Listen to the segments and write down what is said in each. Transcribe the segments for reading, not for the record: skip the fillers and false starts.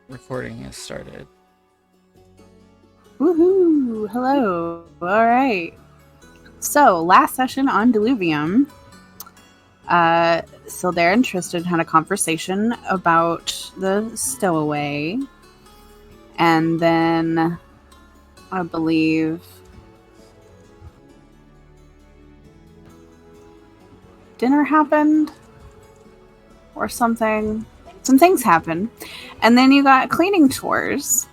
Recording has started. Woohoo! Hello. All right. So, last session on Diluvium. Sildare and Tristan had a conversation about the stowaway. And then, I believe, dinner happened? Or something. Some things happened. And then you got cleaning chores.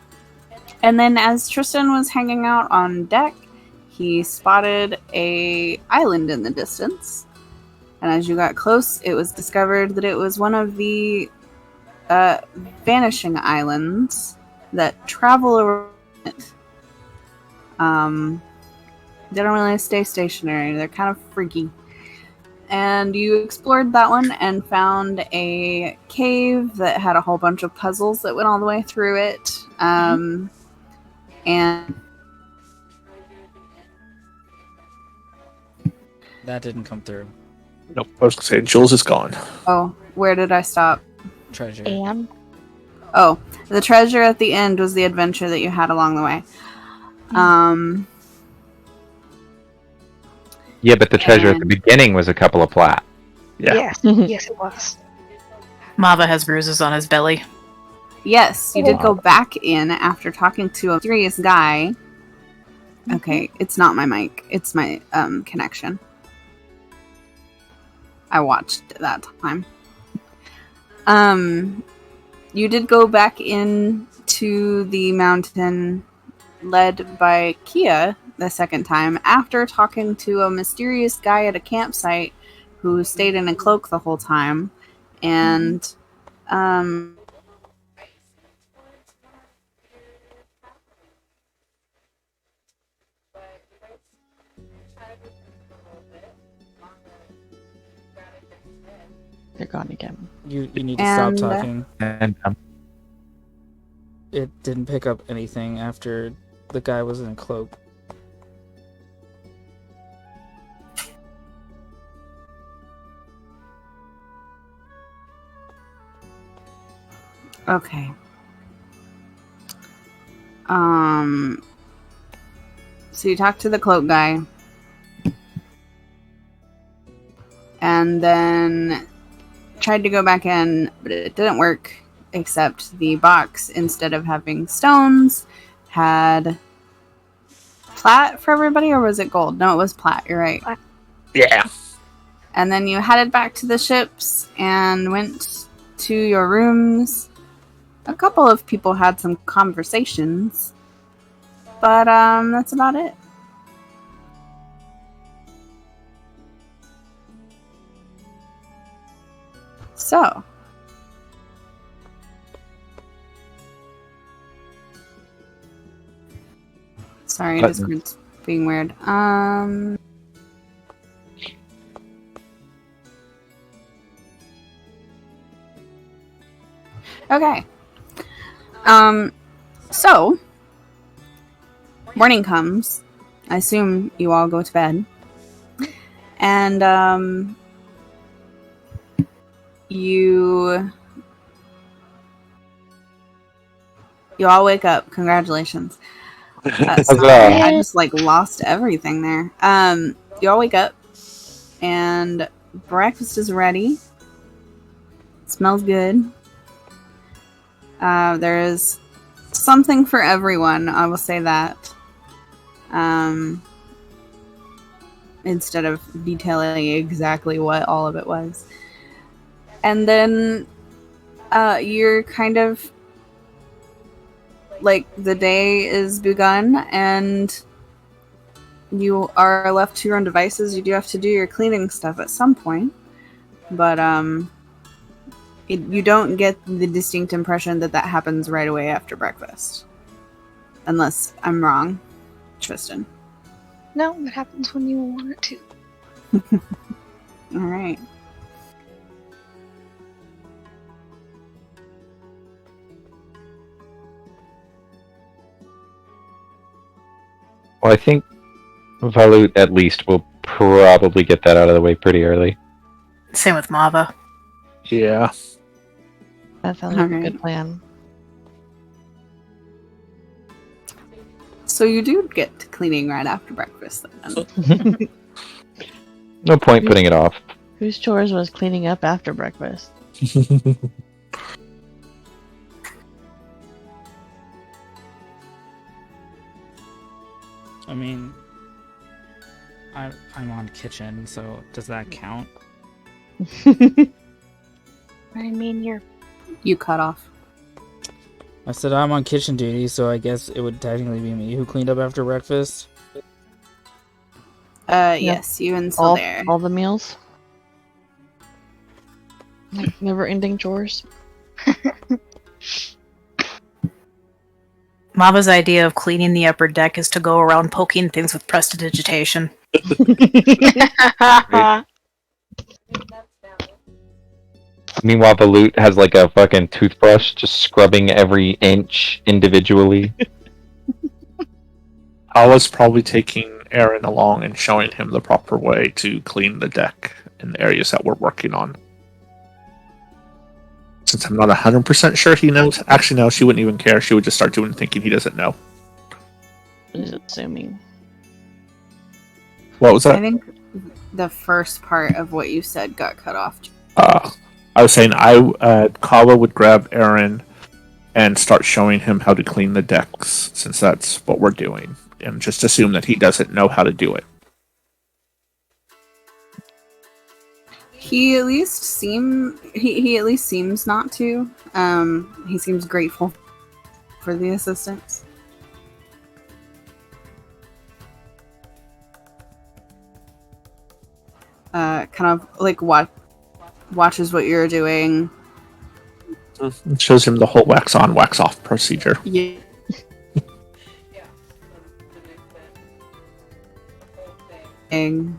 And then as Tristan was hanging out on deck, he spotted a island in the distance. And as you got close, it was discovered that it was one of the vanishing islands that travel around. They don't really stay stationary. They're kind of freaky. And you explored that one and found a cave that had a whole bunch of puzzles that went all the way through it. And that didn't come through. Nope, I was going to say, Jules is gone. Oh, where did I stop? Treasure. And? Oh, the treasure at the end was the adventure that you had along the way. Yeah, but the treasure at the beginning was a couple of plat. Yeah. Yes, yes it was. Mava has bruises on his belly. Yes, you did go back in after talking to a mysterious guy. Okay, it's not my mic. It's my connection. I watched it that time. You did go back into the mountain led by Kia the second time after talking to a mysterious guy at a campsite who stayed in a cloak the whole time. And They're gone again. You need to stop talking. And It didn't pick up anything after the guy was in a cloak. okay. So you talked to the cloak guy. And then tried to go back in, but it didn't work, except the box, instead of having stones, had plat for everybody, or was it gold? No, it was plat, you're right. Yeah. And then you headed back to the ships and went to your rooms. A couple of people had some conversations, but that's about it. So, sorry, Discord's being weird. Okay. So, morning comes. I assume you all go to bed. And, you all wake up. Congratulations. Sorry, I just lost everything there. You all wake up and breakfast is ready. It smells good. There is something for everyone, I will say that. Instead of detailing exactly what all of it was. And then you're kind of the day is begun and you are left to your own devices. You do have to do your cleaning stuff at some point, but you don't get the distinct impression that happens right away after breakfast. Unless I'm wrong, Tristan. No, it happens when you want it to. Alright. well, I think Valut at least will probably get that out of the way pretty early. Same with Mava. Yeah. That sounds like a Alright. good plan. So you do get to cleaning right after breakfast then. No point putting it off. Whose chores was cleaning up after breakfast? I mean, I'm on kitchen, so does that count? I mean, you're You cut off. I said I'm on kitchen duty, so I guess it would technically be me who cleaned up after breakfast. Yes, you and Sildair. All the meals? Like never-ending chores? Mava's idea of cleaning the upper deck is to go around poking things with prestidigitation. Meanwhile, Balut has like a fucking toothbrush just scrubbing every inch individually. I was probably taking Aaron along and showing him the proper way to clean the deck in the areas that we're working on. Since I'm not 100% sure he knows. Actually, no, she wouldn't even care. She would just start doing thinking he doesn't know. Just assuming. What was I that? think the first part of what you said got cut off. I was saying Kawa would grab Aaron and start showing him how to clean the decks, since that's what we're doing. And just assume that he doesn't know how to do it. He at least seems not to. He seems grateful for the assistance. Kind of like watches what you're doing. It shows him the whole wax on, wax off procedure. Yeah. You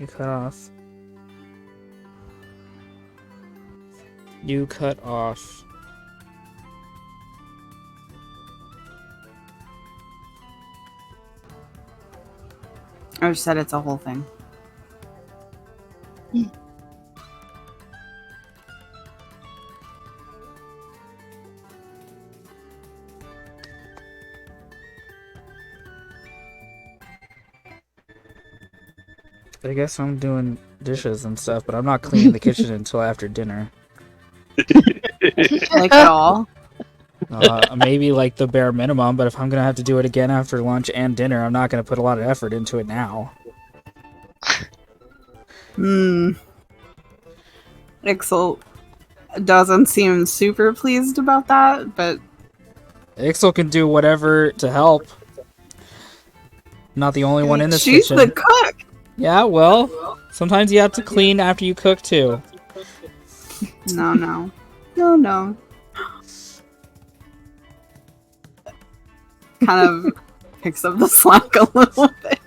cut off. You cut off. I just said it's a whole thing. I guess I'm doing dishes and stuff, but I'm not cleaning the kitchen until after dinner. Like at all. Maybe like the bare minimum, but if I'm gonna have to do it again after lunch and dinner, I'm not gonna put a lot of effort into it now. Ixel doesn't seem super pleased about that, but Ixel can do whatever to help. Not the only one in this she's kitchen. the cook. Yeah, well, sometimes you have to clean after you cook too. No. Kind of picks up the slack a little bit.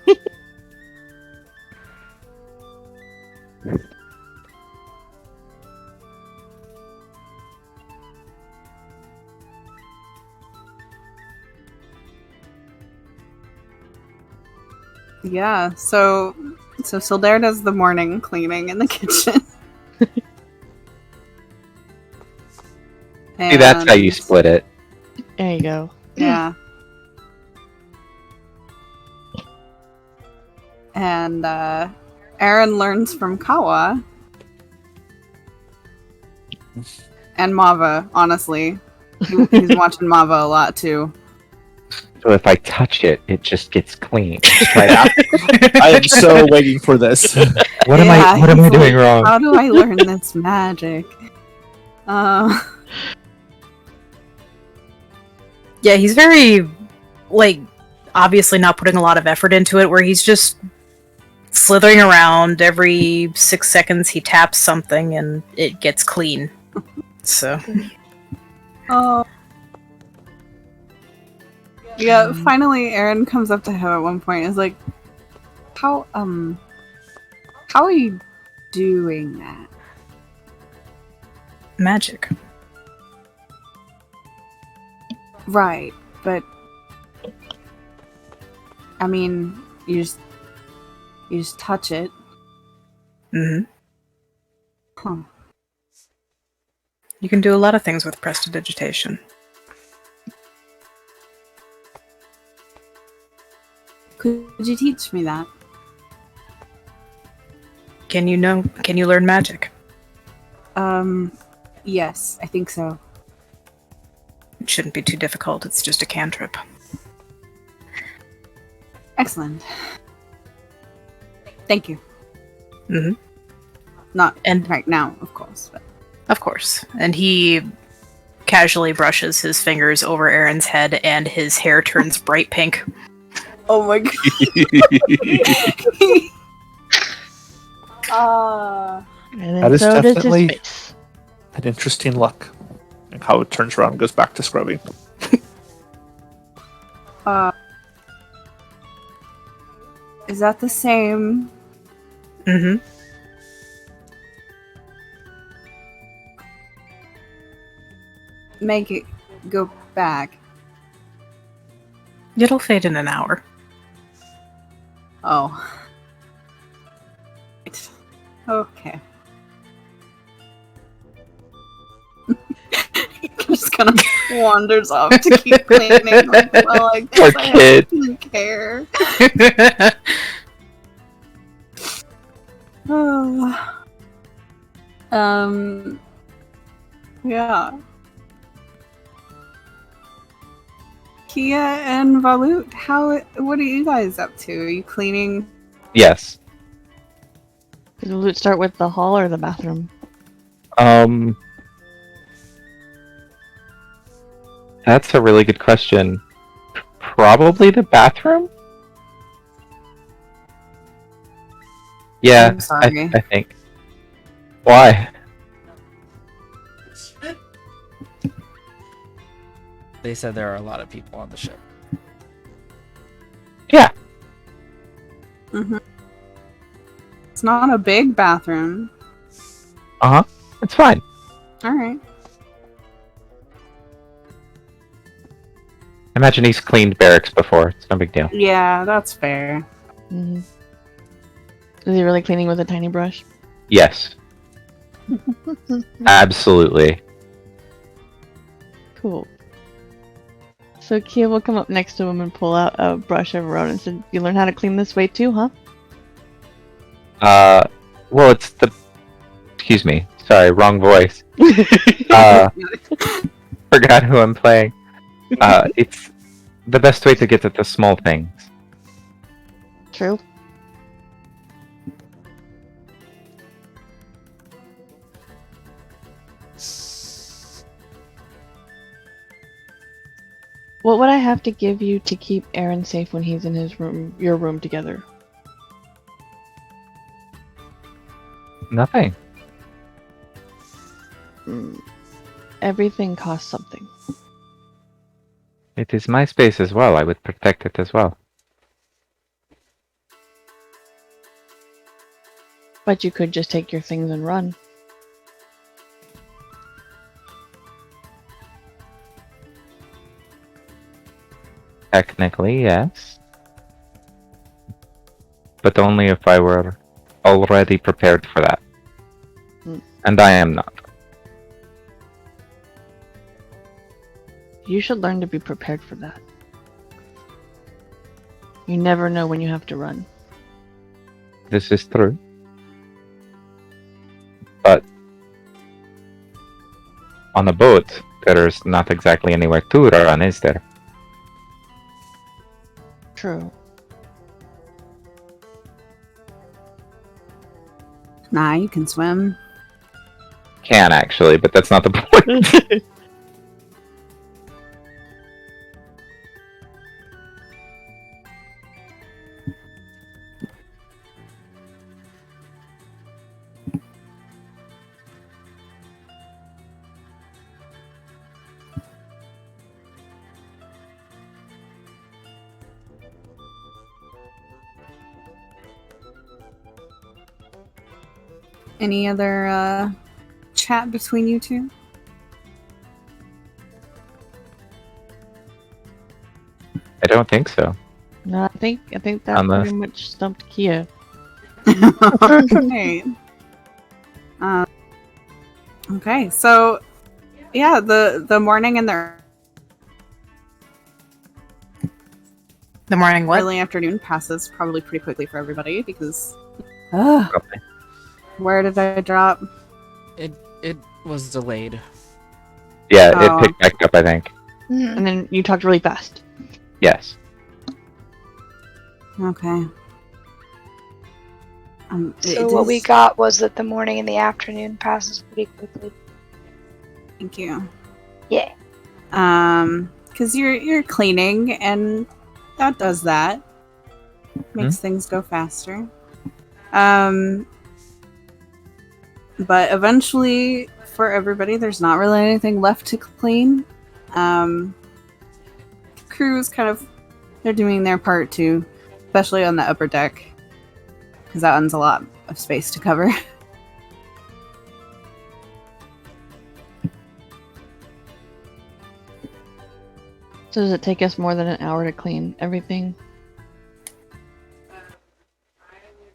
Yeah, so Sildair does the morning cleaning in the kitchen. See, that's how you split it. There you go. Yeah. And Aaron learns from Kawa. And Mava, honestly. He's watching Mava a lot too. So if I touch it, it just gets clean. Try it out. I am so waiting for this. What am I he's doing like, wrong? How do I learn this magic? Yeah, he's very, like, obviously not putting a lot of effort into it, where he's just slithering around. Every 6 seconds he taps something and it gets clean. So. Yeah, finally Aaron comes up to him at one point and is like, how are you doing that? Magic. Right, but I mean, you just touch it. Mm-hmm. Huh. You can do a lot of things with prestidigitation. Could you teach me that? Can you learn magic? Yes, I think so. It shouldn't be too difficult. It's just a cantrip. Excellent. Thank you. Mm-hmm. Not And- right now, of course. But. Of course. And he casually brushes his fingers over Aaron's head, and his hair turns bright pink. Oh my god. And That then is so does his definitely- face. An interesting look. And how it turns around and goes back to scrubbing. Is that the same? Mm-hmm. Make it go back. It'll fade in an hour. Oh. Okay. Just kind of wanders off to keep cleaning. Like, well, I guess Poor I kid. didn't care. Yeah. Kia and Valut, what are you guys up to? Are you cleaning? Yes. Did the loot start with the hall or the bathroom? That's a really good question. Probably the bathroom? Yeah, I'm sorry. I think. Why? They said there are a lot of people on the ship. Yeah. Mm-hmm. It's not a big bathroom. Uh-huh. It's fine. Alright. Imagine he's cleaned barracks before. It's no big deal. Yeah, that's fair. Mm-hmm. Is he really cleaning with a tiny brush? Yes. Absolutely. Cool. So Kia will come up next to him and pull out a brush of her own and said, "You learn how to clean this way too, huh?" Well, it's the... Excuse me. Sorry, wrong voice. Forgot who I'm playing. It's the best way to get at the small things. True. What would I have to give you to keep Aaron safe when he's in his room, your room together? Nothing. Everything costs something. It is my space as well. I would protect it as well. But you could just take your things and run. Technically, yes. But only if I were already prepared for that. And I am not. You should learn to be prepared for that. You never know when you have to run. This is true. But on a boat, there's not exactly anywhere to run, is there? True. Nah, you can swim. Can actually, but that's not the point. Any other chat between you two? I don't think so. No, I think that Unless- pretty much stumped Kia. Okay. Okay, so yeah, the morning and the The morning what? early afternoon passes probably pretty quickly for everybody because. Ugh, Probably. where did I drop? It was delayed. Yeah, Oh. it picked back up, I think. Mhm. And then you talked really fast. Yes. Okay. So what we got was that the morning and the afternoon passes pretty quickly. Thank you. Yeah. Because you're cleaning, and that does that. Makes things go faster. But eventually, for everybody, there's not really anything left to clean. Crew's they're doing their part too, especially on the upper deck, because that one's a lot of space to cover. So does it take us more than an hour to clean everything?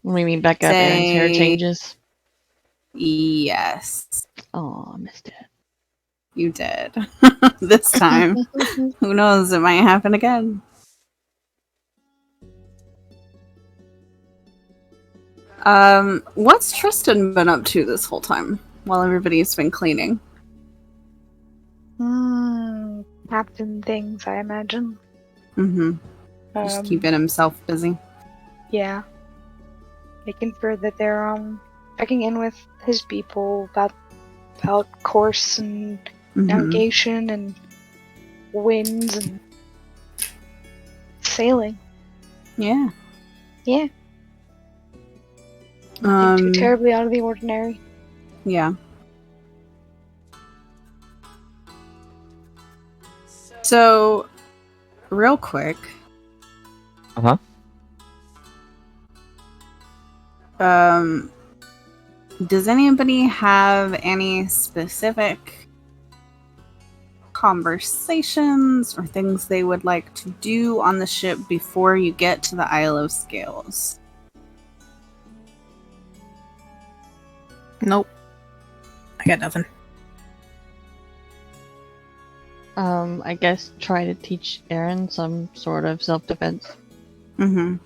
When we meet back up, Aaron's hair Say- changes. Yes, Oh, I missed it. you did. This time. Who knows? It might happen again. What's Tristan been up to this whole time while everybody's been cleaning? Captain things, I imagine. Mm-hmm. Just keeping himself busy. Yeah. Making sure that they're checking in with his people about course and Mhm. navigation and winds and sailing. Yeah. Yeah. Nothing too terribly out of the ordinary. Yeah. So, real quick. Uh-huh. Does anybody have any specific conversations or things they would like to do on the ship before you get to the Isle of Scales? Nope. I got nothing. I guess try to teach Aaron some sort of self-defense. Mm-hmm.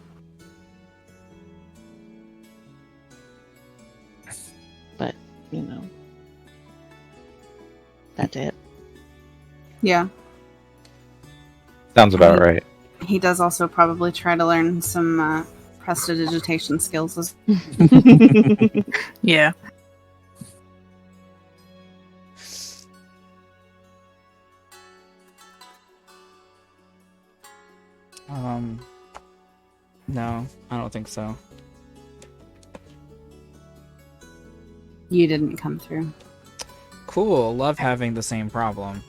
But, you know. That's it. Yeah. Sounds about right. He does also probably try to learn some prestidigitation skills as Yeah. No, I don't think so. you didn't come through. Cool. Love having the same problem.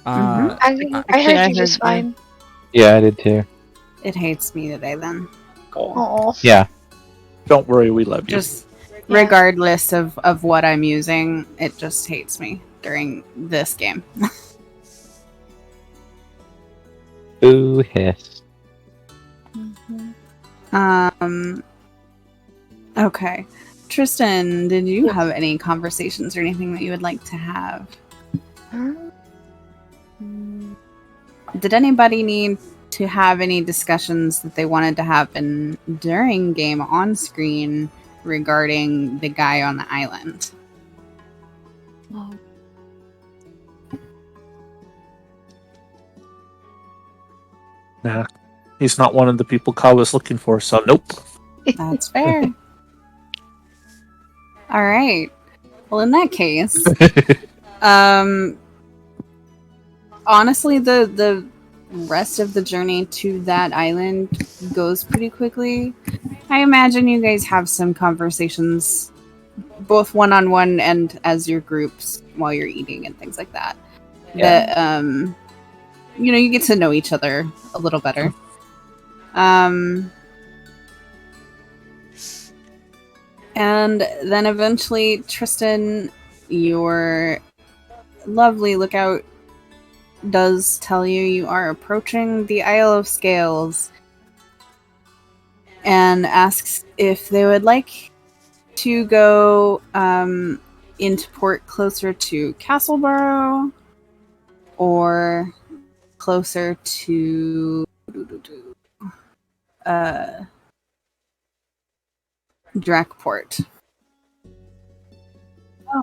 Mhm. I heard I you just heard you. fine. Yeah, I did too. It hates me today then. Oh. Yeah. Don't worry, we love you. Just regardless of what I'm using, it just hates me during this game. Ooh, hiss. Okay. Tristan, did you Yes. have any conversations or anything that you would like to have? Did anybody need to have any discussions that they wanted to happen during game on screen regarding the guy on the island? Nah, he's not one of the people Kyle was looking for, so nope. That's fair. All right. Well, in that case, honestly, the rest of the journey to that island goes pretty quickly. I imagine you guys have some conversations, both one-on-one and as your groups while you're eating and things like that. Yeah. That you get to know each other a little better. And then eventually, Tristan, your lovely lookout does tell you are approaching the Isle of Scales and asks if they would like to go into port closer to Castleborough or closer to Dracport. I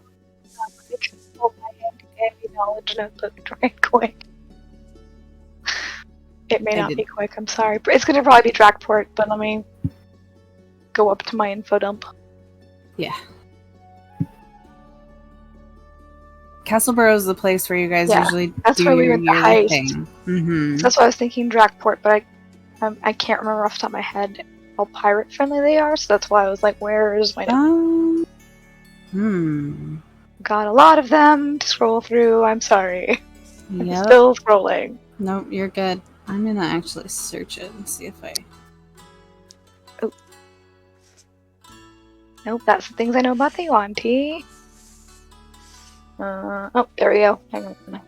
just pulled my handy knowledge notebook right quick. It may not be quick, I'm sorry. But it's gonna probably be Dracport, but let me go up to my info dump. Yeah. Castleboro is the place where you guys usually that's do where we your went the yearly heist. thing. Mm-hmm. That's why I was thinking Dracport, but I can't remember off the top of my head how pirate friendly they are, so that's why I was like, where is my Got a lot of them to scroll through, I'm sorry. I'm Yep. still scrolling. Nope, you're good. I'm gonna actually search it and see if I... Nope, that's the things I know about the auntie. Oh, there we go. Hang on.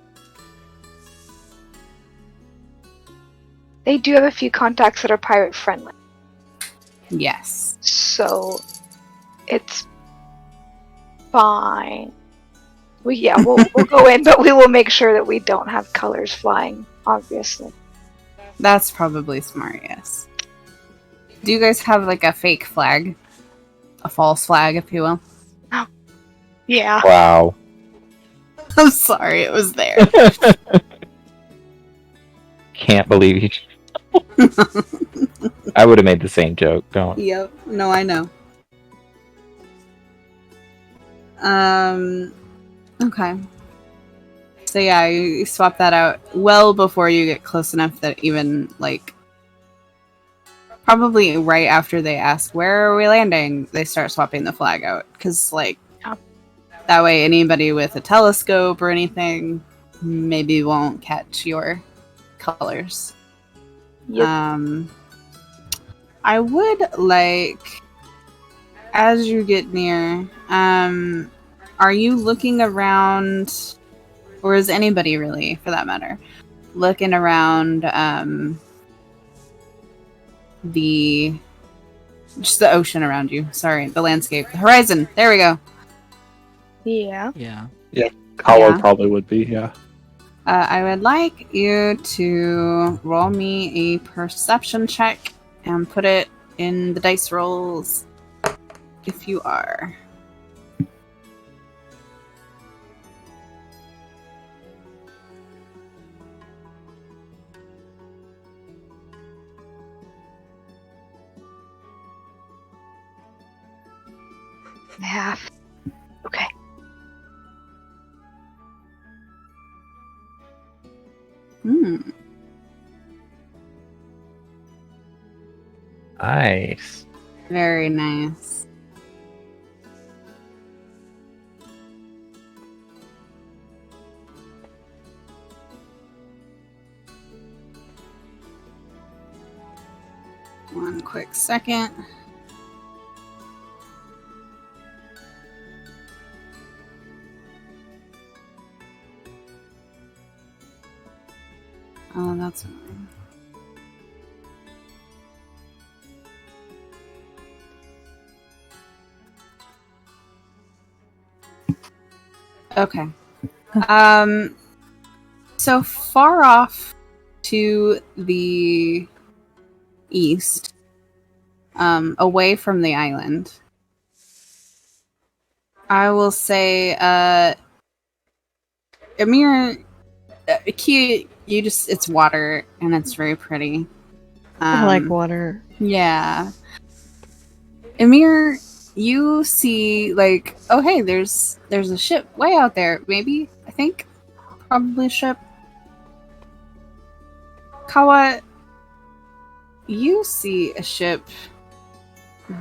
They do have a few contacts that are pirate friendly. Yes. So, it's fine. We'll go in, but we will make sure that we don't have colors flying, obviously. That's probably smart, yes. Do you guys have like a fake flag? A false flag, if you will? Oh. Yeah. Wow. I'm sorry, it was there. Can't believe you. I would have made the same joke. Don't. Yep. No, I know. Okay. So yeah, you swap that out well before you get close enough that even, like, probably right after they ask, where are we landing? They start swapping the flag out. Because, like, that way anybody with a telescope or anything maybe won't catch your colors. Yep. I would like, as you get near, are you looking around, or is anybody really, for that matter, looking around just the ocean around you? Sorry, the landscape, the horizon. There we go. Yeah. Yeah. Kawa Yeah. probably would be, yeah. I would like you to roll me a perception check and put it in the dice rolls if you are. Half. Okay. Nice. Very nice. One quick second. Oh, that's annoying. Okay. So far off to the east, away from the island, I will say, Amir, Kia, it's water, and it's very pretty. I like water. Yeah. Amir, you see, like, oh hey, there's a ship way out there, maybe, I think. Probably a ship. Kawa, you see a ship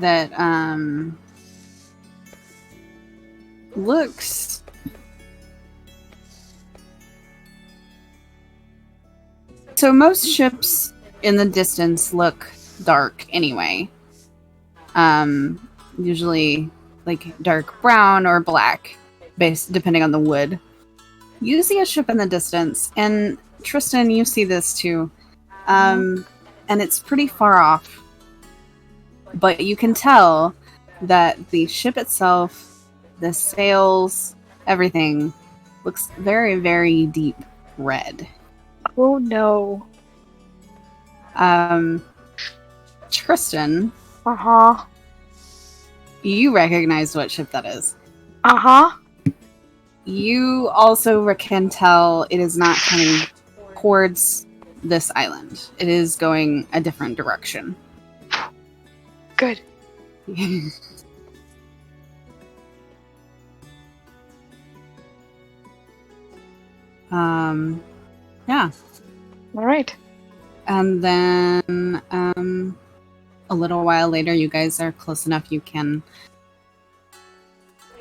that, looks... So most ships in the distance look dark anyway. Usually like dark brown or black, depending on the wood. You see a ship in the distance, and Tristan, you see this too. And it's pretty far off. But you can tell that the ship itself, the sails, everything, looks very, very deep red. Oh no. Tristan, Uh-huh. you recognize what ship that is. Uh-huh. You also can tell it is not coming towards this island. It is going a different direction. Good. Yeah. Alright. And then a little while later, you guys are close enough you can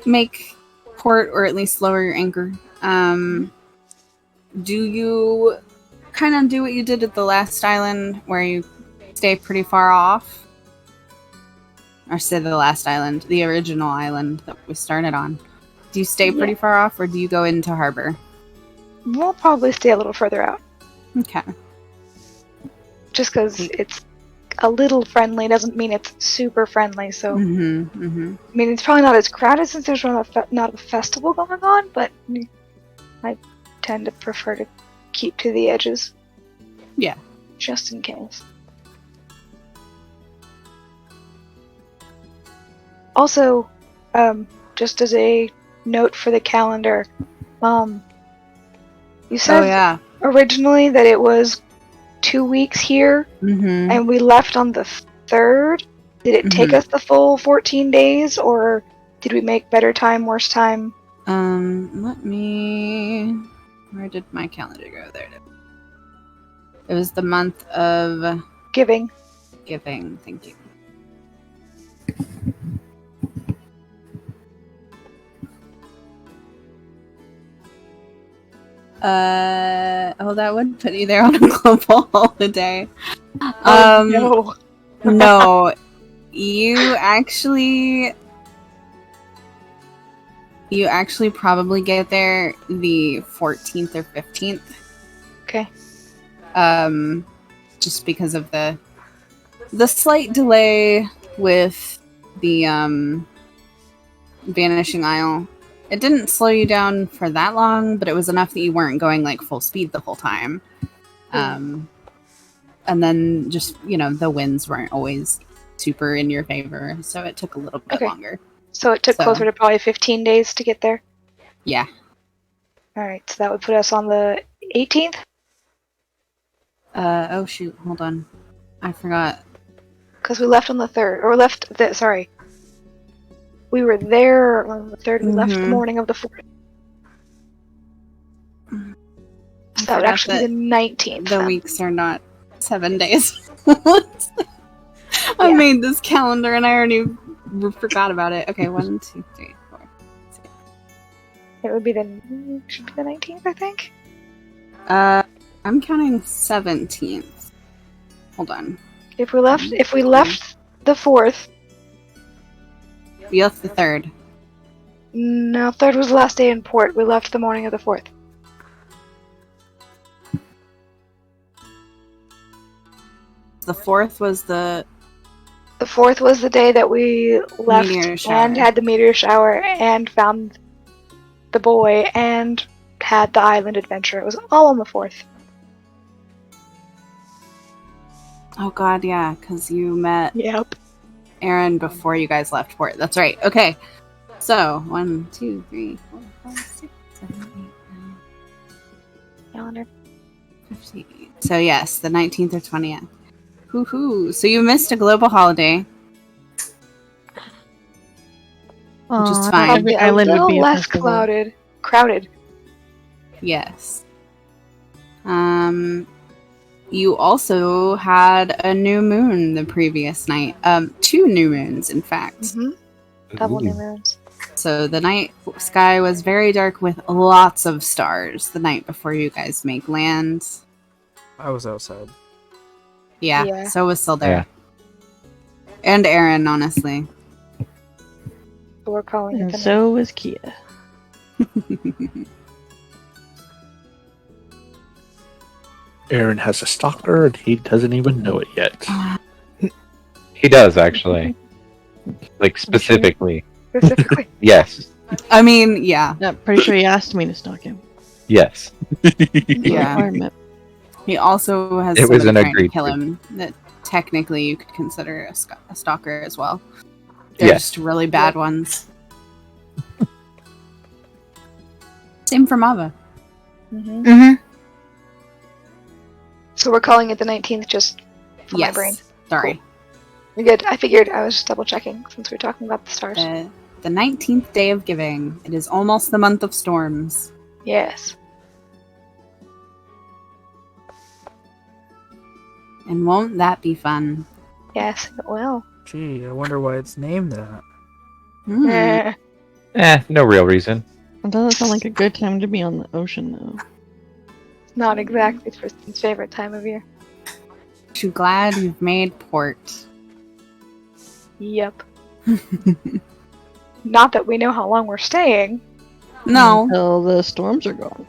make port or at least lower your anchor. Do you kind of do what you did at the last island where you stay pretty far off? Or say the last island, the original island that we started on. Do you stay pretty far off or do you go into harbor? We'll probably stay a little further out. Okay. Just because it's a little friendly doesn't mean it's super friendly, so... I mean, it's probably not as crowded since there's not a festival going on, but I tend to prefer to keep to the edges. Yeah. Just in case. Also, just as a note for the calendar, you said originally that it was 2 weeks here, and we left on the 3rd. Did it take us the full 14 days, or did we make better time, worse time? Let me... Where did my calendar go? There it is. It was the month of... Giving. Thank you. That would put you there on a global holiday. No. No. You actually probably get there the 14th or 15th. Okay. Just because of the slight delay with the Vanishing Isle. It didn't slow you down for that long, but it was enough that you weren't going like full speed the whole time. And then just, the winds weren't always super in your favor, so it took a little bit longer. So it took closer to probably 15 days to get there? Yeah. Alright, so that would put us on the 18th? Oh shoot, hold on. I forgot. Because we left on the 3rd, sorry. We were there on the 3rd, we left the morning of the 4th. So that would actually be the 19th. The weeks are not 7 days. I made this calendar and I already forgot about it. Okay, 1, 2, 3, 4. 6. It would be the 19th, I think? I'm counting 17th. Hold on. If we left the 4th. We left the 3rd. No, 3rd was the last day in port. We left the morning of the 4th. The 4th was the... The 4th was the day that we left and had the meteor shower and found the boy and had the island adventure. It was all on the 4th. Oh god, yeah, because you met Yep. Aaron before you guys left port. That's right. Okay. So, 1, 2, 3, 4, 5, 6, 7, 8, 9, Calendar. 15. So yes, the 19th or 20th. Hoo-hoo. So you missed a global holiday. Which is fine. Every island a would be little a less festival. crowded. Yes. You also had a new moon the previous night. 2 new moons, in fact. Double new moons. So the night sky was very dark with lots of stars the night before you guys make land. I was outside. Yeah. So was still there. And Aaron, honestly. So we're calling it And the so was Kia. Aaron has a stalker and he doesn't even know it yet. He does, actually. Like, specifically. Specifically. Yes. I mean, yeah. I'm pretty sure he asked me to stalk him. Yes. Yeah. Requirement. He also has It was somebody an trying to agreed kill to. him that technically you could consider a stalker as well. They're Yes. just really bad ones. Same for Mava. Mm-hmm. So we're calling it the 19th just for my brain. Sorry. You're good. I figured. I was just double checking since we were talking about the stars. The 19th day of giving. It is almost the month of storms. Yes. And won't that be fun? Yes, it will. Gee, I wonder why it's named that. No real reason. It doesn't sound like a good time to be on the ocean, though. Not exactly Tristan's favorite time of year. Too glad you've made port. Yep. Not that we know how long we're staying. No. Until the storms are gone.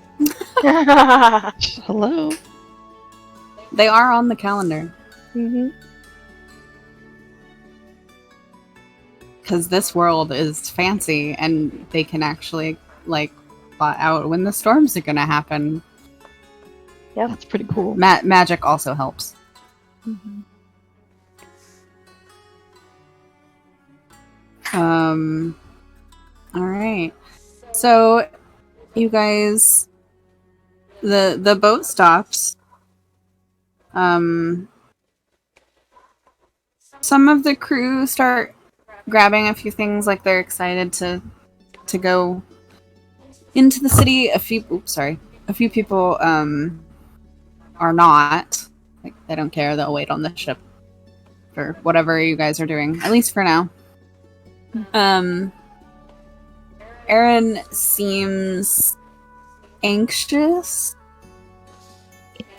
Hello? They are on the calendar. Mm-hmm. Because this world is fancy and they can actually, like, plot out when the storms are going to happen. Yep. That's pretty cool. Magic also helps. Mm-hmm. Alright. So, you guys... The boat stops. Some of the crew start grabbing a few things, like they're excited to go into the city. A few people are not. Like, they don't care. They'll wait on the ship for whatever you guys are doing, at least for now. Aaron seems anxious,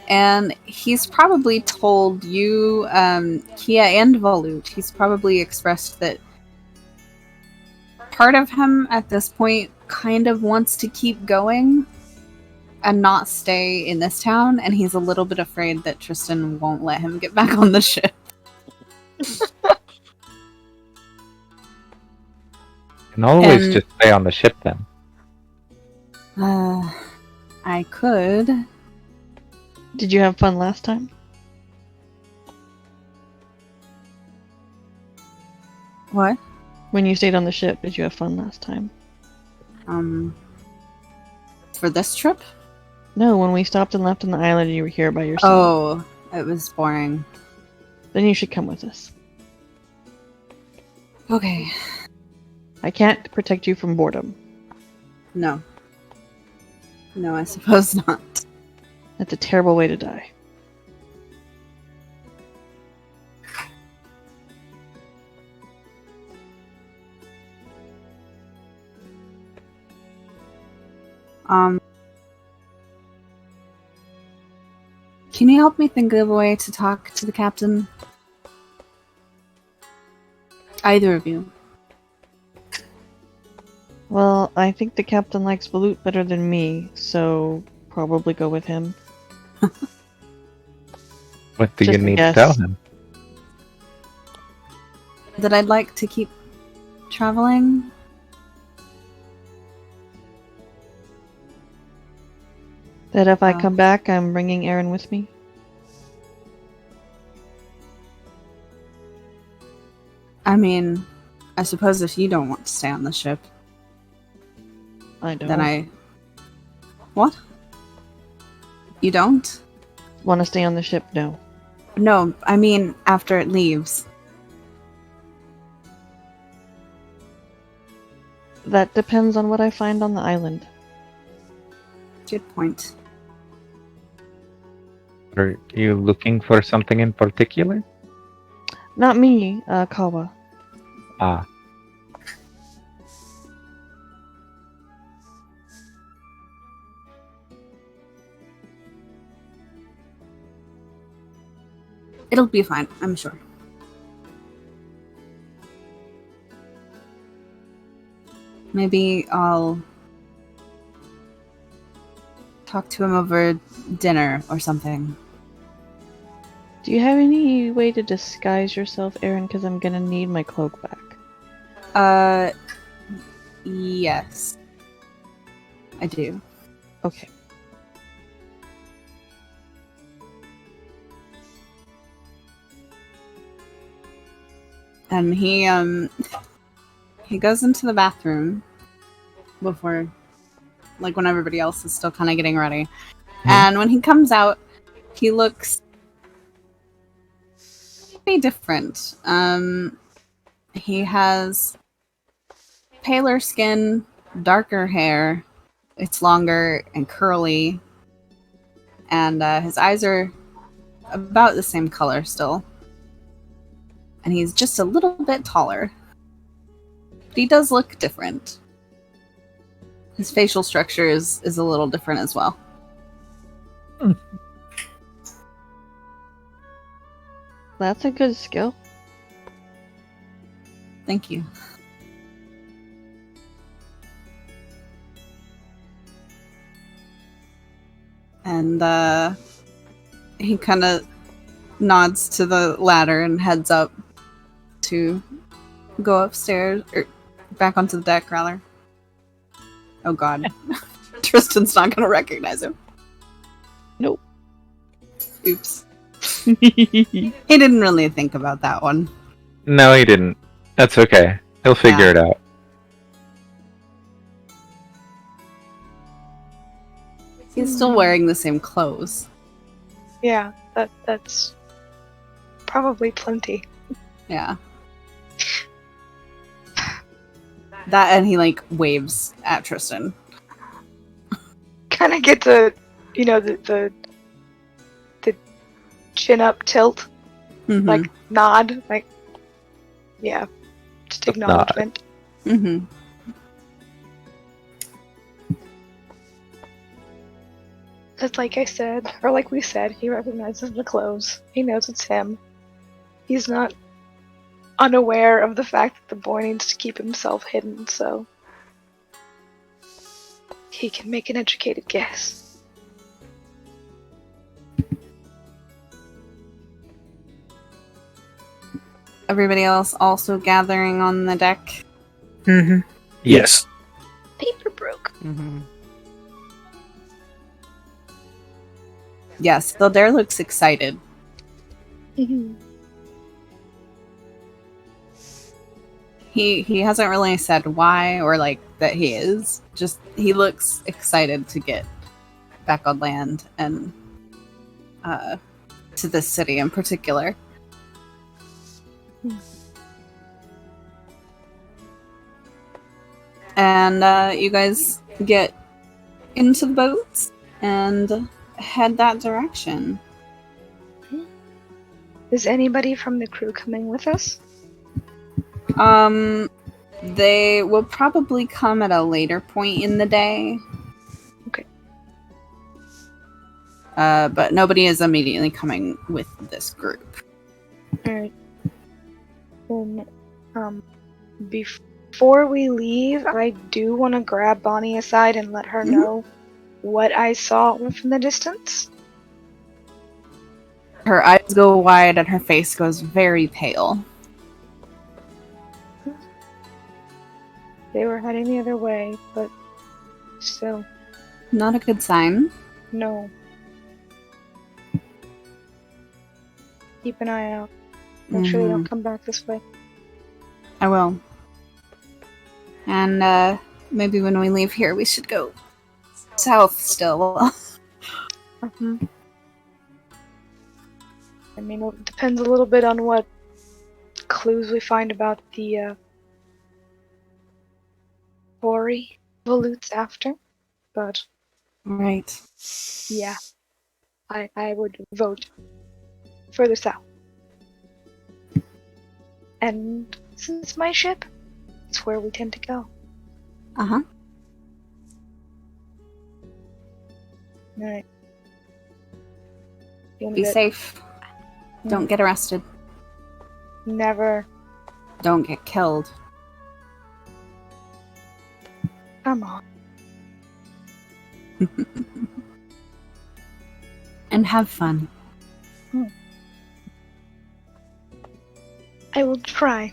and he's probably told you, Kia and Volut, he's probably expressed that part of him at this point kind of wants to keep going and not stay in this town, and he's a little bit afraid that Tristan won't let him get back on the ship. And always And- just stay on the ship then. I could. Did you have fun last time? What? When you stayed on the ship, did you have fun last time? For this trip? No, when we stopped and left on the island and you were here by yourself. Oh, it was boring. Then you should come with us. Okay. I can't protect you from boredom. No. No, I suppose not. That's a terrible way to die. Can you help me think of a way to talk to the captain? Either of you. Well, I think the captain likes Balut better than me, so probably go with him. What do Just you a need guess. to tell him? That I'd like to keep traveling. That if I Oh. come back, I'm bringing Aaron with me. I mean, I suppose if you don't want to stay on the ship, I don't. then I... What? You don't? Want to stay on the ship? No. No, I mean after it leaves. That depends on what I find on the island. Good point. Are you looking for something in particular? Not me, Kawa. Ah, It'll be fine, I'm sure. Maybe I'll talk to him over dinner or something. Do you have any way to disguise yourself, Aaron? Because I'm gonna need my cloak back. Yes. I do. Okay. And he goes into the bathroom before, like, when everybody else is still kind of getting ready. And when he comes out, he looks maybe different. He has paler skin, darker hair. It's longer and curly. And his eyes are about the same color still. And he's just a little bit taller. But he does look different. His facial structure is a little different as well. That's a good skill. Thank you. And he kind of nods to the ladder and heads up to go upstairs, or back onto the deck, rather. Oh god. Tristan's not going to recognize him. Nope. Oops. He didn't really think about that one. No, he didn't. That's okay. He'll figure it out. He's still wearing the same clothes. Yeah, that's probably plenty. Yeah. That, and he, like, waves at Tristan. Kind of gets a, the chin up tilt, Mm-hmm. like nod, like, yeah, just acknowledgement. Mm-hmm. Because like I said, or like we said, he recognizes the clothes. He knows it's him. He's not unaware of the fact that the boy needs to keep himself hidden, so he can make an educated guess. Everybody else also gathering on the deck. Mm-hmm. Yes. Paper broke. Mm-hmm. Yes, Dare looks excited. He hasn't really said why or like that he is. Just he looks excited to get back on land and to this city in particular. And you guys get into the boats and head that direction. Is anybody from the crew coming with us? They will probably come at a later point in the day. Okay. But nobody is immediately coming with this group. Alright. Then, before we leave, I do want to grab Bonnie aside and let her know what I saw from the distance. Her eyes go wide and her face goes very pale. They were heading the other way, but still, Not a good sign. no. Keep an eye out. Make sure they don't come back this way. I will. And maybe when we leave here, we should go south still. I mean, it depends a little bit on what clues we find about the quarry Volutes after, but Right. yeah, I would vote further south. And since it's my ship, it's where we tend to go. Uh-huh. Alright. Be safe. Don't get arrested. Never. Don't get killed. Come on. And have fun. I will try.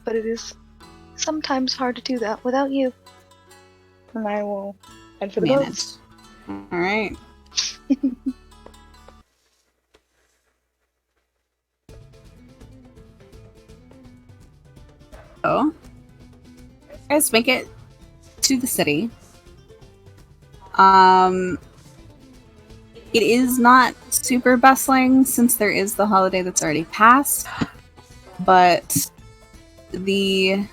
But it is sometimes hard to do that without you. And I will head for the boats. Alright. you guys make it to the city. It is not super bustling since there is the holiday that's already passed, but the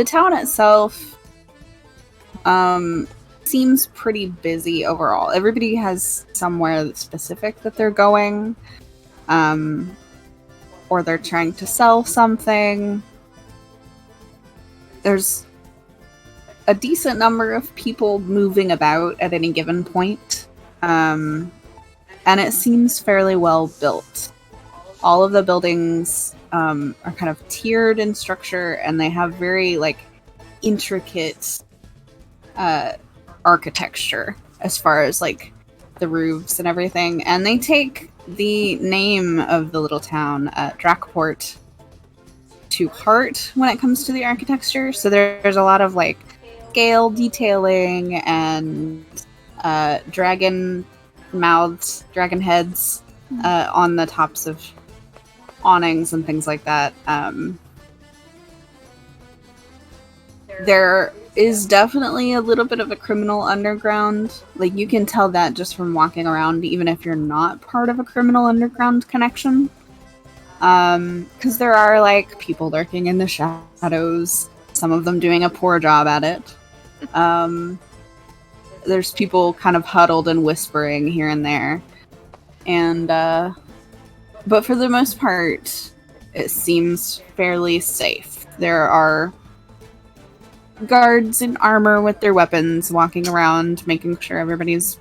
town itself seems pretty busy overall. Everybody has somewhere that's specific that they're going, or they're trying to sell something. There's a decent number of people moving about at any given point, and it seems fairly well built. All of the buildings are kind of tiered in structure, and they have very intricate architecture as far as the roofs and everything. And they take the name of the little town, Dracport, to heart when it comes to the architecture. So there's a lot of scale detailing and dragon mouths, dragon heads on the tops of awnings and things like that. There is definitely a little bit of a criminal underground. You can tell that just from walking around, even if you're not part of a criminal underground connection. Because there are people lurking in the shadows, some of them doing a poor job at it. There's people kind of huddled and whispering here and there. And but for the most part, it seems fairly safe. There are guards in armor with their weapons walking around, making sure everybody's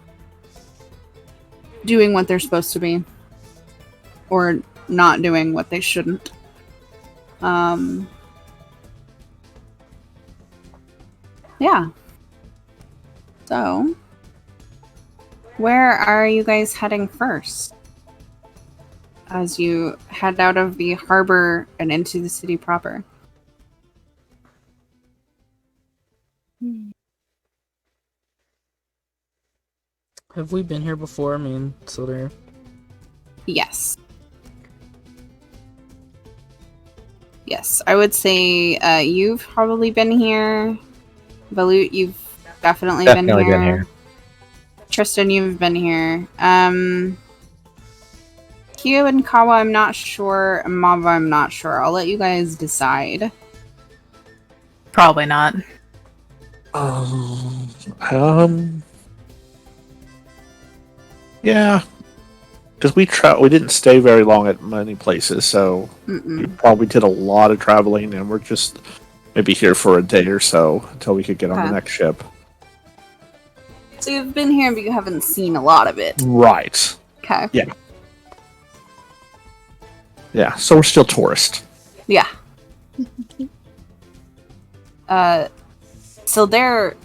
doing what they're supposed to be, or not doing what they shouldn't. Yeah. So, where are you guys heading first? As you head out of the harbor and into the city proper. Have we been here before? I mean, so there. Yes. Yes, I would say you've probably been here. Balut, you've definitely been here. Tristan, you've been here. Kyo and Kawa, I'm not sure. Mava, I'm not sure. I'll let you guys decide. Probably not. Yeah, because we didn't stay very long at many places, so we probably did a lot of traveling, and we're just maybe here for a day or so until we could get on the next ship. So you've been here, but you haven't seen a lot of it. Right. Okay. Yeah. Yeah, so we're still tourists. Yeah. So there,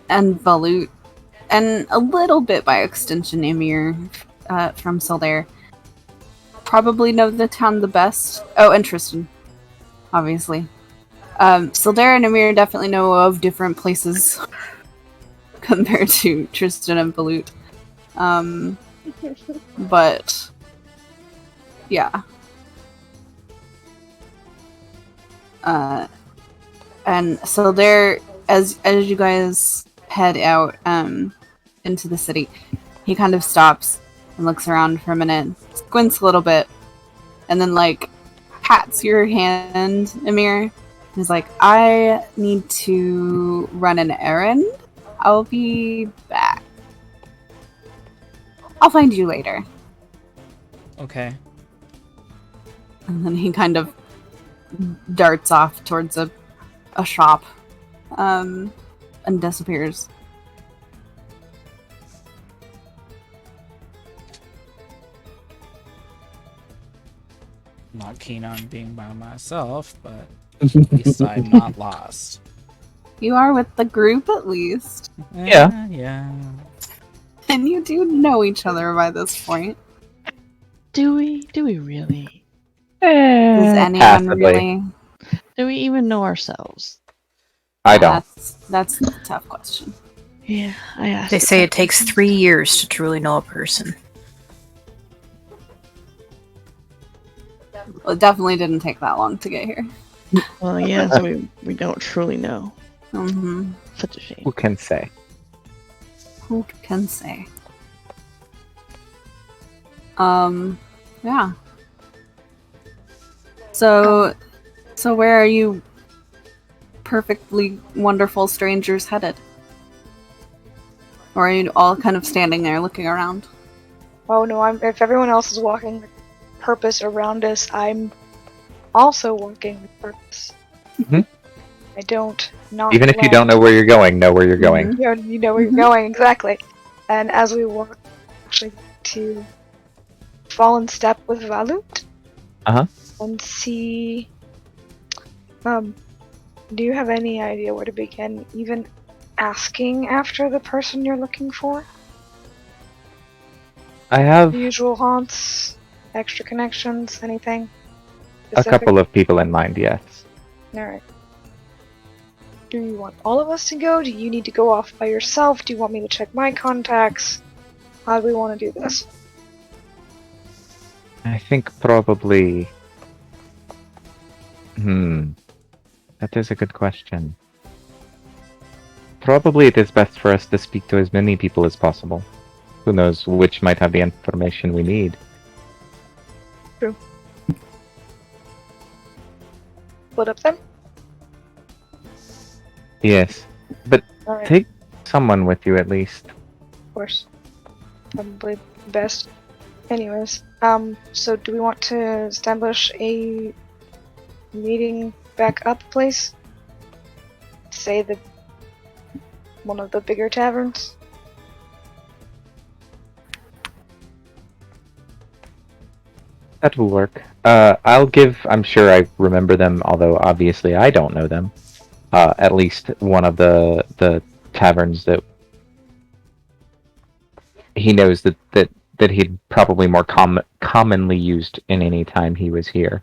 and Balut, and a little bit by extension Ymir from Soldair, probably know the town the best. Oh, and Tristan, obviously. Soldair and Ymir definitely know of different places compared to Tristan and Balut. But yeah. And so there, as you guys head out into the city, he kind of stops and looks around for a minute, squints a little bit, and then pats your hand, Amir. He's like, I need to run an errand. I'll be back. I'll find you later. Okay. And then he kind of darts off towards a shop and disappears. Not keen on being by myself, but at least I'm not lost. You are with the group at least. Yeah. Yeah. And you do know each other by this point. Do we? Do we really? Does anyone passively. really? Do we even know ourselves? I don't. That's a tough question. Yeah, I asked. They say it takes 3 years to truly know a person. Well, it definitely didn't take that long to get here. Well, yeah, so we don't truly know. Mm-hmm. Such a shame. Who can say? Who can say? Yeah. So where are you perfectly wonderful strangers headed? Or are you all kind of standing there looking around? Oh no, if everyone else is walking with purpose around us, I'm also walking with purpose. Mhm. I don't not Even if you let- don't know where you're going, know where you're going. You know where you're going, exactly. And as we walk actually to fall in step with Valut. Uh-huh. And see do you have any idea where to begin even asking after the person you're looking for? I have The usual haunts, extra connections, anything? a couple of people in mind, yes. Alright. Do you want all of us to go? Do you need to go off by yourself? Do you want me to check my contacts? How do we want to do this? I think probably... That is a good question. Probably it is best for us to speak to as many people as possible. Who knows which might have the information we need. True. Split up then? Yes. But Alright, take someone with you at least. of course. Probably best. Anyways, so do we want to establish a meeting back up place? Say one of the bigger taverns? That will work. I'm sure I remember them, although obviously I don't know them. At least one of the taverns that he knows that he'd probably more commonly used in any time he was here.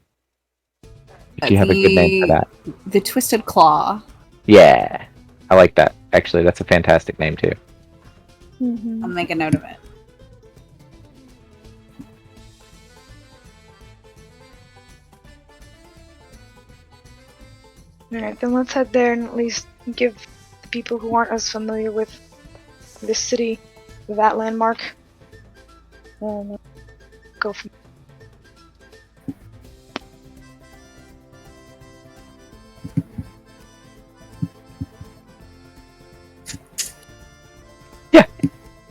Do you have a good name for that? The Twisted Claw. Yeah, I like that. Actually, that's a fantastic name too. I'll make a note of it. Alright, then let's head there and at least give the people who aren't as familiar with this city that landmark. And go from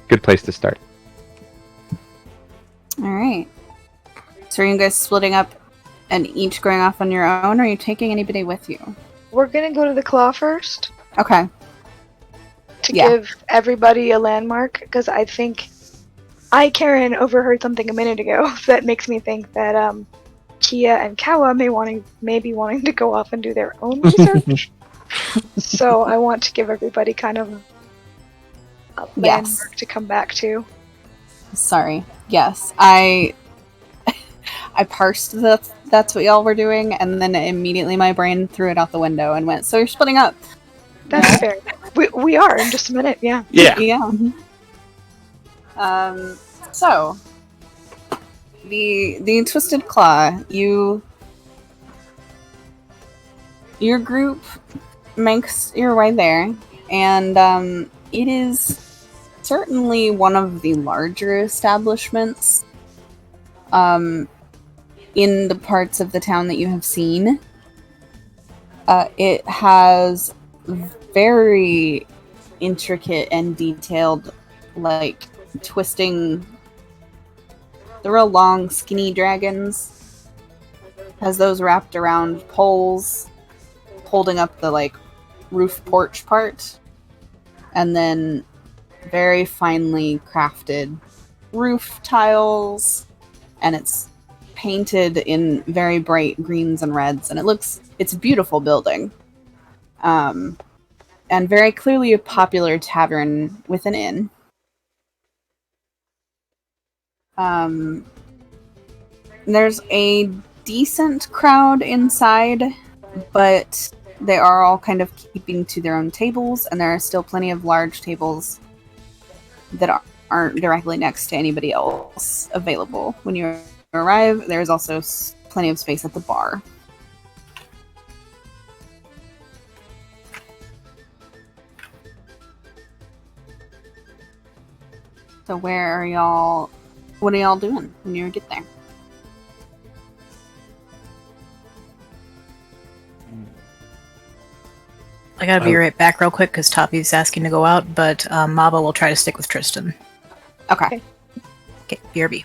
Good place to start. Alright. So are you guys splitting up and each going off on your own, or are you taking anybody with you? We're gonna go to the claw first Okay. to Yeah. give everybody a landmark, because I think Karen overheard something a minute ago that makes me think that Kia and Kawa may be wanting to go off and do their own research. So I want to give everybody kind of a landmark to come back to. Sorry. Yes. I parsed that's what y'all were doing, and then immediately my brain threw it out the window and went, so you're splitting up. That's fair. We are in just a minute, yeah. Yeah. Yeah. So the Twisted Claw, your group makes your way there, and it is certainly one of the larger establishments in the parts of the town that you have seen. It has very intricate and detailed, like, twisting, the real long, skinny dragons. Has those wrapped around poles, holding up the, like, roof porch part. And then very finely crafted roof tiles. And it's painted in very bright greens and reds. And it's a beautiful building. And very clearly a popular tavern with an inn. There's a decent crowd inside, but they are all kind of keeping to their own tables, and there are still plenty of large tables that aren't directly next to anybody else available. When you arrive, there's also plenty of space at the bar. So where are y'all? What are y'all doing when you get there? I gotta be right back real quick because Toppy's asking to go out, but Maba will try to stick with Tristan. Okay. Okay, BRB.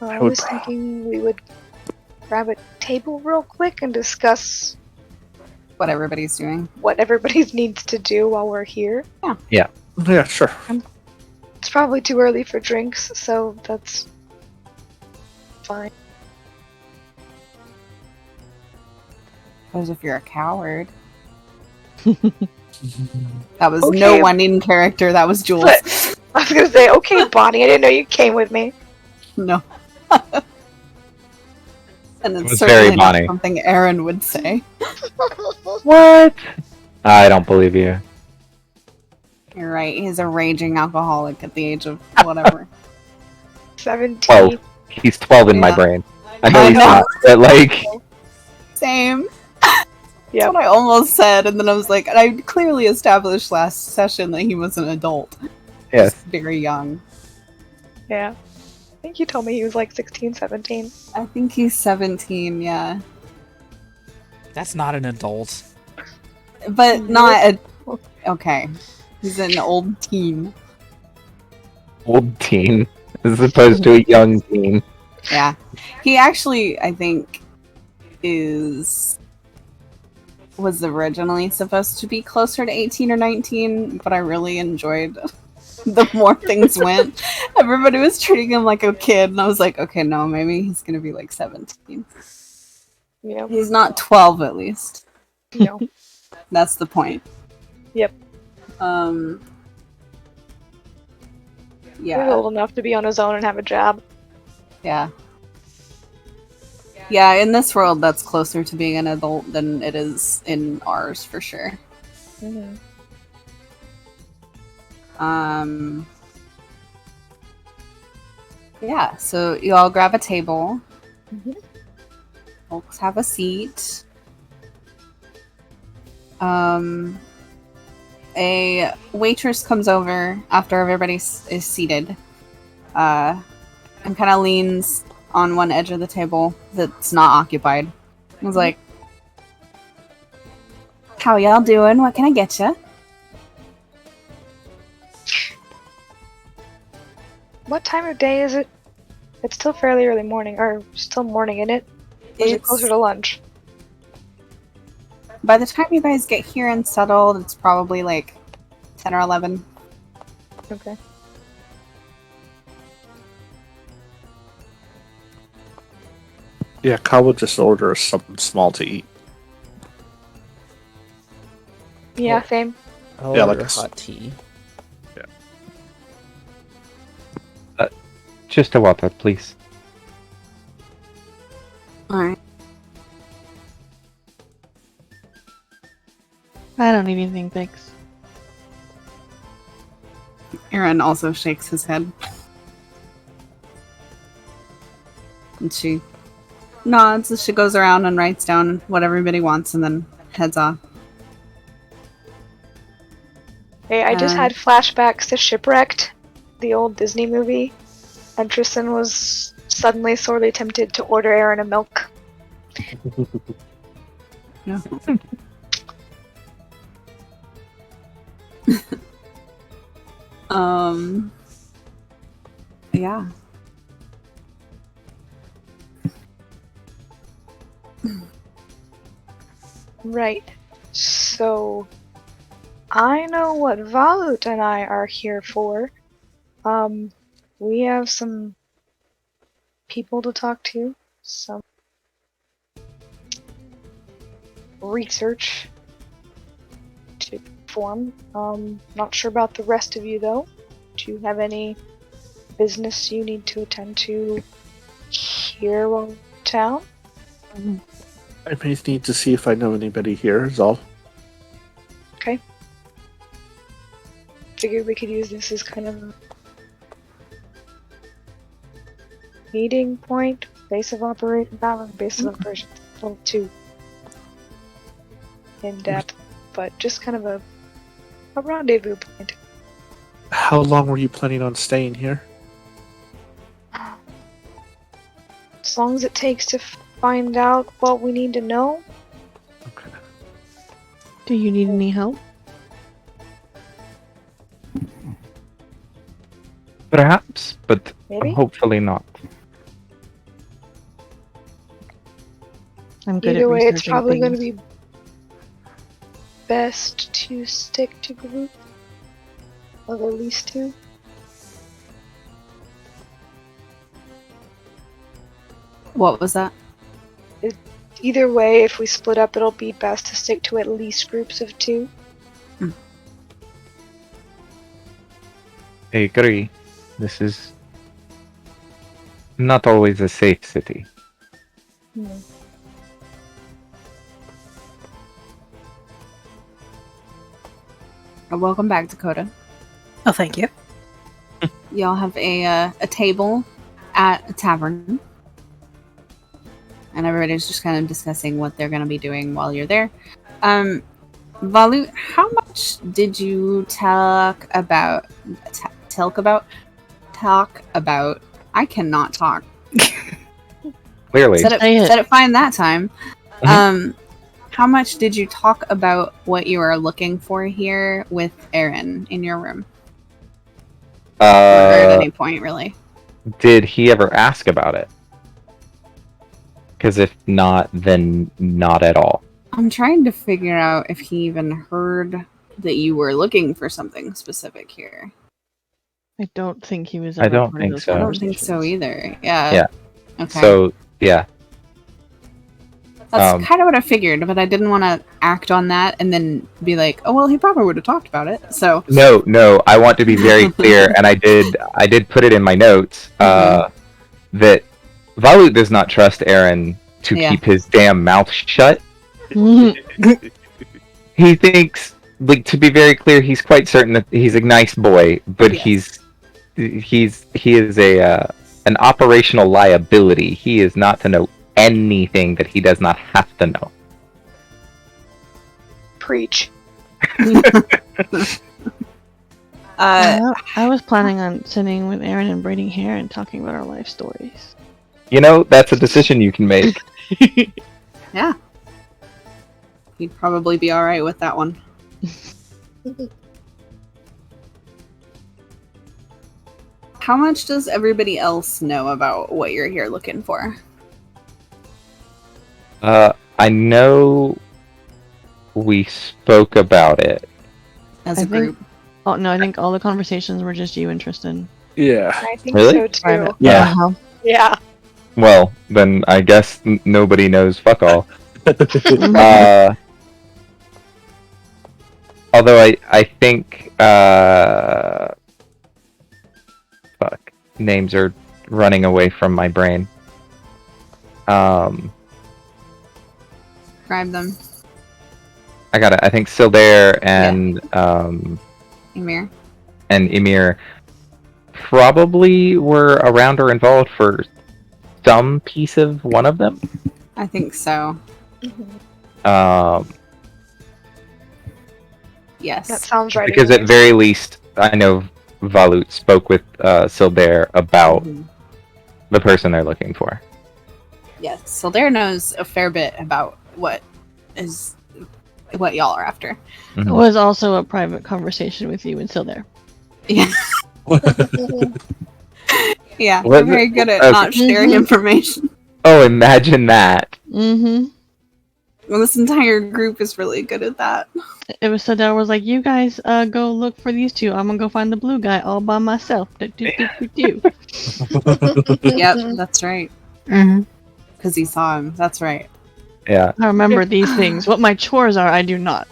I was thinking we would grab a table real quick and discuss What everybody's doing. what everybody needs to do while we're here. Yeah, sure. It's probably too early for drinks, so that's fine. Because if you're a coward. That was Okay. no one in character. That was Jules. But I was gonna say, okay, Bonnie, I didn't know you came with me. No. And It it's was certainly very not Bonnie. something Aaron would say. What? I don't believe you. You're right. He's a raging alcoholic at the age of whatever. 17. 12. He's 12 in my Yeah. brain. I know I he's know. not, but like, Same. Yep. That's what I almost said, and then I was like, I clearly established last session that he was an adult. yes. Just very young. Yeah. I think you told me he was like 16, 17. I think he's 17, yeah. That's not an adult. But not a... Okay. He's an old teen. Old teen as opposed to a young teen. Yeah. He actually, I think, was originally supposed to be closer to 18 or 19, but I really enjoyed the more things went. Everybody was treating him like a kid, and I was like, okay, no, maybe he's gonna be like 17. Yep. He's not 12, at least. No. That's the point. Yep. He's Yeah. old enough to be on his own and have a job. Yeah. Yeah, in this world, that's closer to being an adult than it is in ours, for sure. Mm-hmm. Yeah, so you all grab a table. Mhm. Folks have a seat. A waitress comes over after everybody is seated, and kind of leans on one edge of the table that's not occupied. I was like, "How y'all doing? What can I get you?" What time of day is it? It's still fairly early morning, or still morning, isn't it? Or is it closer to lunch? By the time you guys get here and settled, it's probably like 10 or 11. Okay. Yeah, Kyle will just order something small to eat. Yeah, Oh. same. I'll Yeah, order like a hot tea. Just a water, please. Alright. I don't need anything, thanks. Aaron also shakes his head. And she nods as she goes around and writes down what everybody wants and then heads off. Hey, I just had flashbacks to Shipwrecked, the old Disney movie, and Tristan was suddenly sorely tempted to order Aaron a milk. No. Yeah. Right. So, I know what Valut and I are here for. We have some people to talk to, some research to perform. Not sure about the rest of you though. Do you have any business you need to attend to here in town? I may need to see if I know anybody here, is all. Okay. Figured we could use this as kind of a meeting point, base of operation, base of operations, a little too in depth, but just kind of a rendezvous point. How long were you planning on staying here? As long as it takes to find out what we need to know. Okay. Do you need any help? Perhaps, but Maybe? hopefully not. I'm good Either at way, it's researching probably going to things. be best to stick to group of at least 2. What was that? Either way, if we split up, it'll be best to stick to at least groups of 2. I agree. This is not always a safe city. Welcome back, Dakota. Oh, thank you. Y'all have a table at a tavern. And everybody's just kind of discussing what they're going to be doing while you're there. Valut, how much did you talk about? I cannot talk. Clearly. Said it fine that time. How much did you talk about what you are looking for here with Aaron in your room? Or at any point, really? Did he ever ask about it? Because if not, then not at all. I'm trying to figure out if he even heard that you were looking for something specific here. I don't think he was. I ever don't part of think those so. I don't think so either. Yeah. Yeah. Okay. So, yeah. That's kind of what I figured, but I didn't want to act on that and then be like, oh, well, he probably would have talked about it. So No, I want to be very clear, and I did put it in my notes, that Valut does not trust Aaron to keep his damn mouth shut. He thinks, like, to be very clear, he's quite certain that he's a nice boy, but he is an operational liability. He is not to know anything that he does not have to know. Preach. I was planning on sitting with Aaron and braiding hair and talking about our life stories. You know, that's a decision you can make. yeah. He'd probably be alright with that one. How much does everybody else know about what you're here looking for? I know we spoke about it. As a group? Oh, no, I think all the conversations were just you and Tristan. Yeah. I think Really? so too. Private. Yeah. Uh-huh. Yeah. Well, then I guess nobody knows fuck all. Although I think fuck, names are running away from my brain. Describe them. I got it. I think Sildair and Emir. And Emir probably were around or involved for some piece of one of them. I think so. Yes. That sounds right. Because at very least, I know Valut spoke with Sildair about the person they're looking for. Yes, Sildair knows a fair bit about what y'all are after. It was also a private conversation with you and Sildair. Yeah. Yeah, What? we're very good at Okay. not sharing information. Oh, imagine that. Mm-hmm. Well, this entire group is really good at that. It was Sildair was like, you guys go look for these two. I'm gonna go find the blue guy all by myself. Yep, that's right. Because he saw him. That's right. Yeah. I remember these things. What my chores are, I do not.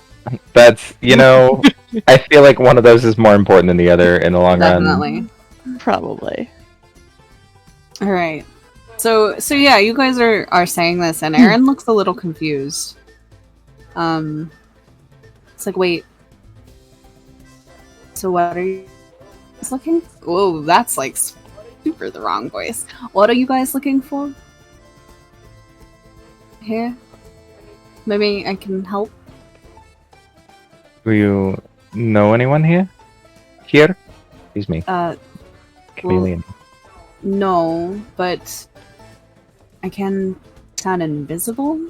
That's, I feel like one of those is more important than the other in the long run. Definitely. Probably. All right. So yeah, you guys are saying this, and Aaron looks a little confused. It's like, wait. So what are you guys looking? Whoa, that's like super the wrong voice. What are you guys looking for? Here, maybe I can help. Do you know anyone here? Here? Excuse me. Well, Chameleon. no, but I can turn invisible.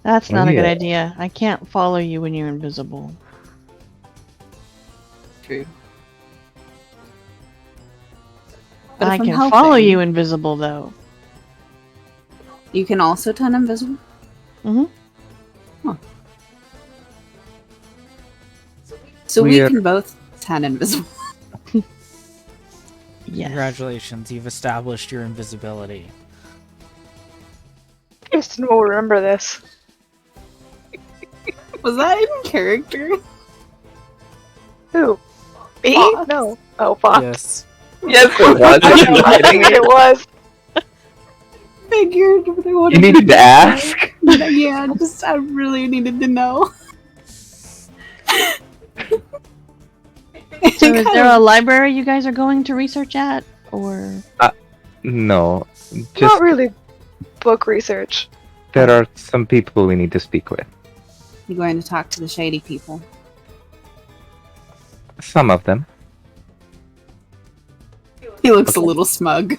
That's Oh, not a good yeah. idea. I can't follow you when you're invisible. True. But I if I'm can helping, follow you invisible, though. You can also turn invisible? Mm-hmm. Huh. So we can both turn invisible. Yes. Congratulations, you've established your invisibility. Kristen will remember this. Was that in character? Who? Me? Fox. No. Oh, Fox. Yes. Yes, it was. I know, I figured it was. Figured, but I wanted You needed to ask. Yeah, just I really needed to know. So is there a library you guys are going to research at? Or... No. Just Not really book research. there are some people we need to speak with. You're going to talk to the shady people. Some of them. He looks a little smug.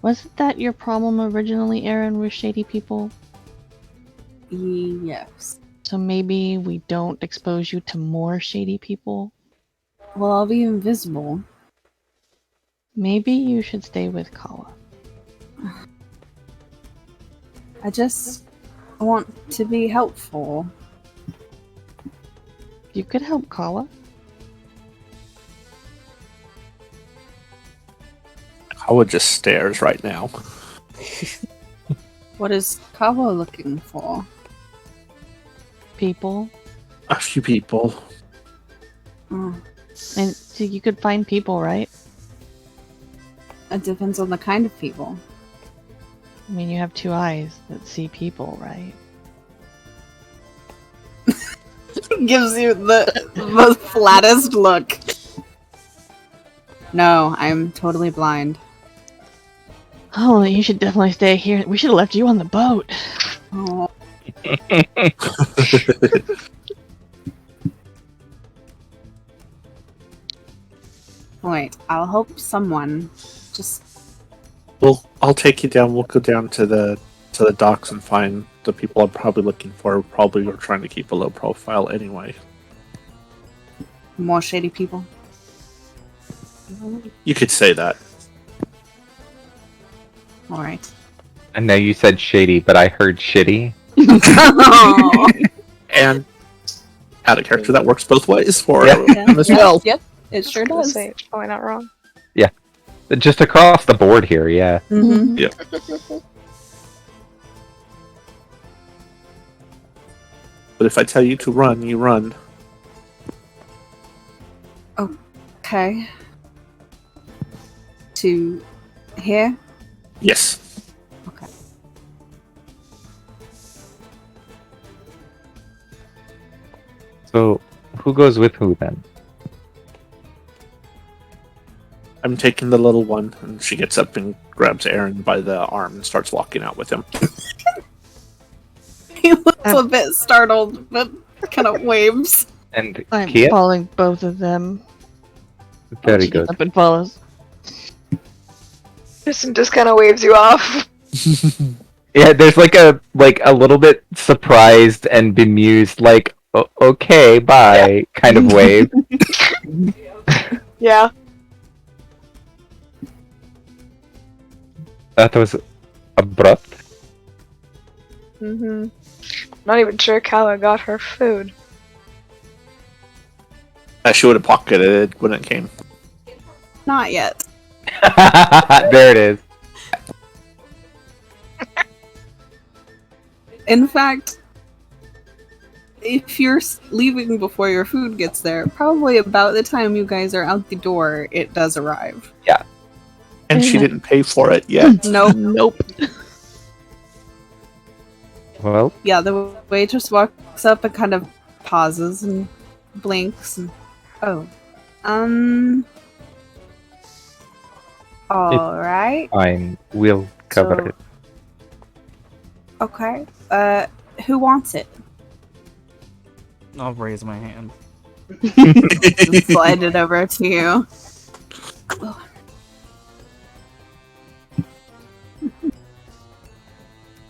Wasn't that your problem originally, Aaron, with shady people? Yes. So maybe we don't expose you to more shady people? Well, I'll be invisible. Maybe you should stay with Kawa. I just want to be helpful. You could help Kawa. Kawa just stares right now. What is Kawa looking for? People. A few people. Oh, And so you could find people, right? it depends on the kind of people. I mean, you have two eyes that see people, right? Gives you the flattest look. No, I'm totally blind. Oh, you should definitely stay here. We should have left you on the boat. Oh. Wait, I'll help someone. Just Well, I'll take you down. We'll go down to the docks and find the people I'm probably looking for. Probably we're trying to keep a low profile anyway. more shady people. You could say that. Alright. I know you said shady, but I heard shitty. And out of character, that works both ways for Yeah. him as well. Yep, it sure I was gonna does. say, it's probably not wrong. Just across the board here, yeah. Mm-hmm. But if I tell you to run, you run. Okay. To here? Yes. Okay. So, who goes with who then? I'm taking the little one, and she gets up and grabs Aaron by the arm and starts walking out with him. He looks a bit startled, but kind of waves. And I'm Kia? following both of them. Very She good. gets up and follows. Kristen just kind of waves you off. Yeah, there's like a little bit surprised and bemused, like okay, bye, kind of wave. Yeah. That was abrupt. Mm-hmm. Not even sure Kala got her food. She would have pocketed it when it came. Not yet. There it is. In fact, if you're leaving before your food gets there, probably about the time you guys are out the door, it does arrive. And she didn't pay for it yet. Nope. Nope. Well, Yeah, the waitress walks up and kind of pauses and blinks and alright. fine. We'll cover So- it. Okay. Who wants it? I'll raise my hand. Just slide it over to you.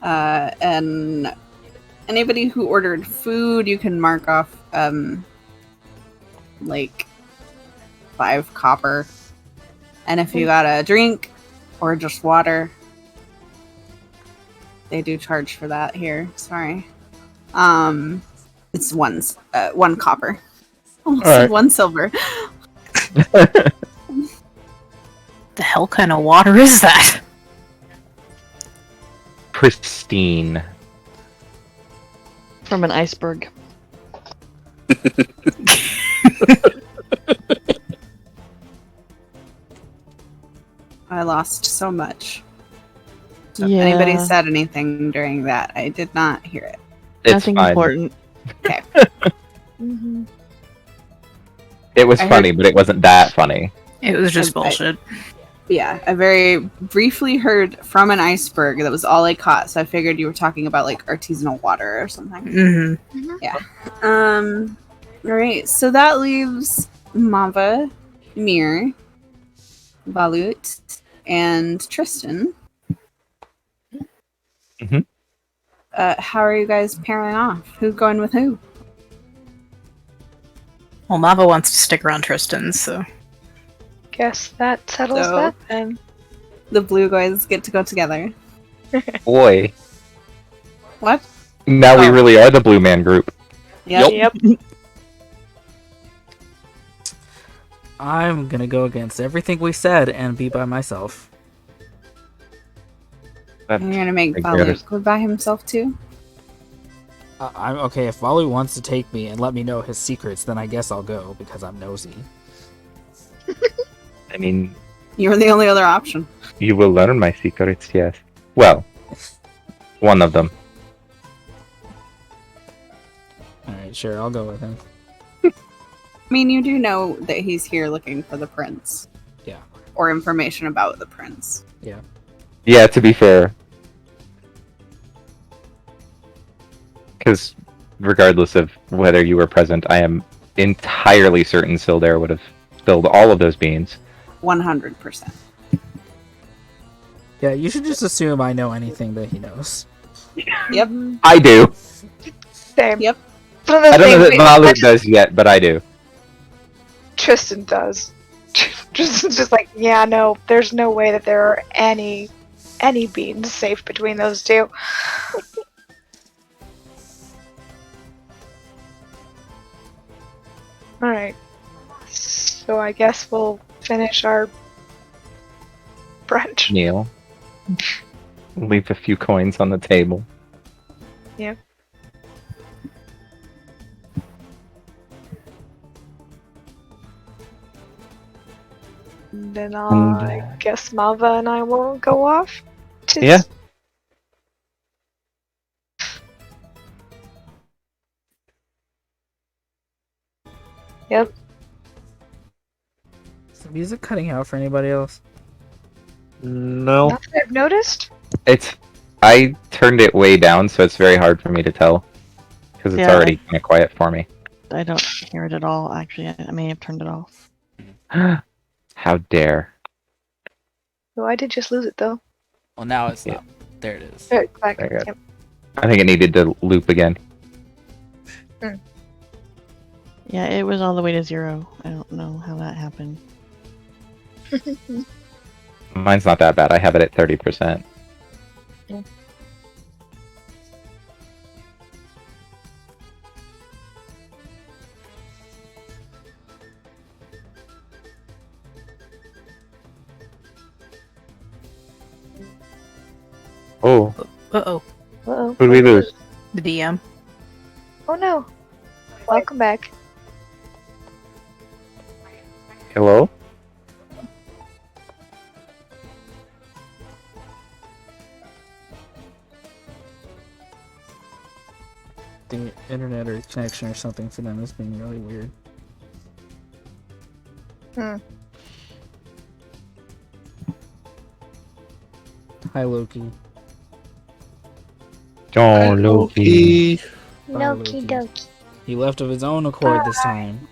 And anybody who ordered food, you can mark off like 5 copper. And if you got a drink or just water, they do charge for that here. Sorry. It's 1 copper. Almost said Alright. 1 silver. The hell kind of water is that? Pristine. From an iceberg. I lost so much. So Yeah. if anybody said anything during that, I did not hear it. It's Nothing fine. important. Mm-hmm. It was I funny, but it wasn't that funny. It was just I- bullshit. Yeah, I very briefly heard from an iceberg. That was all I caught, so I figured you were talking about like artisanal water or something. Mm-hmm. Alright, so that leaves Mava, Mir, Balut, and Tristan. Mhm. How are you guys pairing off? Who's going with who? Well, Mava wants to stick around Tristan, so Guess that settles So- that then. The blue guys get to go together. Boy, What? now we Oh. really are the Blue Man Group. Yep. I'm gonna go against everything we said and be by myself. And you're gonna make I Balut guess. go by himself too? I'm okay. If Valu wants to take me and let me know his secrets, then I guess I'll go because I'm nosy. I mean, You're the only other option. you will learn my secrets, yes. Well, one of them. Alright, sure, I'll go with him. I mean, you do know that he's here looking for the prince. Yeah. Or information about the prince. Yeah, to be fair. Because regardless of whether you were present, I am entirely certain Sildare would have spilled all of those beans. 100%. Yeah, you should just assume I know anything that he knows. Yep. I do. Same. Yep. One of those I don't know that things Malut does yet, but I do. Tristan does. Tristan's just like, yeah, no, there's no way that there are any beans safe between those two. Alright. So I guess we'll finish our brunch. Neil. Leave a few coins on the table. Yep. Then I guess Mava and I will go off. to Yeah. Yep. Is the music cutting out for anybody else? No. Not that I've noticed. I turned it way down, so it's very hard for me to tell. Because it's Yeah. already kind of quiet for me. I don't hear it at all, actually. I may have turned it off. How dare. Oh, I did just lose it though. Well, now it's Yeah. not. There it is. There, back. There you go. Yep. I think it needed to loop again. Yeah, it was all the way to 0. I don't know how that happened. Mine's not that bad. I have it at 30%. Oh, Uh-oh. Uh-oh. who'd we lose? The DM. Oh no. Welcome back. Hello? The internet or connection or something for them is being really weird. Hi, Loki. John Loki. Bye, Loki Loki. dokie. He left of his own accord this time.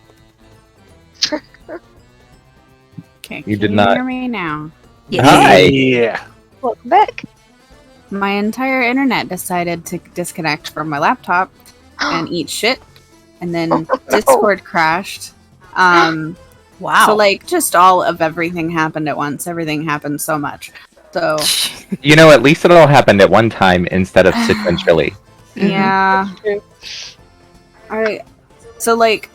Okay, You can did you not- hear me now? Hi. Yeah. Welcome back. My entire internet decided to disconnect from my laptop and eat shit, and then Oh, no. Discord crashed. Wow. So like just all of everything happened at once. Everything happened so much. So You know, at least it all happened at one time instead of sequentially. yeah. True. Alright. So like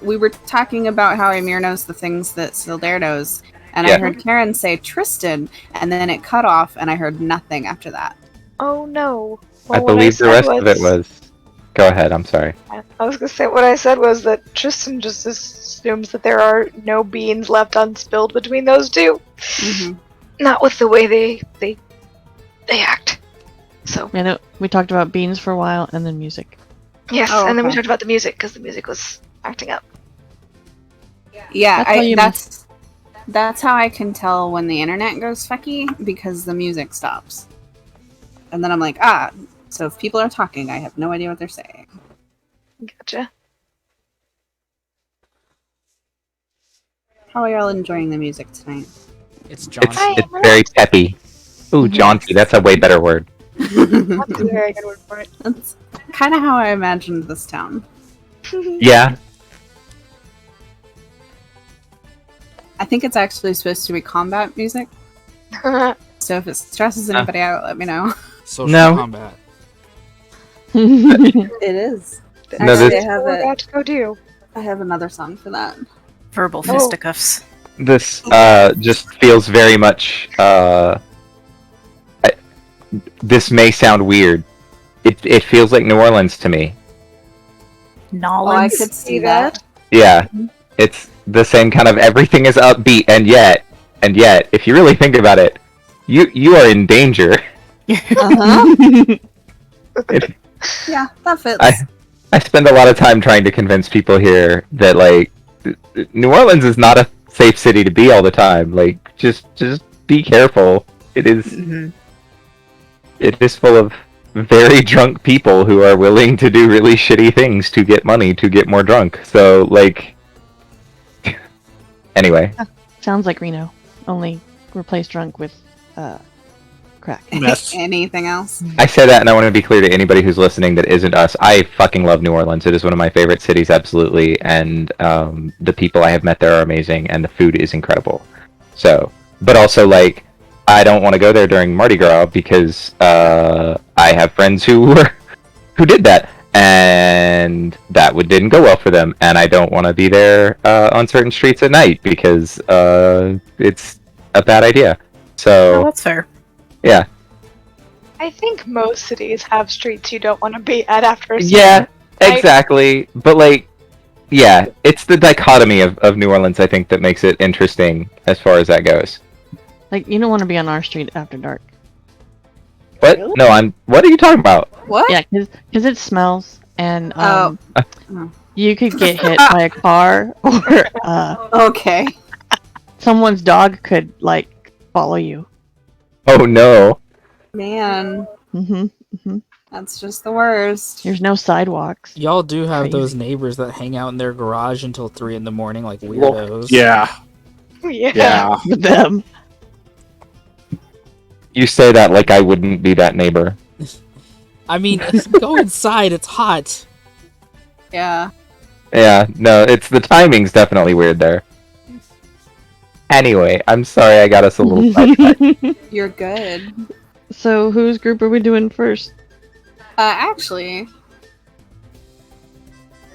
we were talking about how Ymir knows the things that Sildare knows, and I Yeah. heard Karen say Tristan, and then it cut off, and I heard nothing after that. Oh no. I Well, what believe the said rest of it was. Go ahead, I'm sorry. I was gonna say what I said was that Tristan just assumes that there are no beans left unspilled between those two. Mm-hmm. Not with the way they act. So Yeah, we talked about beans for a while, and then music. yes, Oh, and then we okay. talked about the music because the music was acting up. Yeah, That's how you that's how I can tell when the internet goes fucky, because the music stops. And then I'm like, so if people are talking, I have no idea what they're saying. Gotcha. How are y'all enjoying the music tonight? It's It's, Johnson. Hi. it's very peppy. Ooh, jaunty, that's a way better word. That's a very good word for it. That's kind of how I imagined this town. Yeah, I think it's actually supposed to be combat music, so if it stresses anybody out, let me know. Social No. combat. It is. No, Actually, this- I have We're about to go do. I have another song for that. Verbal Oh. fisticuffs. this just feels very much. This may sound weird. It feels like New Orleans to me. Oh, I Nolans. could see that. Yeah, it's the same kind of everything is upbeat, and yet, if you really think about it, you are in danger. Uh-huh. Yeah, that fits. I spend a lot of time trying to convince people here that like New Orleans is not a safe city to be all the time. Like just be careful. It is Mhm. it is full of very drunk people who are willing to do really shitty things to get money to get more drunk. So like anyway, Sounds like Reno, only replace drunk with crack. Mess. Anything else? I say that and I want to be clear to anybody who's listening that isn't us. I fucking love New Orleans. It is one of my favorite cities, absolutely, and the people I have met there are amazing, and the food is incredible. So, but also like, I don't want to go there during Mardi Gras because I have friends who did that, and that didn't go well for them, and I don't want to be there on certain streets at night because it's a bad idea. Oh, So that's fair. yeah. I think most cities have streets you don't want to be at after a Yeah, I- exactly. But like, yeah, it's the dichotomy of New Orleans, I think, that makes it interesting as far as that goes. Like, you don't want to be on our street after dark. What? Really? No, what are you talking about? What? Yeah, because it smells, and Oh. you could get hit by a car, or Okay. someone's dog could like follow you. Oh no. Man, Mm-hmm. that's just the worst. There's no sidewalks. Y'all do have Crazy. those neighbors that hang out in their garage until 3 in the morning, like weirdos. Yeah. Yeah. Yeah. With them. You say that like I wouldn't be that neighbor. I mean, go inside. It's hot. Yeah. Yeah, no, it's the timing's definitely weird there. Anyway, I'm sorry I got us a little sidetracked. You're good. So, whose group are we doing first? Actually,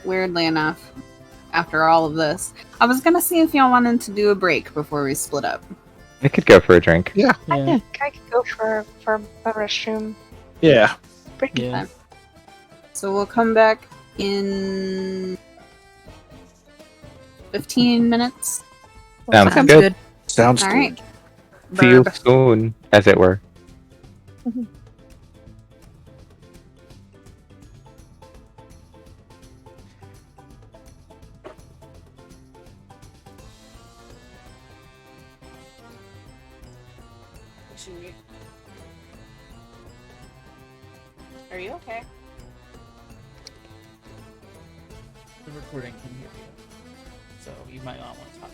weirdly enough, after all of this, I was gonna see if y'all wanted to do a break before we split up. I could go for a drink. Yeah. I could go for a restroom Yeah. break. Yeah. So we'll come back in 15 minutes. Sounds Sounds good. good. Sounds All good. right. See you Burb. soon, as it were. Are Are you okay? The recording can hear you, so you might not want to talk.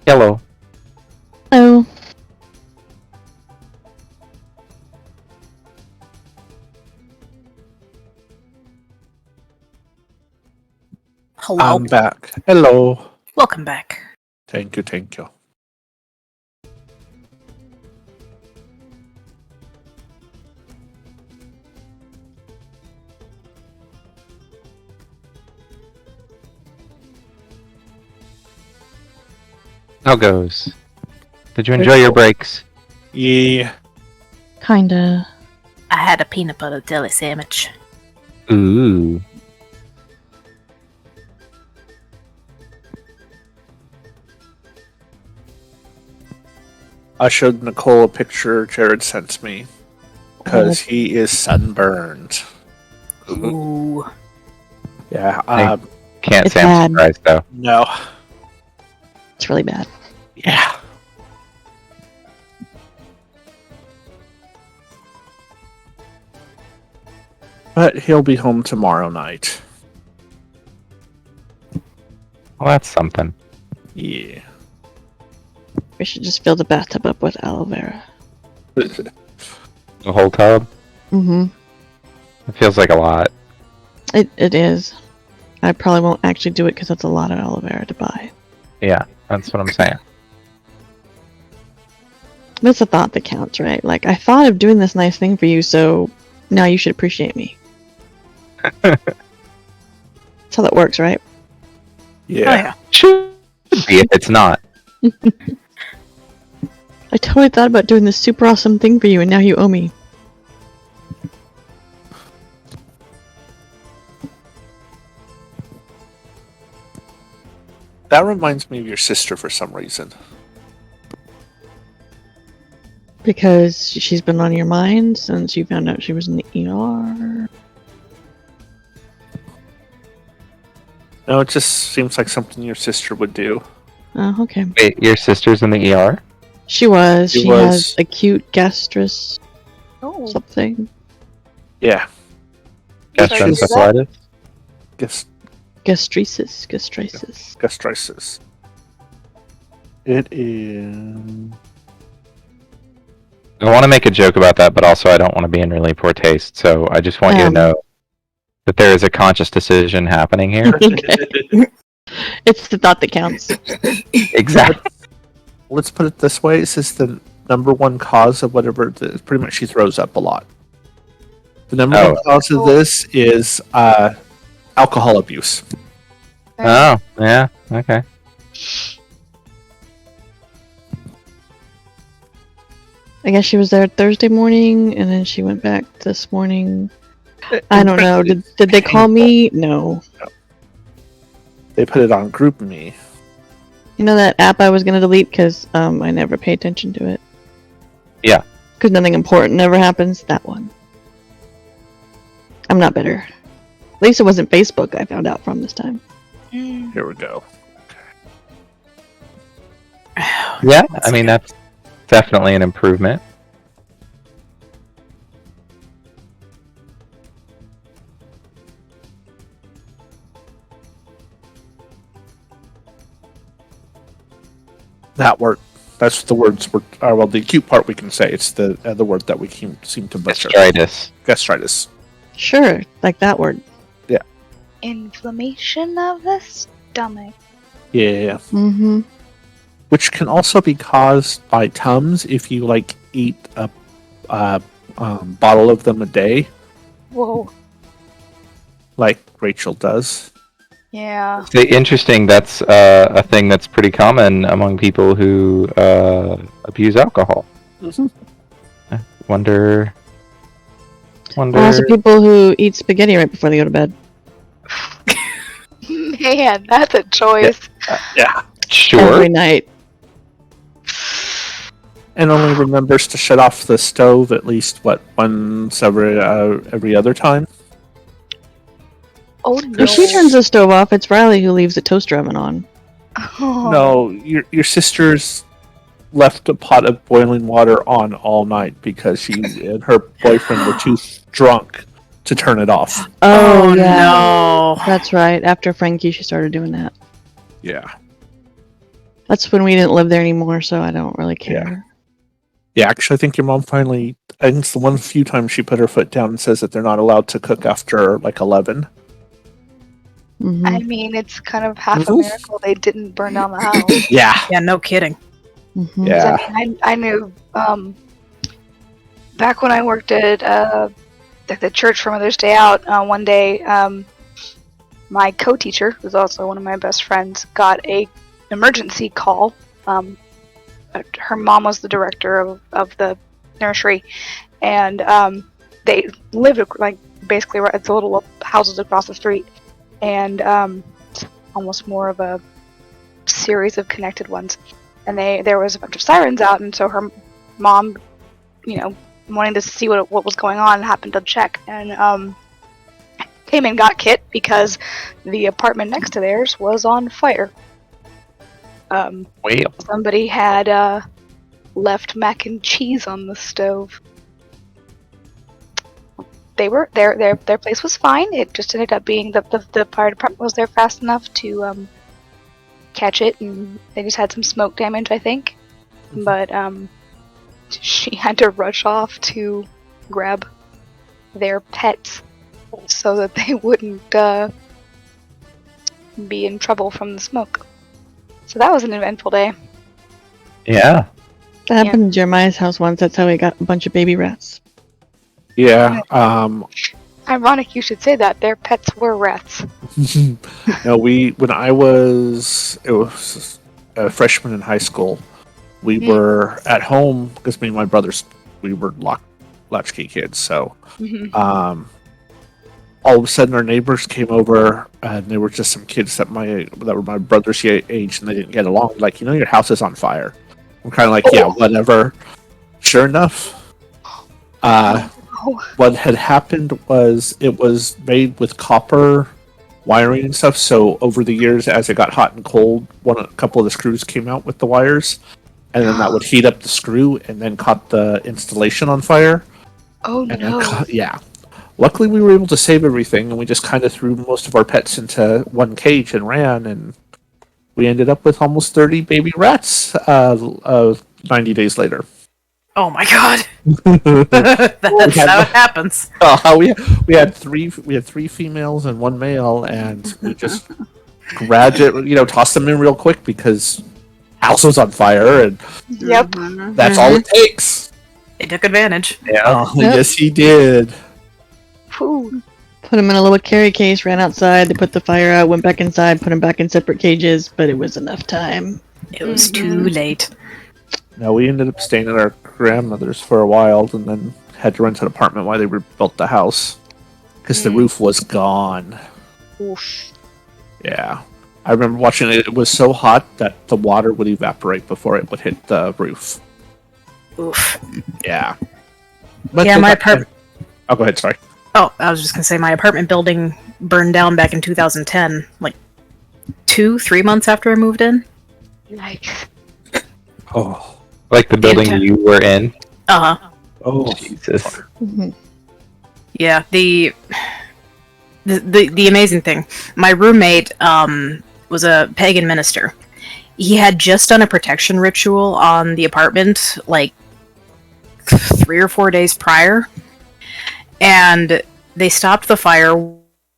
Hello. Oh, Hello. I'm back. Hello. Welcome back. Thank you, thank you. How goes? Did you enjoy your breaks? Yeah. kinda. I had a peanut butter jelly sandwich. Ooh. I showed Nicole a picture Jared sent me because he is sunburned. Ooh. Yeah. Can't It's say I'm bad. surprised though. No. It's really bad. Yeah. But he'll be home tomorrow night. Well, that's something. Yeah. We should just fill the bathtub up with aloe vera. The whole tub? Mm-hmm. It feels like a lot. It is. I probably won't actually do it because that's a lot of aloe vera to buy. Yeah, that's what I'm saying. That's a thought that counts, right? Like, I thought of doing this nice thing for you, so now you should appreciate me. That's how that works, right? Yeah. Oh yeah. Should be if it's not. I totally thought about doing this super awesome thing for you, and now you owe me. That reminds me of your sister for some reason. Because she's been on your mind since you found out she was in the ER. No, it just seems like something your sister would do. Oh, okay. Wait, your sister's in the ER? She was. She She was. has acute gastrus Oh, something. Yeah. Gastroenteritis? Gastritis. Gastritis. It is. I want to make a joke about that, but also I don't want to be in really poor taste. So I just want you to know that there is a conscious decision happening here. It's the thought that counts. Exactly. Let's put it this way: this is the number one cause of whatever. Pretty much, she throws up a lot. The number one cause of this is alcohol abuse. Oh, yeah. Okay. I guess she was there Thursday morning, and then she went back this morning. I don't know. Did they call me? No. They put it on GroupMe. You know that app I was gonna delete because I never pay attention to it. Yeah. Because nothing important ever happens. That one. I'm not bitter. At least it wasn't Facebook I found out from this time. Here we go. Yeah, I mean, that's definitely an improvement. That word. That's the words. Well, the acute part we can say. It's the other word that we seem to butcher. Gastritis. Gastritis. Sure, like that word. inflammation of the stomach. Yeah. Mm-hmm. Which can also be caused by Tums if you like eat a bottle of them a day, Whoa. like Rachel does. Yeah. Interesting. That's a thing that's pretty common among people who abuse alcohol. I wonder. Also, people who eat spaghetti right before they go to bed. Man, that's a choice. Yeah. Sure. Every night. And only remembers to shut off the stove at least once every other time. Oh no. If she turns the stove off, it's Riley who leaves the toaster oven on. Oh. No, your sister's left a pot of boiling water on all night because she and her boyfriend were too drunk to turn it off. Oh, yeah. no. That's right. After Frankie, she started doing that. Yeah. That's when we didn't live there anymore, so I don't really care. Yeah, actually, I think your mom finally. I think it's the one few times she put her foot down and says that they're not allowed to cook after like 11. Mhm. I mean, it's kind of half a Mhm. miracle they didn't burn down the house. Yeah, Yeah, no kidding. Mhm. yeah. 'Cause I knew back when I worked at the church for Mother's Day Out. One day, my co-teacher, who's also one of my best friends, got a emergency call. Her mom was the director of the nursery, and they lived like basically right, it's the little houses across the street, and almost more of a series of connected ones. And there was a bunch of sirens out, and so her mom, wanting to see what was going on, happened to check, and came and got Kit because the apartment next to theirs was on fire. Well, Somebody had left mac and cheese on the stove. They were their place was fine. It just ended up being the fire department was there fast enough to catch it, and they just had some smoke damage, I think. But she had to rush off to grab their pets so that they wouldn't be in trouble from the smoke. So that was an eventful day. yeah. That happened in Jeremiah's house once. That's how he got a bunch of baby rats. Yeah. Ironic you should say that. Their pets were rats. No, when I was a freshman in high school, we were at home because me and my brothers, we were latchkey kids. So, all of a sudden, our neighbors came over, and they were just some kids that were my brother's age, and they didn't get along. Like, your house is on fire. I'm kind of like, yeah, whatever. Sure enough, what had happened was it was made with copper wiring and stuff. So over the years, as it got hot and cold, a couple of the screws came out with the wires, and then that would heat up the screw, and then caught the installation on fire. Oh And no! yeah. Luckily, we were able to save everything, and we just kind of threw most of our pets into one cage and ran, and we ended up with almost 30 baby rats 90 days later. Oh my god. That's how it happens. We had three females and one male, and we just grabbed it, tossed them in real quick because house was on fire, and Yep. that's all it takes. They took advantage. Yeah, Yep. yes, he did. Whew. Put them in a little carry case, ran outside, they put the fire out, went back inside, put them back in separate cages, but it was enough time. It was too late. No, we ended up staying at our grandmother's for a while, and then had to rent an apartment while they rebuilt the house because the roof was gone. Oof. Yeah, I remember watching it. It was so hot that the water would evaporate before it would hit the roof. Oof. Yeah. Yeah, my apartment. Oh, go ahead. Sorry. Oh, I was just gonna say my apartment building burned down back in 2010, like 2-3 months after I moved in. Yikes. Oh. Like the building you were in. Uh-huh. Oh. Jesus. Mhm. Yeah, the amazing thing, my roommate was a pagan minister. He had just done a protection ritual on the apartment like 3 or 4 days prior, and they stopped the fire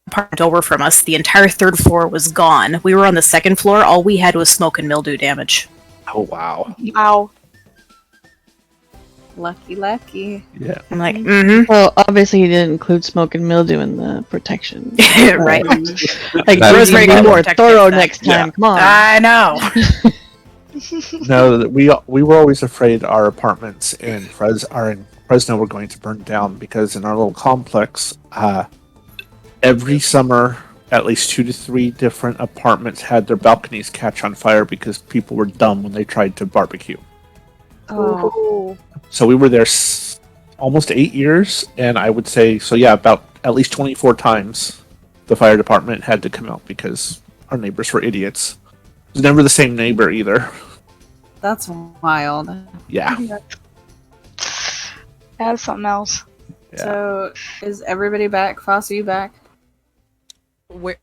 apartment over from us. The entire third floor was gone. We were on the second floor. All we had was smoke and mildew damage. Oh, wow. Wow. Lucky. Yeah. I'm like, mm-hmm. Well, obviously he didn't include smoke and mildew in the protection. Right. Like, That's Rosemary, the be more protect thorough against next that. time. Come on. I know. No, we were always afraid our apartments in Fresno were going to burn down because in our little complex, every summer, at least 2 to 3 different apartments had their balconies catch on fire because people were dumb when they tried to barbecue. Oh. So we were there almost 8 years, and I would say, about at least 24 times the fire department had to come out because our neighbors were idiots. It was never the same neighbor either. That's wild. Yeah. That's something else. Yeah. So, is everybody back? Foss, are you back?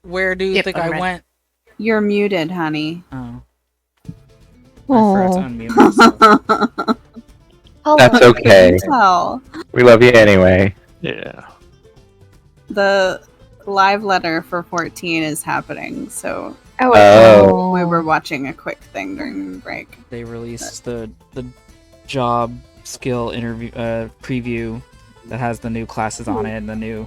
Where do you Yep, think I'm I ready. went? You're muted, honey. Oh. forgot to Oh. unmute myself. That's okay. Well, We love you anyway. Yeah. the live letter for 14 is happening, so Oh. we were watching a quick thing during the break. They released the job skill interview preview that has the new classes on it and the new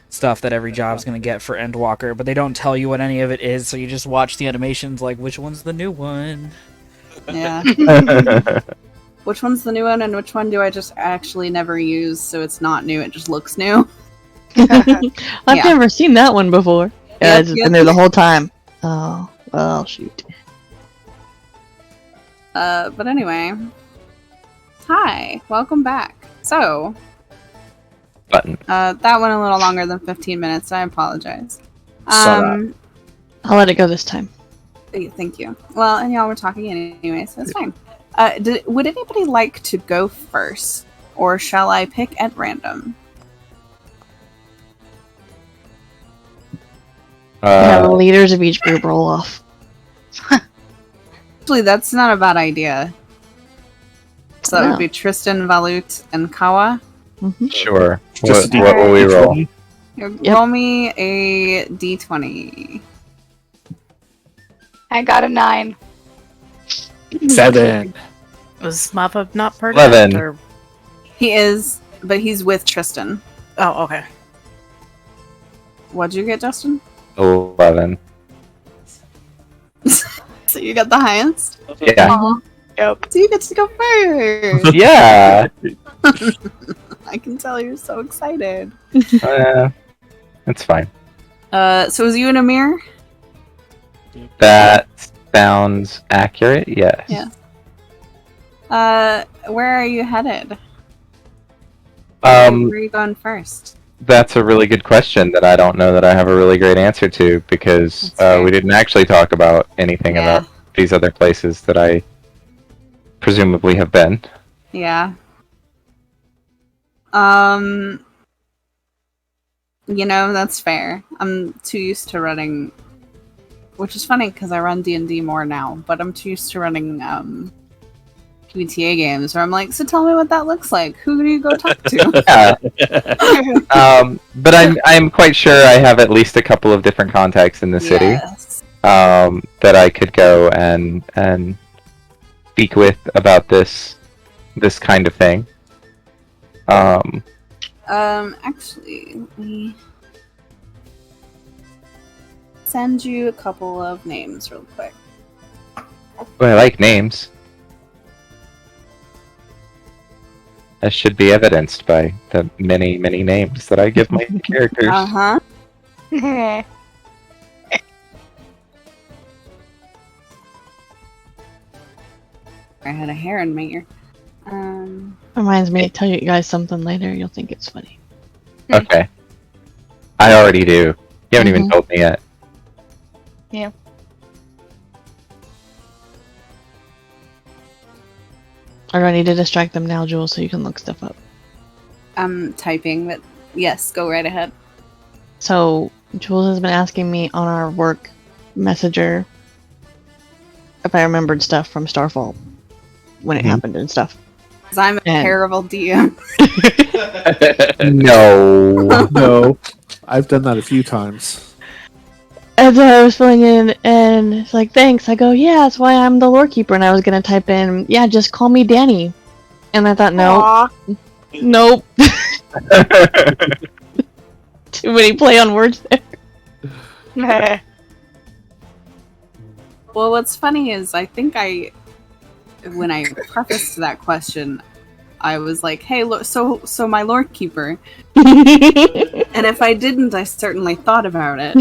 stuff that every job's gonna get for Endwalker, but they don't tell you what any of it is, so you just watch the animations like which one's the new one. Yeah. Which one's the new one and which one do I just actually never use so it's not new, it just looks new? I've Yeah. never seen that one before. Yeah, Yep, it's just yep. been there the whole time. Oh, well, shoot. But anyway. Hi, welcome back. So, Button. that went a little longer than 15 minutes, I apologize. Saw I'll let it go this time. Thank you. Well, and y'all were talking anyway, so it's fine. Would anybody like to go first? Or shall I pick at random? Have the leaders of each group roll off. Actually, that's not a bad idea. So that No. would be Tristan, Valut, and Kawa. Mm-hmm. Sure. Just What will we roll? Yep. Roll me a d20. I got a 9. 7. Was Mappa not part 11. of it? Or... He is, but he's with Tristan. Oh, okay. What'd you get, Justin? 11. So you got the highest? Yeah. Yep. So you get to go first! Yeah. I can tell you're so excited. It's fine. So it was you and Amir? That sounds accurate. Yes. Yeah. Where are you headed? Where are you going first? That's a really good question that I don't know that I have a really great answer to because That's fair. we didn't actually talk about anything Yeah. about these other places that I presumably have been. Yeah. That's fair. I'm too used to running, which is funny because I run D&D more now, but I'm too used to running PBTA games where I'm like, so tell me what that looks like. Who do you go talk to? Yeah. But I'm quite sure I have at least a couple of different contacts in the city Yes. that I could go and speak with about this kind of thing. Actually, let me send you a couple of names real quick. Well, I like names. That should be evidenced by the many, many names that I give my characters. Uh-huh. I had a hair in my ear. Reminds me to tell you guys something later. You'll think it's funny. Okay. I already do. You haven't even told me yet. Or do I need to distract them now, Jules, so you can look stuff up? I'm typing, but yes, go right ahead. So, Jules has been asking me on our work messenger if I remembered stuff from Starfall when it happened and stuff. Because I'm a And- terrible DM. No. No. I've done that a few times. And so I was filling in, and it's like, thanks. I go, yeah, that's why I'm the lore keeper. And I was gonna type in, yeah, just call me Danny. And I thought, no, nope. Too many play on words there. Well, what's funny is I think when I prefaced that question, I was like, hey, look, so my lore keeper. And if I didn't, I certainly thought about it.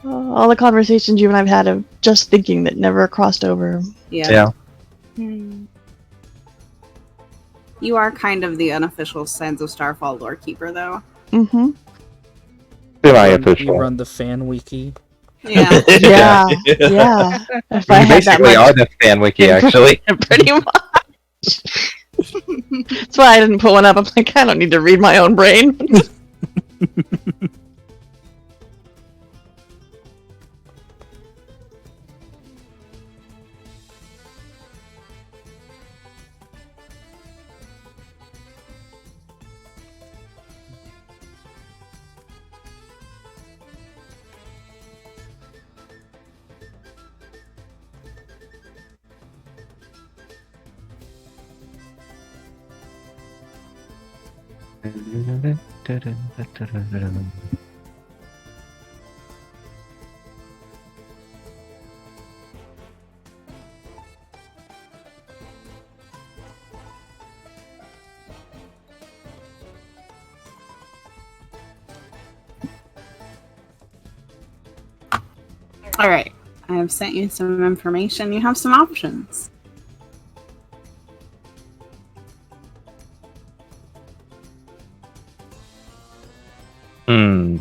All the conversations you and I've had of just thinking that never crossed over. Yeah. Yeah. You are kind of the unofficial Sands of Starfall lore keeper, though. Mm-hmm. Semi-official. You run the fan wiki. Yeah. Yeah, yeah. If I You had that basically much, are the fan wiki, actually. pretty much. That's why I didn't put one up. I'm like, I don't need to read my own brain. All right. I have sent you some information. You have some options. Hmm.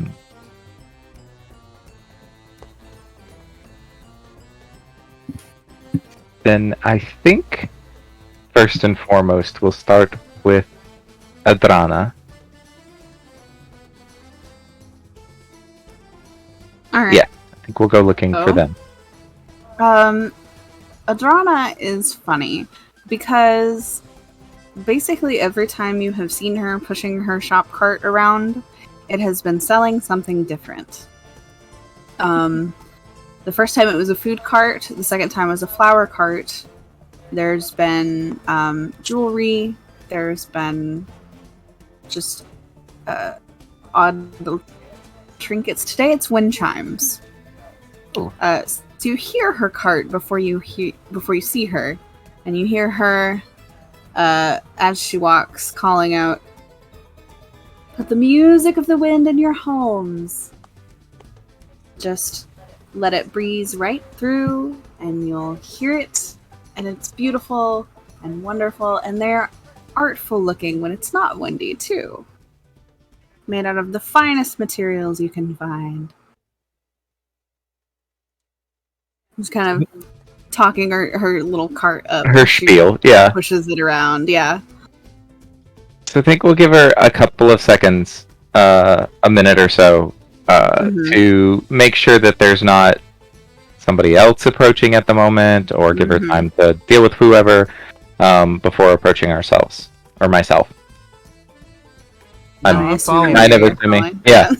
Then I think first and foremost we'll start with Adrana. All right. Yeah. I think we'll go looking for them. Adrana is funny because basically every time you have seen her pushing her shop cart around, it has been selling something different. The first time it was a food cart, the second time was a flower cart. There's been jewelry, there's been just odd trinkets. Today it's wind chimes. So you hear her cart before you see her, and you hear her as she walks calling out, "Put the music of the wind in your homes. Just let it breeze right through, and you'll hear it, and it's beautiful and wonderful, and they're artful looking when it's not windy too. Made out of the finest materials you can find." Just kind of talking her little cart up. Her spiel, yeah. Pushes it around, yeah. So I think we'll give her a couple of seconds, a minute or so, to make sure that there's not somebody else approaching at the moment, or give her time to deal with whoever before approaching ourselves, or myself. I'm kind of assuming. Yeah.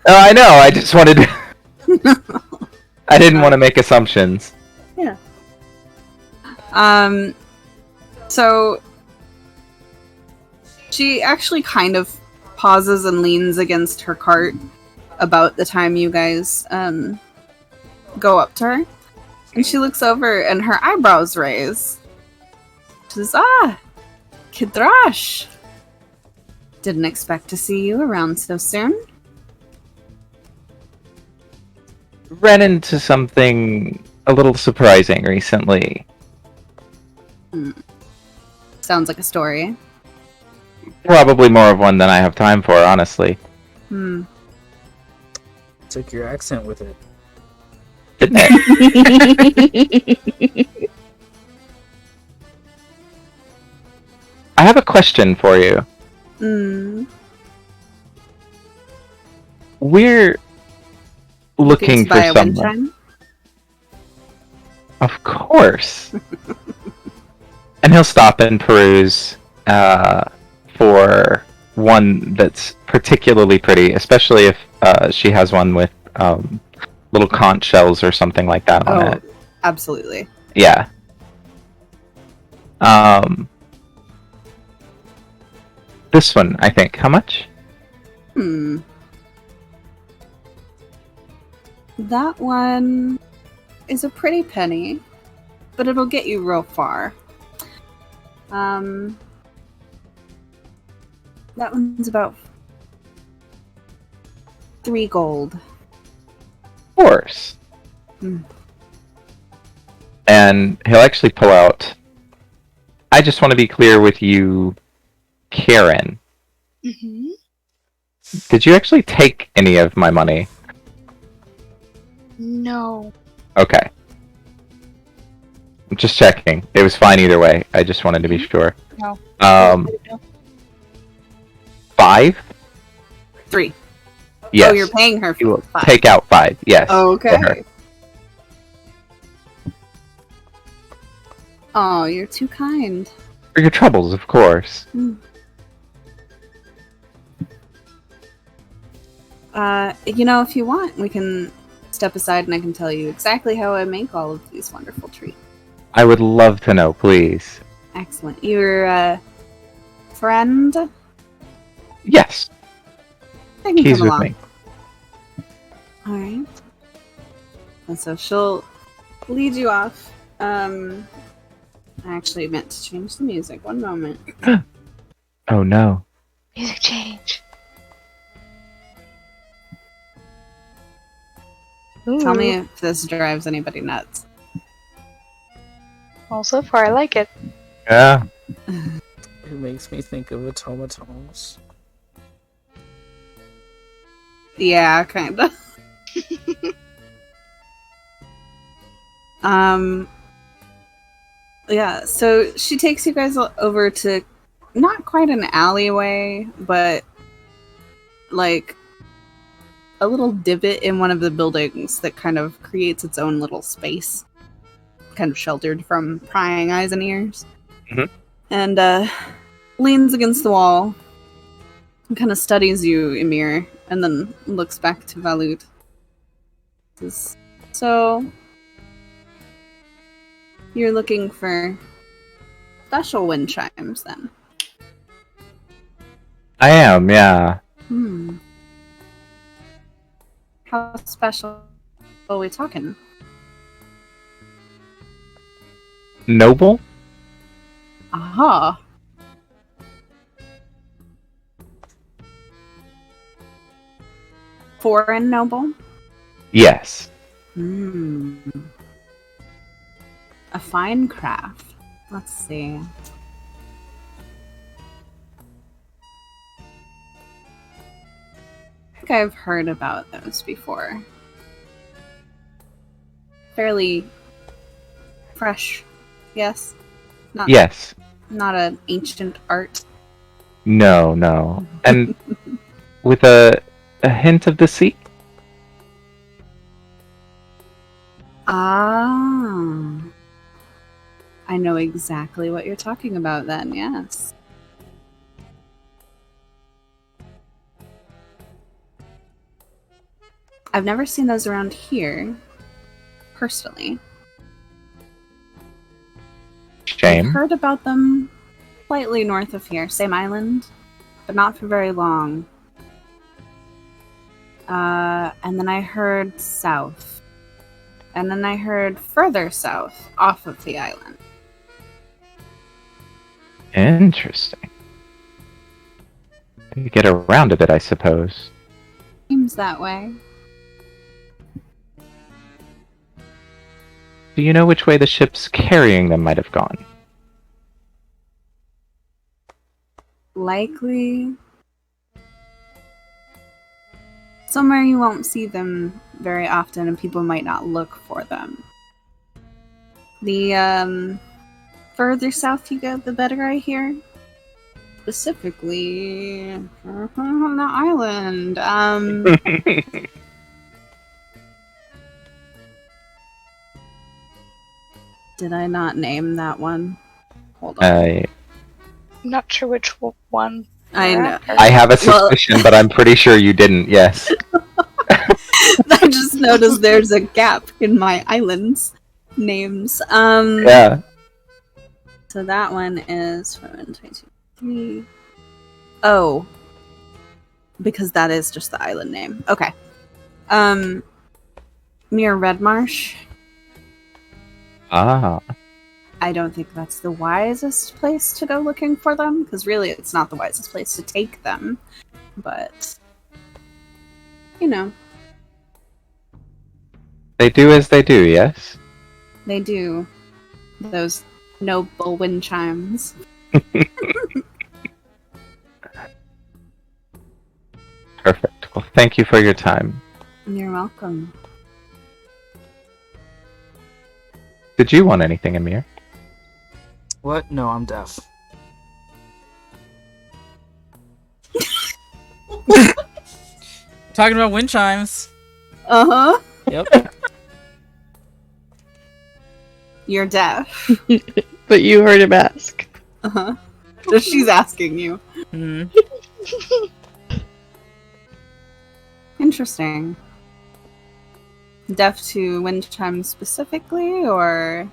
Oh, I know. I just wanted to. I didn't want to make assumptions. Yeah. So she actually kind of pauses and leans against her cart about the time you guys go up to her. And she looks over and her eyebrows raise. She says, "Ah, Kidrash. Didn't expect to see you around so soon." Ran into something a little surprising recently. Sounds like a story. Probably more of one than I have time for, honestly. Took your accent with it. Didn't it? I have a question for you. We're looking for someone. Of course. And he'll stop and peruse for one that's particularly pretty, especially if she has one with little conch shells or something like that on it. Absolutely. Yeah. This one, I think. How much? That one is a pretty penny, but it'll get you real far. That one's about 3 gold. Of course. And he'll actually pull out. I just want to be clear with you, Karen. Did you actually take any of my money? No. Okay. I'm just checking. It was fine either way. I just wanted to be sure. No. 5? 3. Yes. Oh, you're paying her for 5. Take out 5, yes. Okay. Oh, you're too kind. For your troubles, of course. If you want, we can step aside and I can tell you exactly how I make all of these wonderful treats. I would love to know, please. Excellent. Your friend Yes, They can he's come with along. me. All right. And so she'll lead you off. I actually meant to change the music. One moment. Oh no. Music change. Tell me Ooh. if this drives anybody nuts. Well, so far I like it. Yeah. It makes me think of automatons. Yeah, kind of. Yeah, so she takes you guys over to not quite an alleyway, but like a little divot in one of the buildings that kind of creates its own little space, kind of sheltered from prying eyes and ears. Mhm. And leans against the wall and kind of studies you, Emir, and then looks back to Valut. Says, so, you're looking for special wind chimes, then? I am, yeah. How special are we talking? Noble? Aha! Foreign noble? Yes. A fine craft. Let's see. I think I've heard about those before. Fairly fresh, yes? Yes. Not an ancient art. No. And with a hint of deceit? Ah. I know exactly what you're talking about then, yes. I've never seen those around here, personally. I've Shame. heard about them slightly north of here, same island, but not for very long. And then I heard south. And then I heard further south, off of the island. Interesting. You get around a bit, I suppose. Seems that way. Do you know which way the ships carrying them might have gone? Likely somewhere you won't see them very often and people might not look for them. The further south you go, the better, I hear. Specifically on the island. Did I not name that one? Hold on. I I'm not sure which one. I know. I have a suspicion, but I'm pretty sure you didn't, yes. I just noticed there's a gap in my islands names. Yeah. So that one is 1, 2, 3. Oh, because that is just the island name. Okay. Near Red Marsh. Ah. I don't think that's the wisest place to go looking for them, because really it's not the wisest place to take them. But, you know. They do as they do, yes? They do. Those noble wind chimes. Perfect. Well, thank you for your time. You're welcome. Did you want anything, Amir? What? No, I'm deaf. Talking about wind chimes. Uh-huh. Yep. You're deaf. But you heard him ask. Uh-huh. She's asking you. Mhm. Interesting. Deaf to wind chimes specifically, or?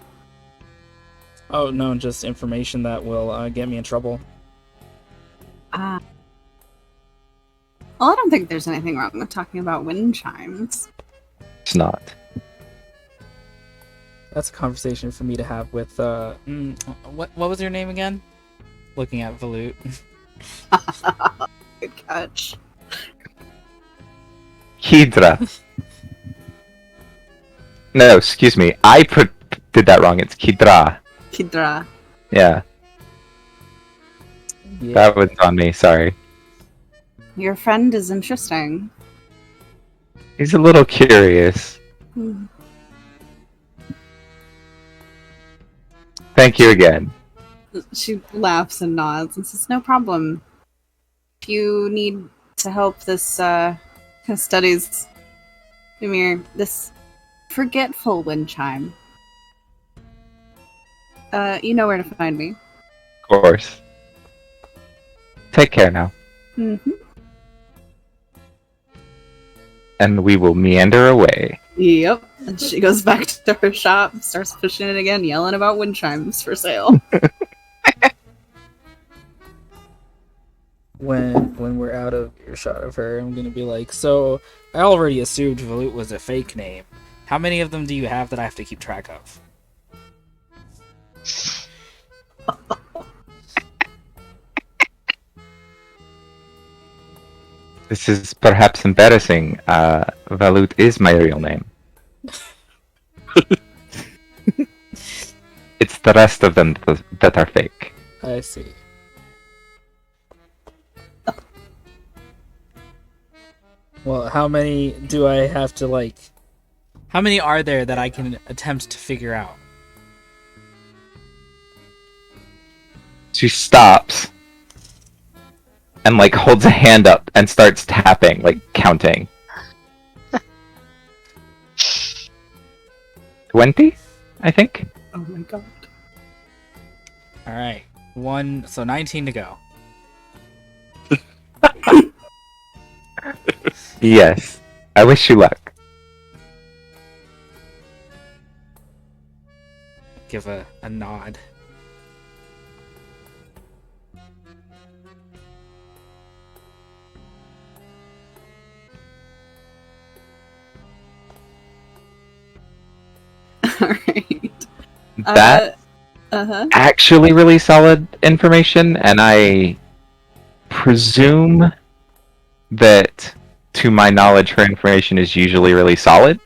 Oh no, just information that will get me in trouble. Ah. Well, I don't think there's anything wrong with talking about wind chimes. It's not. That's a conversation for me to have with what was your name again? Looking at Volute. Good catch. Hydra. No, excuse me. I did that wrong. It's Hydra. Kidra. Yeah, Yeah. that was on me. Sorry. Your friend is interesting. He's a little curious. Hmm. Thank you again. She laughs and nods and says, "No problem. If you need to help this studies, Ymir, this forgetful wind chime. You know where to find me." Of course. Take care now. Mm-hmm. And we will meander away. Yep. And she goes back to her shop, starts pushing it again, yelling about wind chimes for sale. When we're out of earshot of her, I'm gonna be like, so I already assumed Volute was a fake name. How many of them do you have that I have to keep track of? This is perhaps embarrassing. Volute is my real name. It's the rest of them that are fake. I see. Well, how many do I have to, like... How many are there that I can attempt to figure out? She stops and like holds a hand up and starts tapping, like counting. 20, I think. Oh my god. Alright. 19 to go. Yes. I wish you luck. Give a nod. Alright. That actually really solid information, and I presume that, to my knowledge, her information is usually really solid.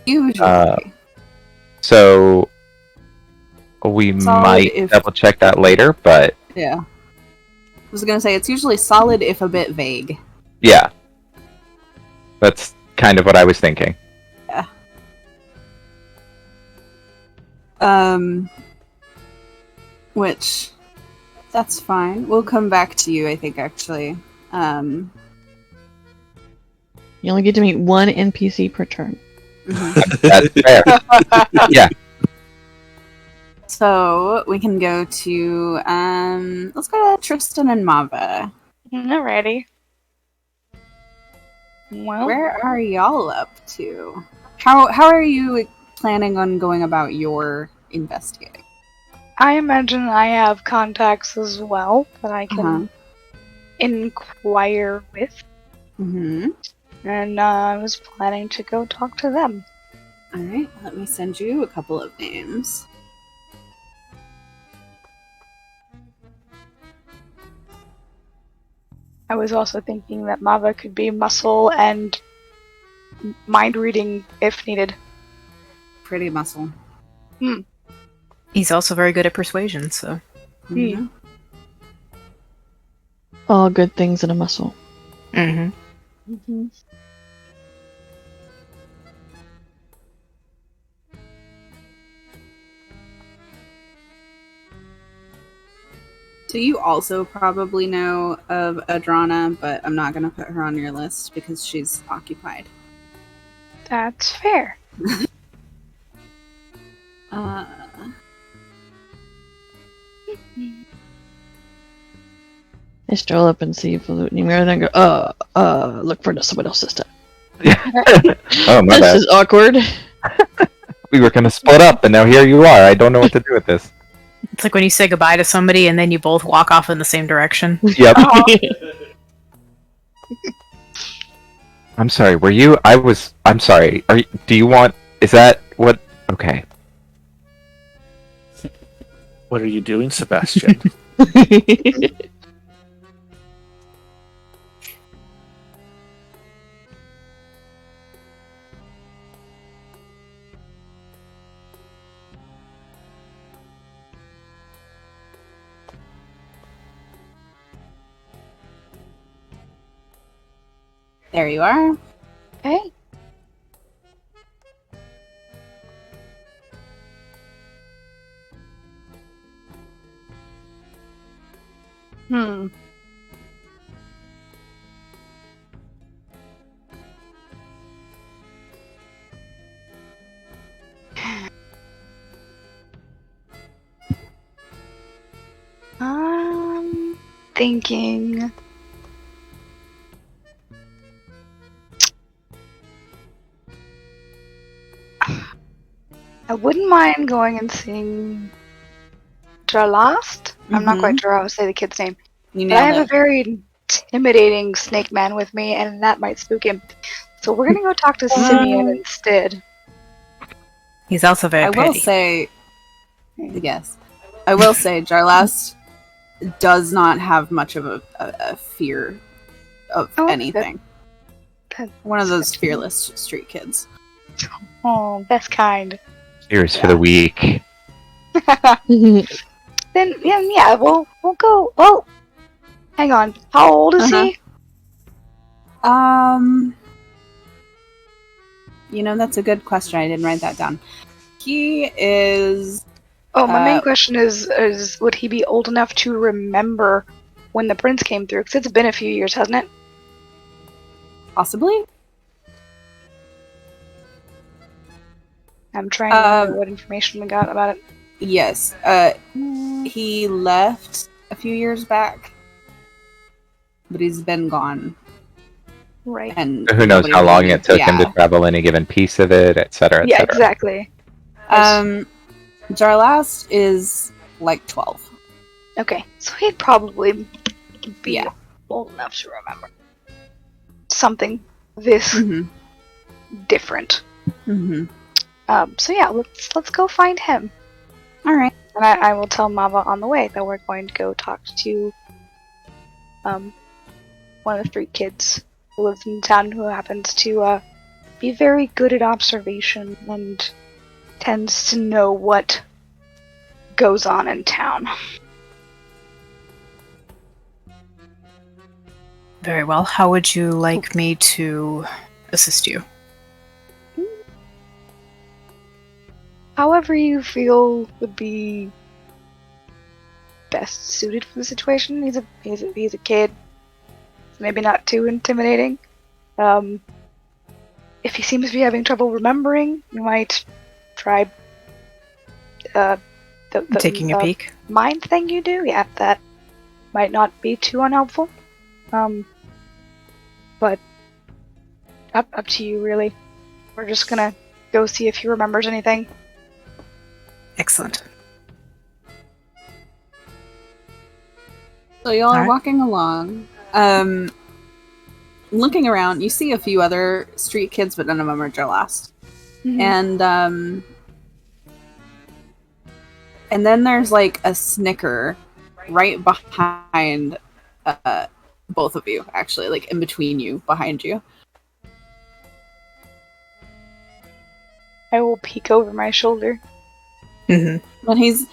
Usually. So we Solid might if- double check that later, but Yeah. I was gonna say, it's usually solid if a bit vague. yeah. That's kind of what I was thinking. Which, that's fine. We'll come back to you, I think, actually. You only get to meet one NPC per turn. That's fair. Yeah. So, we can go to, let's go to Tristan and Mava. Alrighty. Well, Where are y'all up to? How are you planning on going about your investigating? I imagine I have contacts as well that I can Uh-huh. inquire with, Mm-hmm. and I was planning to go talk to them. Alright, let me send you a couple of names. I was also thinking that Mava could be muscle and mind reading if needed. Pretty muscle. He's also very good at persuasion, so. Mhm. All good things in a muscle. Mm-hmm. So you also probably know of Adrana, but I'm not going to put her on your list because she's occupied. That's fair. I stroll up and see Volute and Ymir, and then go, look for someone else's stuff. Oh, my This bad. is awkward. We were gonna split up, and now here you are. I don't know what to do with this. It's like when you say goodbye to somebody and then you both walk off in the same direction. Yep. I'm sorry. Were you? I'm sorry. Do you want? Is that what? Okay. What are you doing, Sebastian? There you are. Okay. Hmm. I'm thinking. I wouldn't mind going and seeing Jarlast. I'm not quite sure how to say the kid's name. You But I nailed have a it. very intimidating snake man with me, and that might spook him. So we're gonna go talk to Simeon instead. He's also very I will pretty. say, yes, I will say, Jarlast does not have much of a fear of anything. One of those fearless street kids. Oh, that's kind. Cheers for the week. Then yeah, we'll go. Oh, hang on. How old is he? You know, that's a good question. I didn't write that down. He is. Oh, my main question is would he be old enough to remember when the prince came through? Because it's been a few years, hasn't it? Possibly. I'm trying to remember what information we got about it. Yes. He left a few years back, but he's been gone. Right. And Who knows how long it took him to travel any given piece of it, etc., etc. Yeah, exactly. Jarlast is like 12. Okay, so he'd probably be old enough to remember something this different. So yeah, let's go find him. All right. And I will tell Mava on the way that we're going to go talk to one of the street kids who lives in town, who happens to be very good at observation and tends to know what goes on in town. Very well. How would you like me to assist you? However you feel would be best suited for the situation. He's a kid. Maybe not too intimidating. If he seems to be having trouble remembering, you might try taking a peek. Mind thing you do. Yeah, that might not be too unhelpful. But up to you, really. We're just gonna go see if he remembers anything. Excellent. So y'all are walking along. Looking around, you see a few other street kids, but none of them are Jarlast. And then there's like a snicker right behind both of you, actually, like in between you, behind you. I will peek over my shoulder. When he's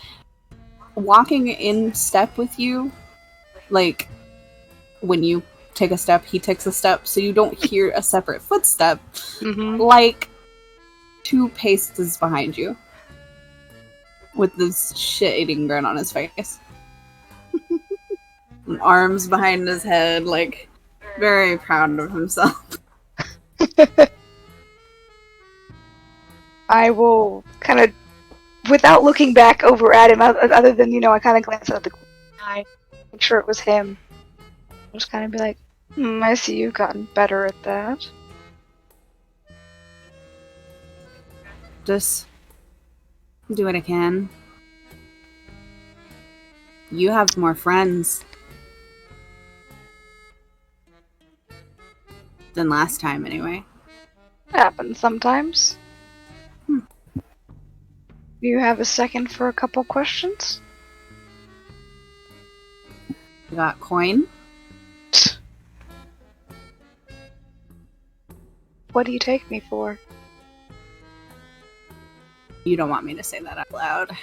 walking in step with you, like when you take a step, he takes a step, so you don't hear a separate footstep, like 2 paces behind you, with this shit-eating grin on his face. And arms behind his head, like, very proud of himself. I will kind of, without looking back over at him, other than, I kind of glance at the eye, make sure it was him. I'll just kind of be like, I see you've gotten better at that. Just do what I can. You have more friends. than last time, anyway. Happens sometimes. Hmm. Do you have a second for a couple questions? We got coin. What do you take me for? You don't want me to say that out loud.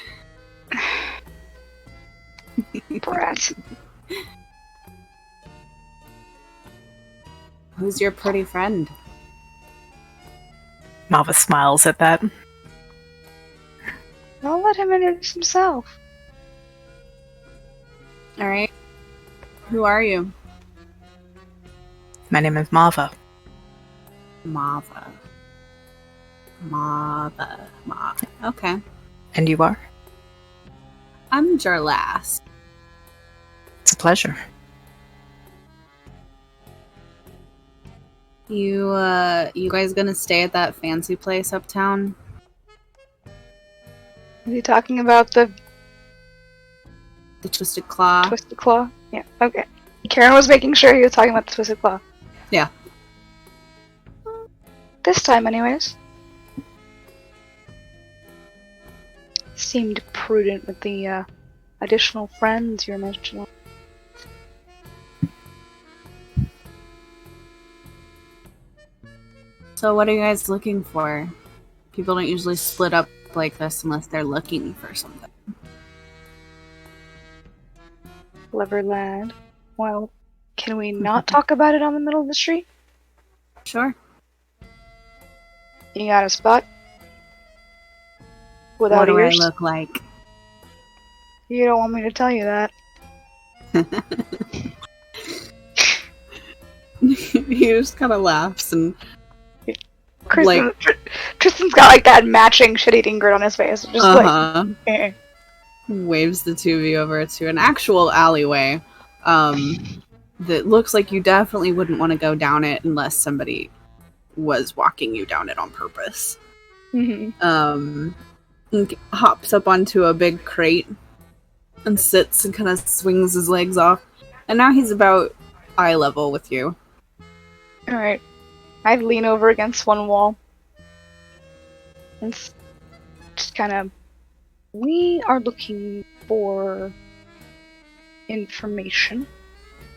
Brat. Who's your pretty friend? Mava smiles at that. I'll let him introduce himself. Alright. Who are you? My name is Mava. Mava. Okay. And you are? I'm Jarlask. It's a pleasure. You guys gonna stay at that fancy place uptown? Are you talking about the The Twisted Claw? Twisted Claw? Yeah, okay. Karen was making sure he was talking about the Twisted Claw. Yeah. This time, anyways. Seemed prudent with the additional friends you're mentioning. So what are you guys looking for? People don't usually split up like this unless they're looking for something. Clever lad. Well, can we not talk about it on the middle of the street? Sure. You got a spot? What Without do ears? I look like? You don't want me to tell you that. He just kind of laughs and Tristan's got like that matching shit-eating grin on his face. Just like, waves the two of you over to an actual alleyway that looks like you definitely wouldn't want to go down it unless somebody was walking you down it on purpose. Mhm. And hops up onto a big crate and sits and kind of swings his legs off. And now he's about eye level with you. Alright. I lean over against one wall. And just kind of... We are looking for information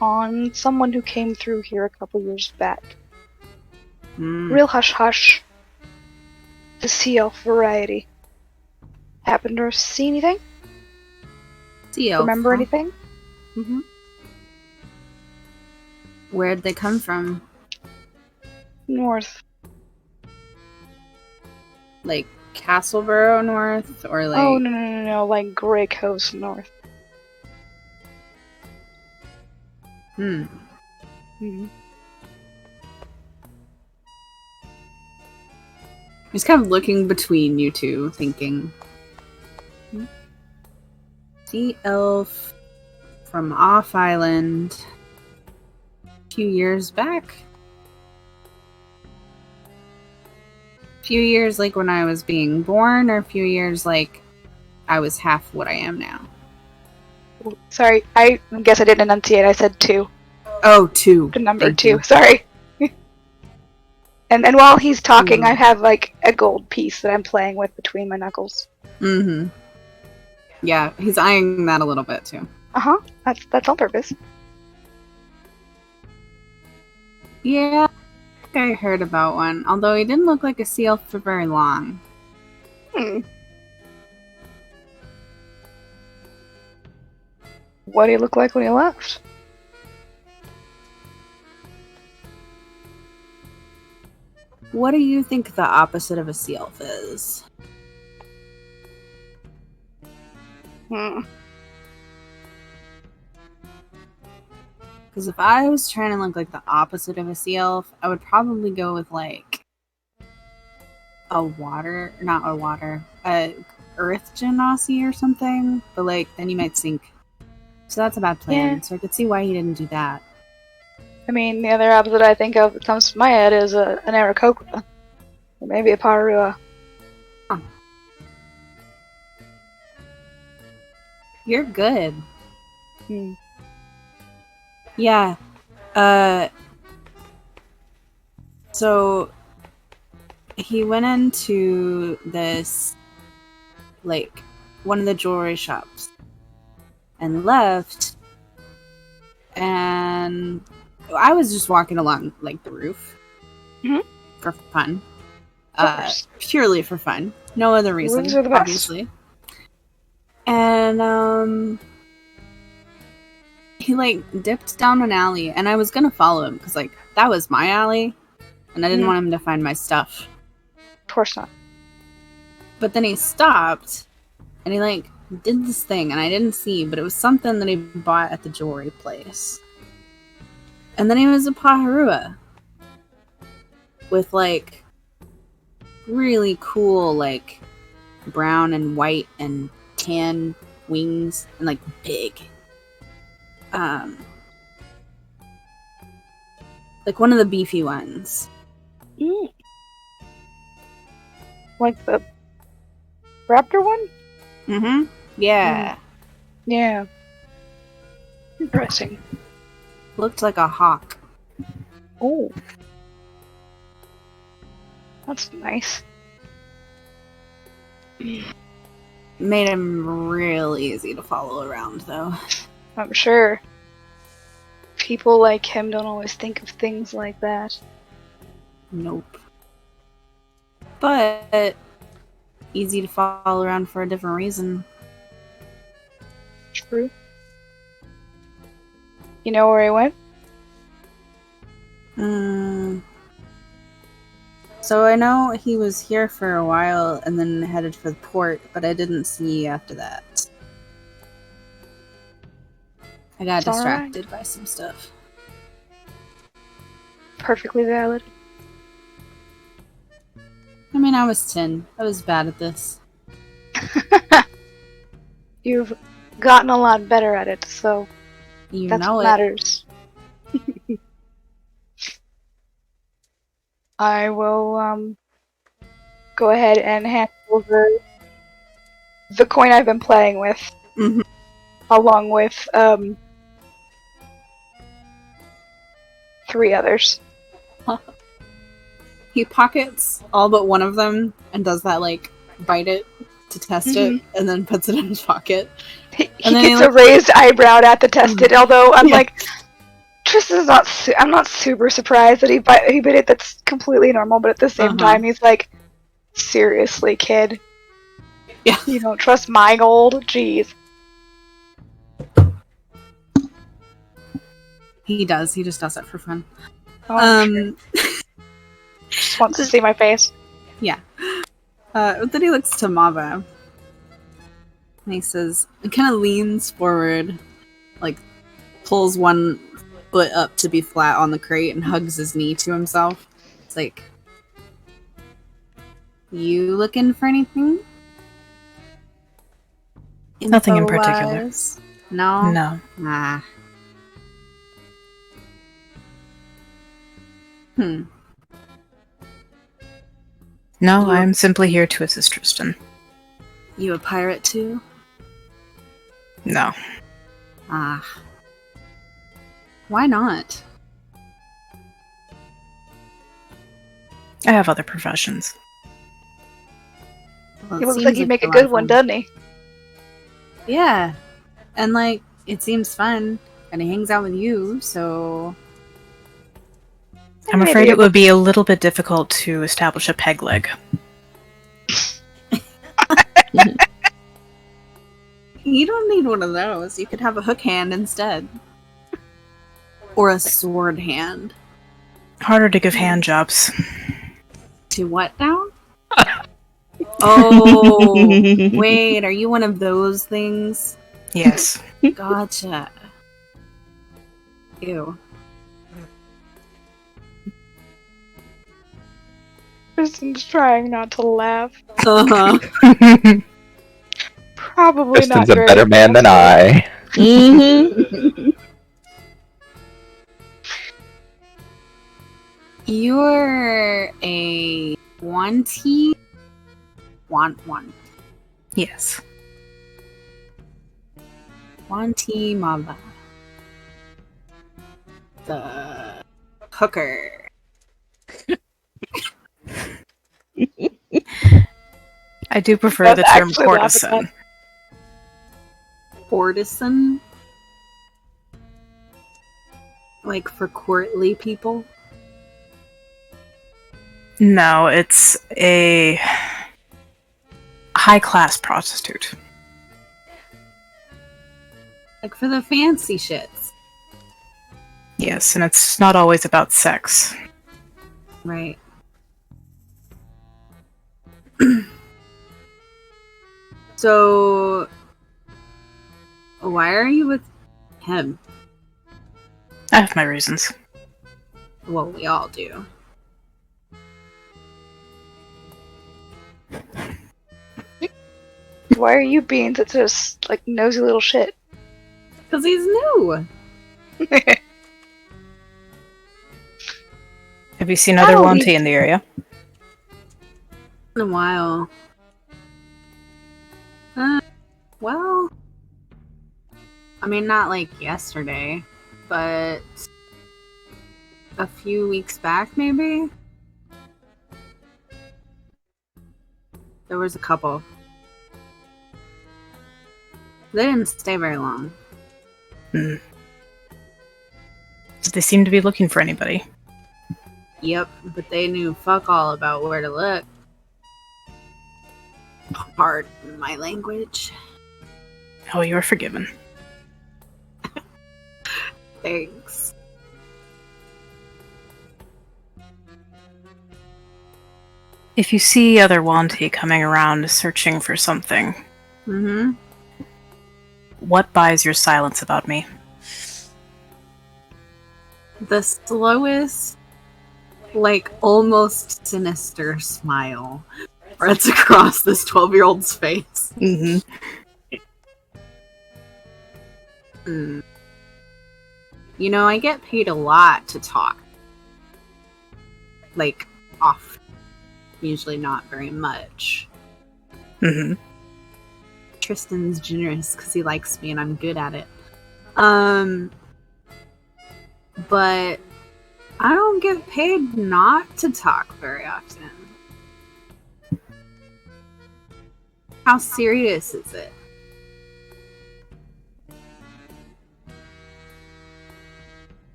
on someone who came through here a couple years back. Real hush-hush. The sea elf variety. Happen to see anything? Sea elf, Remember huh? anything? Mm-hmm. Where'd they come from? North. Like Castleboro North, or like? Oh, no, like Grey Coast North. He's kind of looking between you two, thinking. Sea elf from off island a few years back. A few years like when I was being born, or a few years like I was half what I am now. Sorry, I guess I didn't enunciate. I said 2. Oh, 2. The number Thank 2. you. Sorry. And while he's talking, I have like a gold piece that I'm playing with between my knuckles. Mm-hmm. Yeah, he's eyeing that a little bit too. Uh-huh. That's on purpose. Yeah, I think I heard about one. Although he didn't look like a sea elf for very long. What did he look like when he left? What do you think the opposite of a sea elf is? Because if I was trying to look like the opposite of a sea elf, I would probably go with like a earth genasi or something. But like then you might sink. So that's a bad plan. Yeah. So I could see why he didn't do that. I mean, the other opposite I think of that comes to my head is an Aarakocra. Or maybe a Parua. Huh. You're good. Yeah. So he went into this, like, one of the jewelry shops and left, and I was just walking along, like, the roof for fun. Purely for fun. No other reason, Rooms are the best. obviously. And, he, like, dipped down an alley, and I was gonna follow him, because, like, that was my alley, and I didn't want him to find my stuff. Of course not. But then he stopped, and he, like, did this thing, and I didn't see, but it was something that he bought at the jewelry place. And then he was a Paharua. With, like, really cool, like, brown and white and tan wings, and, like, big. Like one of the beefy ones. Like the raptor one? Mm-hmm. Yeah. Yeah. Interesting. Looked like a hawk. Oh. That's nice. Made him real easy to follow around, though. I'm sure. People like him don't always think of things like that. Nope. But easy to follow around for a different reason. True. You know where he went? So I know he was here for a while and then headed for the port, but I didn't see after that. I got It's distracted by some stuff. Perfectly valid. I mean, I was 10. I was bad at this. You've gotten a lot better at it, so You that's know what it. matters. I will go ahead and hand over the coin I've been playing with, Mhm. along with 3 others. He pockets all but one of them and does that, like, bite it to test it, and then puts it in his pocket. He And then gets he a raised eyebrow at the tested, although I'm Yeah. like, Tristan's not. I'm not super surprised that he bit it. That's completely normal, but at the same time, he's like, seriously, kid. Yeah. You don't trust my gold? Jeez. He does. He just does it for fun. Oh, I'm sure. Just wants to see my face. Then he looks to Mava. And he says, it kind of leans forward, like, pulls one foot up to be flat on the crate and hugs his knee to himself. It's like, you looking for anything? Nothing in particular. Info-wise? No? No. Ah. No, I'm simply here to assist Tristan. You a pirate too? No. Ah. Why not? I have other professions. Well, He it looks seems like he'd make a lot good of one, fun. doesn't he? Yeah. And, like, it seems fun. And he hangs out with you, so... I'm Maybe afraid it it would be a little bit difficult to establish a peg leg. You don't need one of those. You could have a hook hand instead. Or a sword hand. Harder to give hand jobs. To what now? Oh, wait, are you one of those things? Yes. Gotcha. Ew. Tristan's trying not to laugh. Uh-huh. Probably Tristan's not a very better man than I. You're a Wanty? One. Yes. Wanty Mava. The hooker. I do prefer That's the term actually what happened. courtesan. Courtesan? Like for courtly people? No, it's a high-class prostitute. Like for the fancy shits. Yes, and it's not always about sex. Right. So, why are you with him? I have my reasons. Well, we all do. Why are you being such a like nosy little shit? Because he's new. Have you seen other Oh, Wanty in the area? In a while. Well, I mean, not like yesterday, but a few weeks back, maybe? There was a couple. They didn't stay very long. Hmm. They seem to be looking for anybody. Yep, but they knew fuck all about where to look. Pardon my language. Oh, you are forgiven. Thanks. If you see other Wanty coming around searching for something, Mm-hmm. what buys your silence about me? The slowest, like almost sinister smile spreads across this 12-year-old's face. Mm-hmm. You know, I get paid a lot to talk. Like, off. Usually not very much. Mm-hmm. Tristan's generous because he likes me and I'm good at it. But I don't get paid not to talk very often. How serious is it?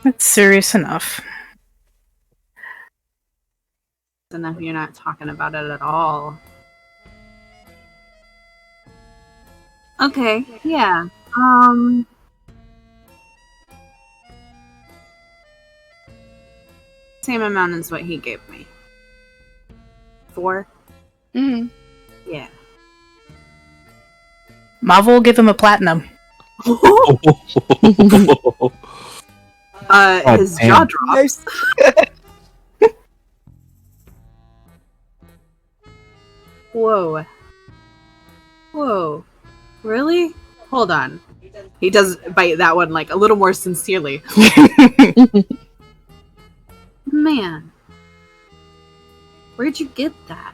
It's serious enough. Enough you're not talking about it at all. Okay, yeah. Same amount as what he gave me. 4? Mm-hmm. Yeah. Marvel will give him a platinum. His jaw drops. Whoa. Whoa. Really? Hold on. He does bite that one like a little more sincerely. Man. Where'd you get that?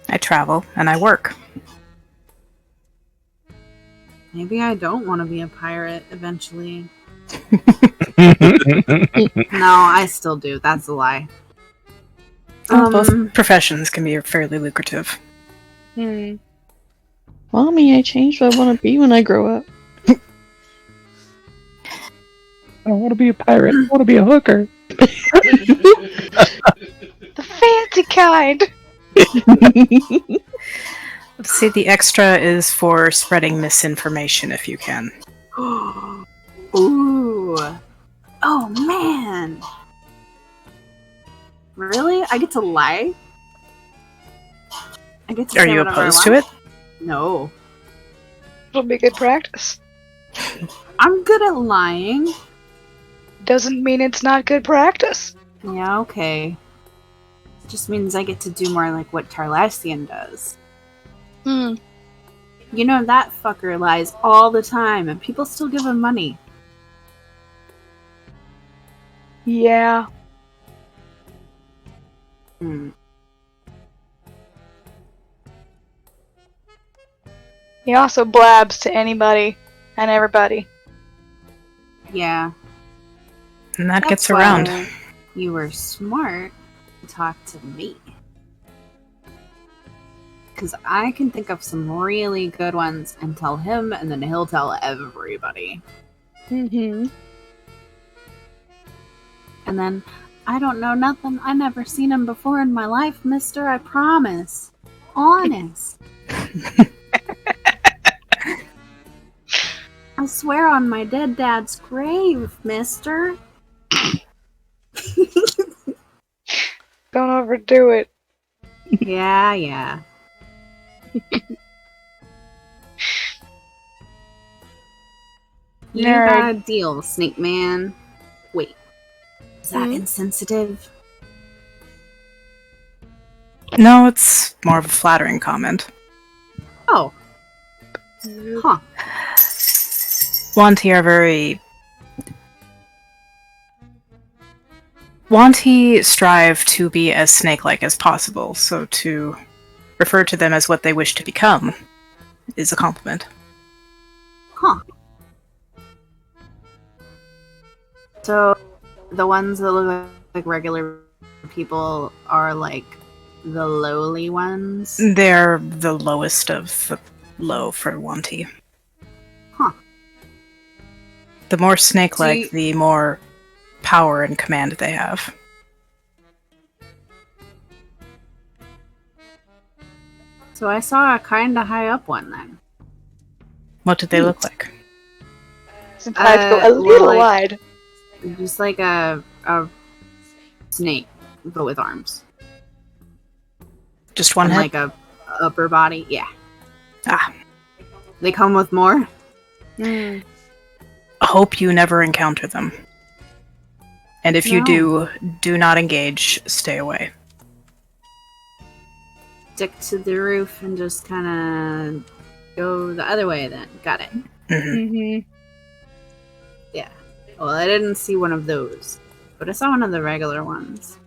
I travel and I work. Maybe I don't want to be a pirate eventually. No, I still do. That's a lie. Both professions can be fairly lucrative. Hmm. Mommy, I changed what I want to be when I grow up. I don't want to be a pirate. I want to be a hooker. The fancy kind. Let's see, the extra is for spreading misinformation if you can. Ooh. Oh, man. Really? I get to lie? I get to Are say you whatever I opposed to want? it? No. It'll be good practice. I'm good at lying. Doesn't mean it's not good practice. Yeah, okay. It just means I get to do more like what Tarlassian does. Hmm. You know, that fucker lies all the time, and people still give him money. Yeah. Hmm. He also blabs to anybody and everybody. Yeah. And that That's gets around. why you were smart to talk to me. Because I can think of some really good ones and tell him, and then he'll tell everybody. Mm-hmm. And then, I don't know nothing. I never seen him before in my life, mister. I promise. Honest. I swear on my dead dad's grave, mister. Don't overdo it. Yeah. You Nerd. got a deal, Snake Man. Wait. Is that insensitive? No, it's more of a flattering comment. Oh. Huh. Wanti are very... Wanti strive to be as snake-like as possible, so to refer to them as what they wish to become is a compliment. Huh. So, the ones that look like regular people are like the lowly ones? They're the lowest of the low for Wanti. Huh. The more snake-like, See- the more power and command they have. So I saw a kinda high up one then. What did they look like? Sometimes go a little like- wide. Just like a snake, but with arms. Just one And head? like a upper body. Yeah. Ah. They come with more? I hope you never encounter them. And if you No. do not engage, stay away. Stick to the roof and just kinda go the other way then. Got it. Mhm. Well, I didn't see one of those, but I saw one of the regular ones.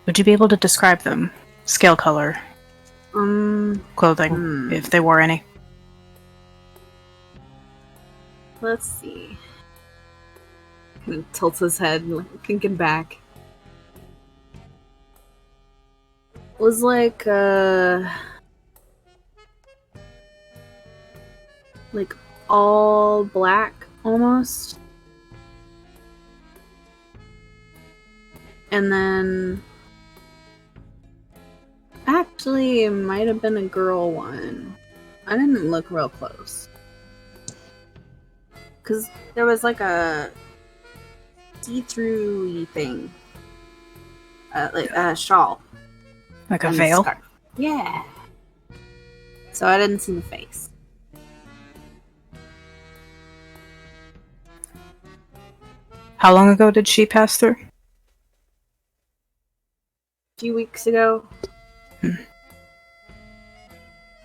Would you be able to describe them? Scale color, clothing, if they wore any. Let's see. Kind of tilts his head, like, thinking back. It was like all black almost. And then actually it might have been a girl one. I didn't look real close. Cause there was like a see-through thing. Like a shawl. Like a and veil? scarf. Yeah. So I didn't see the face. How long ago did she pass through? A few weeks ago.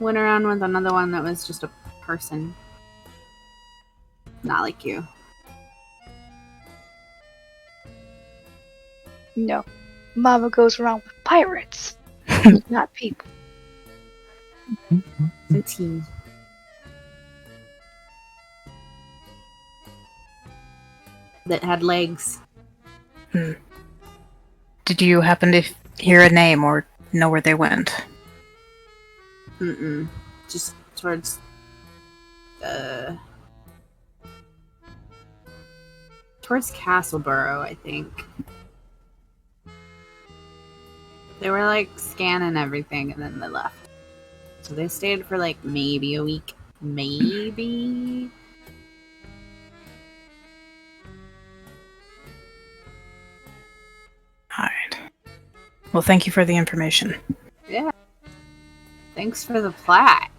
Went around with another one that was just a person. Not like you. No. Mama goes around with pirates, not people. The team. That had legs. Did you happen to hear a name or know where they went? Mm-mm. Just towards towards Castleboro, I think. They were like scanning everything and then they left. So they stayed for like maybe a week. Maybe. Alright. Well, thank you for the information. Yeah. Thanks for the plat.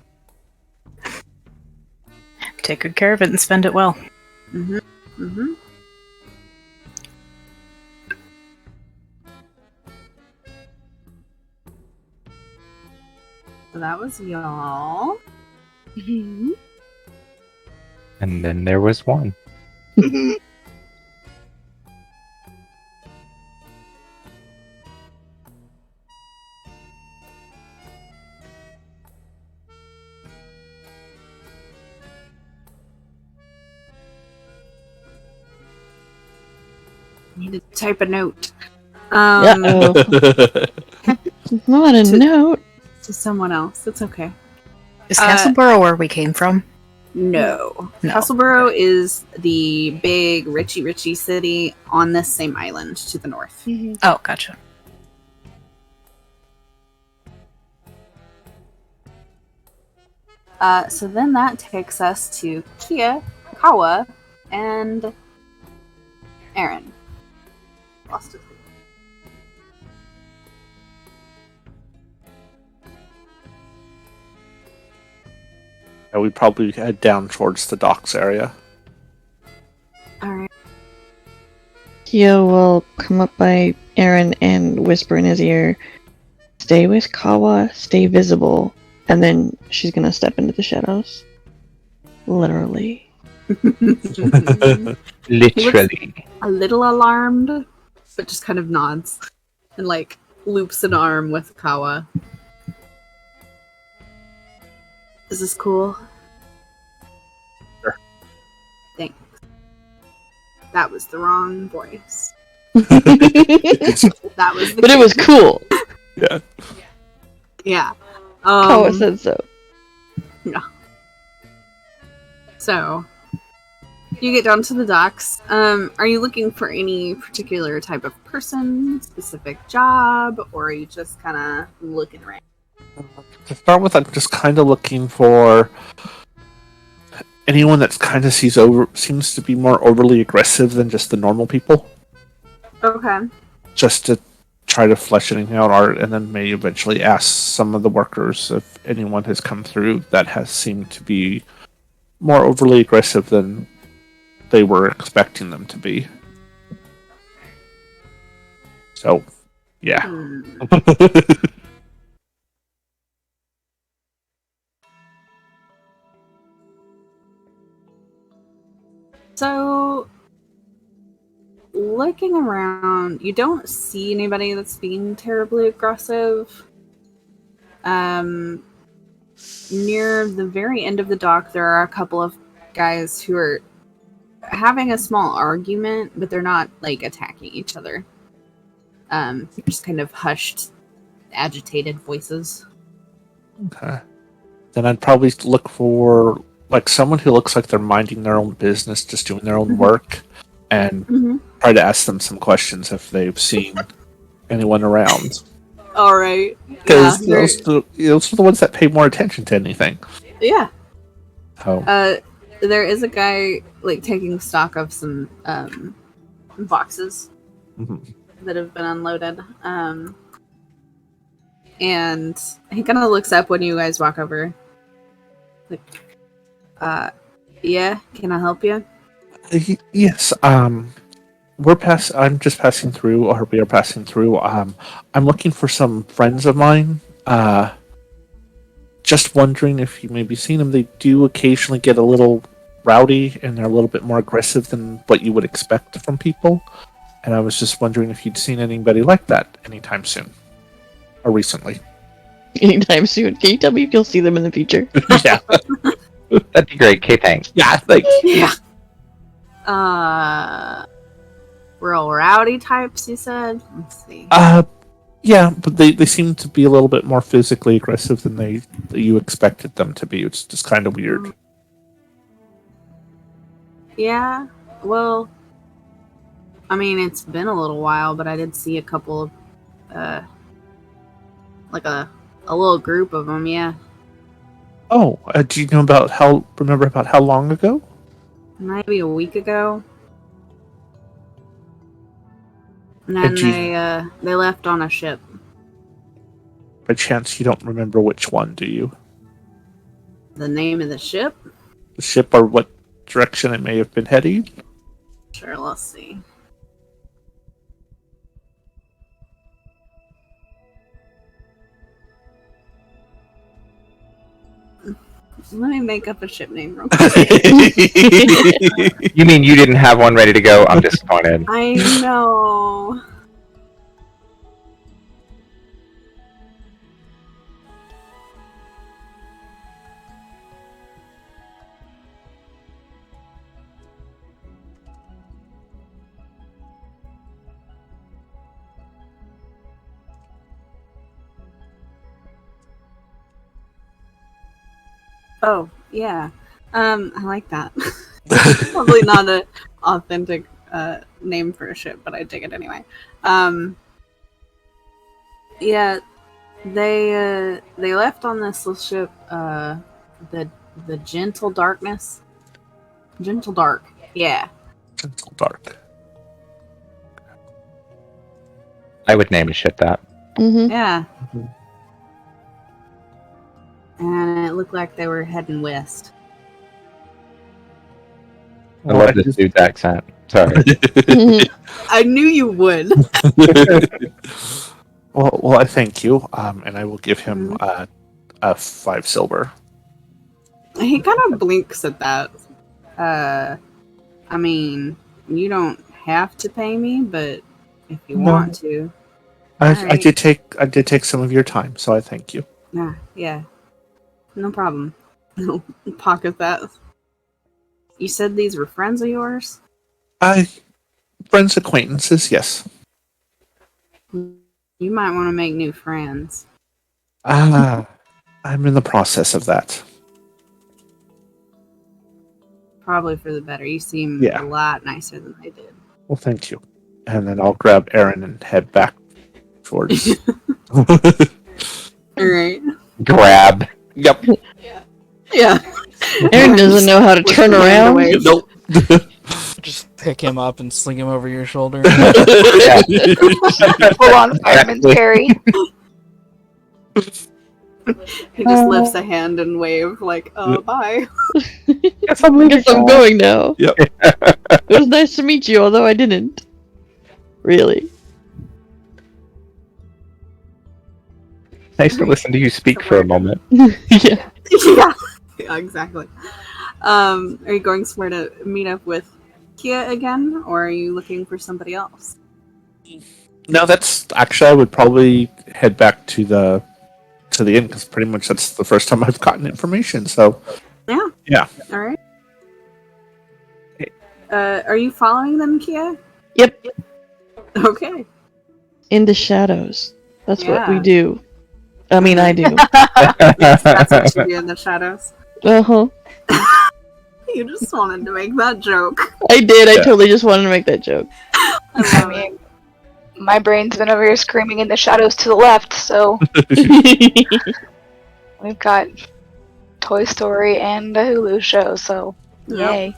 Take good care of it and spend it well. Mm-hmm. Mm-hmm. So that was y'all. And then there was one. Need to type a note. Uh-oh. Not a note. to someone else. It's okay. Is Castleboro where we came from? No. No. Castleboro is the big, richy city on this same island to the north. Mhm. Oh, gotcha. So then that takes us to Kia, Kawa, and Aaron. Lost it. Yeah, we probably head down towards the docks area. Alright. Kia will come up by Aaron and whisper in his ear, "Stay with Kawa, stay visible," and then she's gonna step into the shadows. Literally. Literally. A little alarmed, but just kind of nods and like loops an arm with Kawa. Is this cool? Sure. Thanks. That was the wrong voice. But That was the it was cool. Yeah. Yeah. Kawa said so. So, you get down to the docks. Are you looking for any particular type of person, specific job, or are you just kind of looking around? To start with, I'm just kind of looking for anyone that kind of seems to be more overly aggressive than just the normal people. Okay. Just to try to flesh anything out, art, and then maybe eventually ask some of the workers if anyone has come through that has seemed to be more overly aggressive than they were expecting them to be. So, yeah. Hmm. So, looking around, you don't see anybody that's being terribly aggressive. Near the very end of the dock, there are a couple of guys who are having a small argument, but they're not like attacking each other. Just kind of hushed, agitated voices. Okay. Then I'd probably look for like someone who looks like they're minding their own business, just doing their own work, and Mm-hmm. try to ask them some questions if they've seen anyone around. All right. Because Yeah. those are the ones that pay more attention to anything. Yeah. So, There is a guy like taking stock of some boxes mhm. that have been unloaded. And he kind of looks up when you guys walk over. Like, yeah, can I help you? Yes. I'm just passing through, or we are passing through. I'm looking for some friends of mine. Just wondering if you maybe seen them. They do occasionally get a little rowdy, and they're a little bit more aggressive than what you would expect from people. And I was just wondering if you'd seen anybody like that anytime soon, or recently. Anytime soon. Can you tell me if you'll see them in the future? Yeah. That'd be great. Okay, thanks. Yeah. Thanks. Yeah. Real rowdy types, you said? Let's see. Yeah, but they seem to be a little bit more physically aggressive than you expected them to be. It's just kind of weird. Yeah, well, I mean, it's been a little while, but I did see a couple of, like a little group of them, yeah. Oh, do you know remember about how long ago? Maybe a week ago. And then they left on a ship. By chance, you don't remember which one, do you? The name of the ship? The ship, or what direction it may have been heading? Sure, let's see. Let me make up a ship name real quick. You mean you didn't have one ready to go? I'm disappointed. I know. Oh, yeah. I like that. Probably not an authentic name for a ship, but I dig it anyway. Yeah, they left on this little ship, the Gentle Darkness. Gentle Dark. Yeah. Gentle Dark. I would name a ship that. Mm-hmm. Yeah. Mhm. And it looked like they were heading west. I love this dude's accent. Sorry. I knew you would. well, I thank you, and I will give him a 5 silver. He kind of blinks at that. I mean, you don't have to pay me, but if you No. want to. I Alright. did take some of your time, so I thank you. Yeah. No problem. Pocket that. You said these were friends of yours? Friends, acquaintances, yes. You might want to make new friends. I'm in the process of that. Probably for the better. You seem Yeah. a lot nicer than they did. Well, thank you. And then I'll grab Aaron and head back towards. Alright. Grab. Yep. Yeah. Aaron doesn't know how to turn around. Nope. Just pick him up and sling him over your shoulder. Yeah. Full on fireman's carry. He just lifts a hand and wave like, bye. Guess I'm Guess I'm going now. Yep. It was nice to meet you, although I didn't. Really. Nice to listen to you speak for a moment. Yeah. Yeah, exactly. Are you going somewhere to meet up with Kia again, or are you looking for somebody else? No, that's actually I would probably head back to the inn because pretty much that's the first time I've gotten information. So Yeah. All right. Are you following them, Kia? Yep. Okay. In the shadows. That's what we Yeah. do. I mean, I do. Yes, that's what you do in the shadows. Uh-huh. You just wanted to make that joke. I did. I Yeah. totally just wanted to make that joke. I mean, my brain's been over here screaming in the shadows to the left, so we've got Toy Story and a Hulu show, so yay.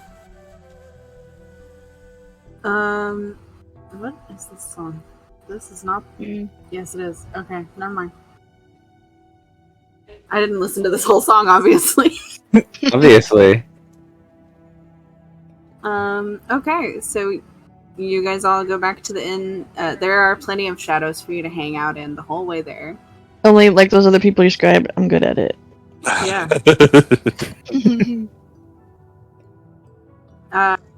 What is this song? This is not. Yes, it is. Okay, never mind. I didn't listen to this whole song, obviously. Obviously. Okay, so you guys all go back to the inn. There are plenty of shadows for you to hang out in the whole way there. Only like those other people you described, I'm good at it. Yeah.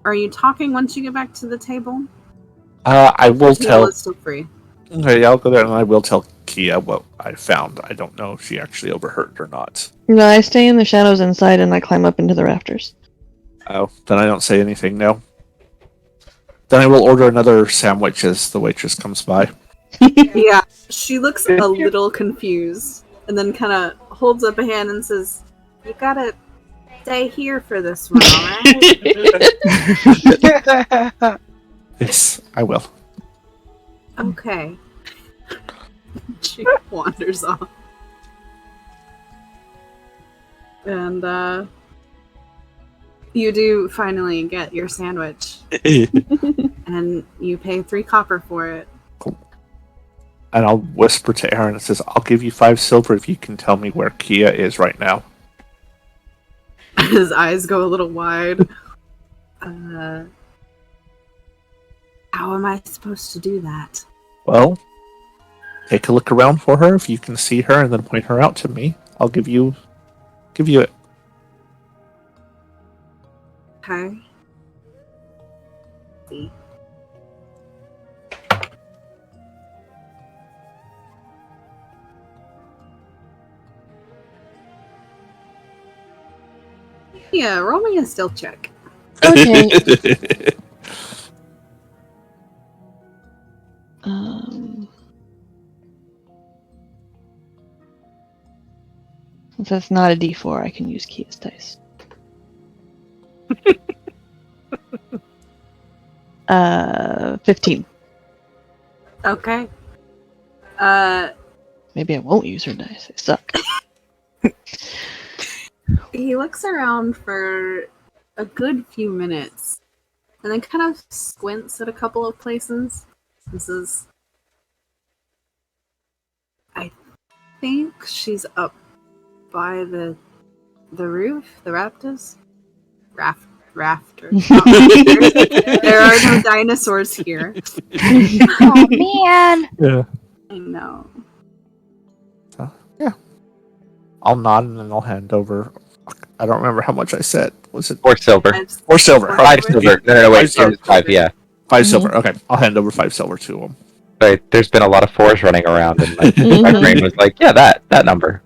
Are you talking once you get back to the table? I will The table tell. is still free. Okay, I'll go there and I will tell Kia what I found. I don't know if she actually overheard or not. No, I stay in the shadows inside and I climb up into the rafters. Oh, then I don't say anything. No. Then I will order another sandwich as the waitress comes by. Yeah, she looks a little confused and then kind of holds up a hand and says, "You gotta stay here for this one, alright?" Yes, I will. Okay. She wanders off. And, you do finally get your sandwich. And you pay 3 copper for it. And I'll whisper to Aaron and says, "I'll give you 5 silver if you can tell me where Kia is right now." His eyes go a little wide. How am I supposed to do that? Well, take a look around for her. If you can see her and then point her out to me, I'll give you it. Okay. See. Yeah, roll me a stealth check. Okay. Since it's not a D4, I can use Kia's dice. 15. Okay. Maybe I won't use her dice. They suck. He looks around for a good few minutes and then kind of squints at a couple of places and says, I think she's up by the roof, the rafters. Rafters. Not rafters. There are no dinosaurs here. Oh man. Yeah. I know. Yeah. I'll nod and then I'll hand over. I don't remember how much I said. Was it 4 silver. or silver? Four 5 silver. No, wait. 5 silver. It was 5, yeah. 5 Mhm. silver. Okay, I'll hand over 5 silver to him. But there's been a lot of 4s running around, and my brain was like, yeah, that number.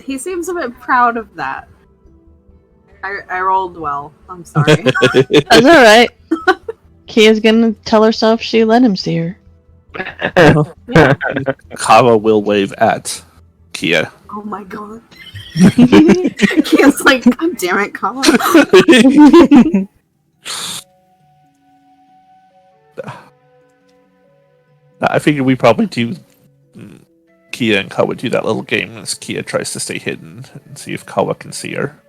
He seems a bit proud of that. I rolled well. I'm sorry. That's alright. Kia's gonna tell herself she let him see her. Kawa will wave at Kia. Oh my god. Kia's like, God damn it, Colin. I figured we probably do. Kia and Kawa do that little game as Kia tries to stay hidden and see if Kawa can see her.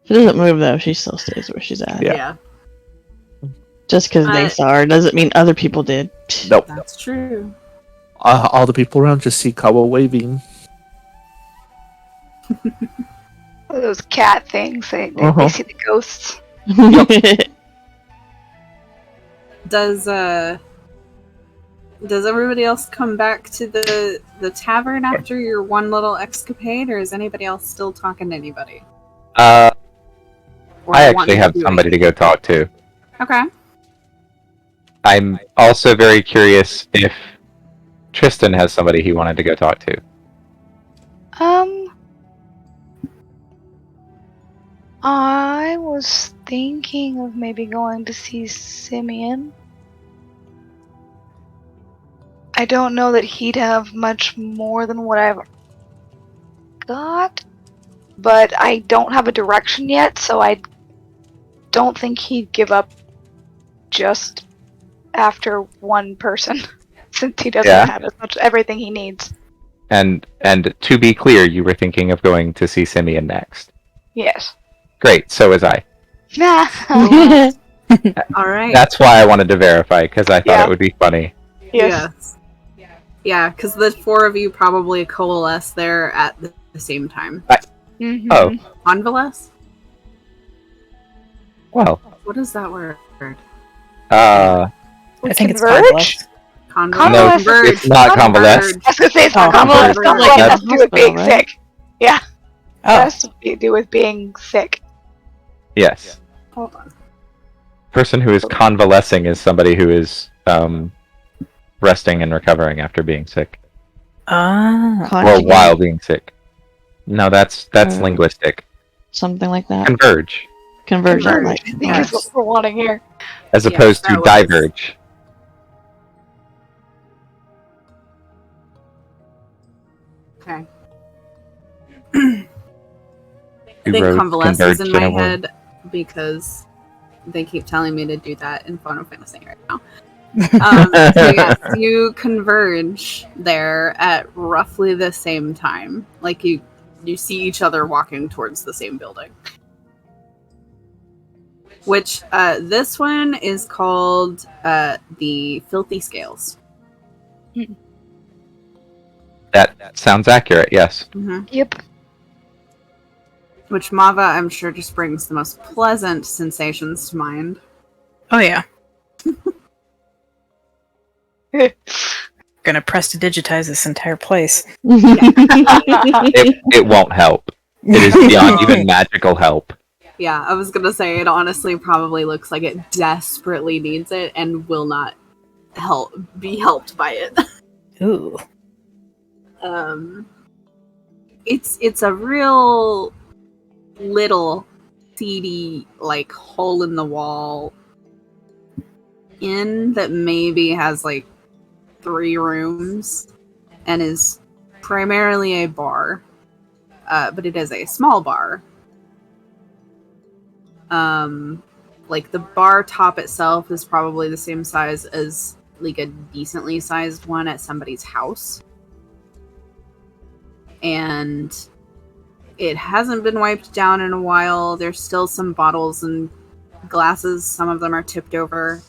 She doesn't move though, she still stays where she's at. Yeah. Just because they saw her doesn't mean other people did. Nope. That's true. All the people around just see Kawa waving. Those cat things. They see the ghosts. Does everybody else come back to the tavern after your one little escapade, or is anybody else still talking to anybody? I Or actually wanting have do somebody to go talk to. Okay. I'm also very curious if Tristan has somebody he wanted to go talk to. I was thinking of maybe going to see Simeon. I don't know that he'd have much more than what I've got, but I don't have a direction yet, so I don't think he'd give up just after one person, since he doesn't have as much everything he needs. And to be clear, you were thinking of going to see Simeon next. Yes. Great, so was I. All right. That's why I wanted to verify, because I thought Yeah. it would be funny. Yes. Yeah, because the four of you probably coalesce there at the same time. Mhm. Oh, Convalesce? well. What is that word? I think it's Converge? convalesce. No, it's not convalesce. I was gonna say it's not Oh, convalesce. converge. Convalesce Like has in to do with being hospital, right? sick. Yeah. It Oh, has to do with being sick. Yes. Hold on. Person who is convalescing is somebody who is resting and recovering after being sick. ah, Or Conjugate, while being sick. No, that's linguistic. something like that. Converge. Converge. Converge. Like, I think is what we're wanting here. As Yes, opposed to that was- diverge. Okay. Two I think roads convalesce is in converge my a word. head because they keep telling me to do that in Final Fantasy right now. So yes, you converge there at roughly the same time. Like you see each other walking towards the same building. Which this one is called the Filthy Scales. That sounds accurate, yes. Mm-hmm. Yep. Which Mava, I'm sure, just brings the most pleasant sensations to mind. oh yeah. Gonna press to digitize this entire place. It won't help. It is beyond even magical help. Yeah, I was gonna say it honestly probably looks like it desperately needs it and will not be helped by it. Ooh. It's a real little seedy, like, hole in the wall inn that maybe has like 3 rooms and is primarily a bar, but it is a small bar. Like the bar top itself is probably the same size as like a decently sized one at somebody's house. And it hasn't been wiped down in a while. There's still some bottles and glasses. Some of them are tipped over.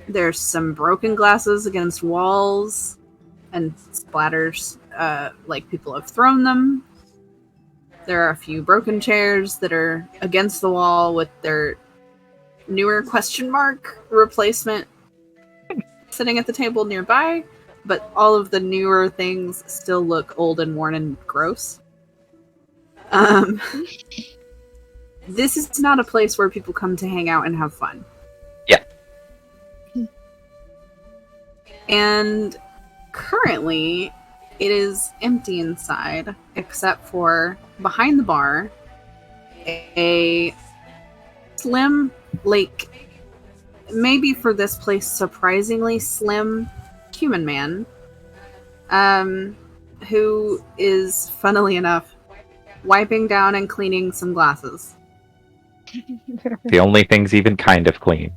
There's some broken glasses against walls and splatters, like people have thrown them. There are a few broken chairs that are against the wall with their newer question mark replacement sitting at the table nearby, but all of the newer things still look old and worn and gross. This is not a place where people come to hang out and have fun. Yeah. And currently, it is empty inside, except for behind the bar, a slim, like, maybe for this place, surprisingly slim human man, who is, funnily enough, wiping down and cleaning some glasses. The only thing's even kind of clean.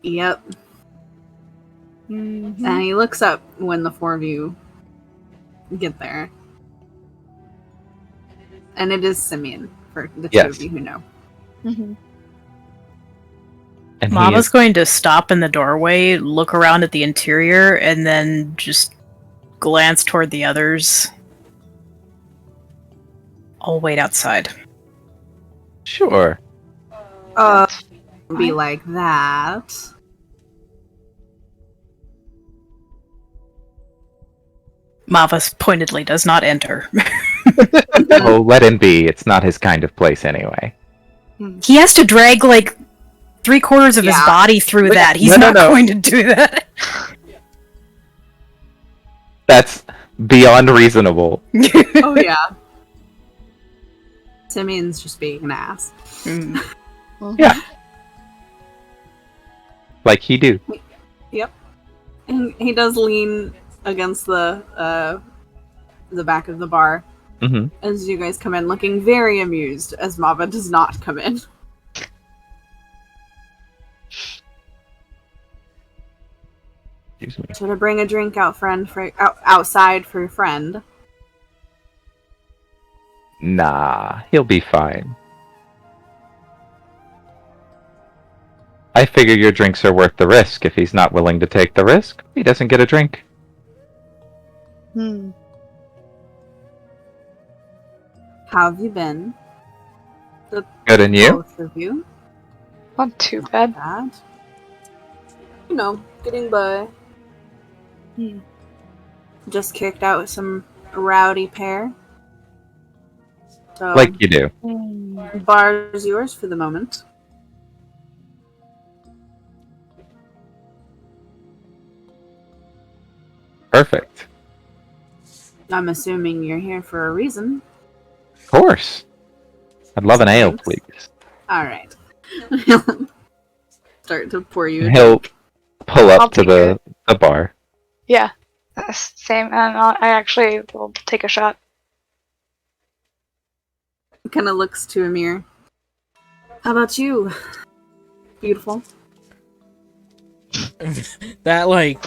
Yep. Mm-hmm. And he looks up when the 4 of you get there. And it is Simeon, for the 2 of you who know. Mm-hmm. And Mama's going to stop in the doorway, look around at the interior, and then just glance toward the others. I'll wait outside. Sure. Be like that. Mavas pointedly does not enter. Oh, let him be. It's not his kind of place anyway. He has to drag like 3/4 of his body through that. He's not going to do that. That's beyond reasonable. Oh, yeah. Simeon's just being an ass. Yeah. Like he do. Yep. And he does lean against the back of the bar as you guys come in, looking very amused as Mava does not come in. Excuse me. Should I bring a drink outside for your friend? Nah, he'll be fine. I figure your drinks are worth the risk. If he's not willing to take the risk, he doesn't get a drink. Hmm. How have you been? Good, and you? Both of you. Not too bad. Bad. You know, getting by. Just kicked out some rowdy pair. So, Like you do. bar's yours for the moment. Perfect. I'm assuming you're here for a reason. Of course. I'd love an ale, please. Alright. Start to pour you. He'll pull I'll up to take the bar. Yeah. Same. And I actually will take a shot. Kind of looks to Amir. How about you? Beautiful. That, like,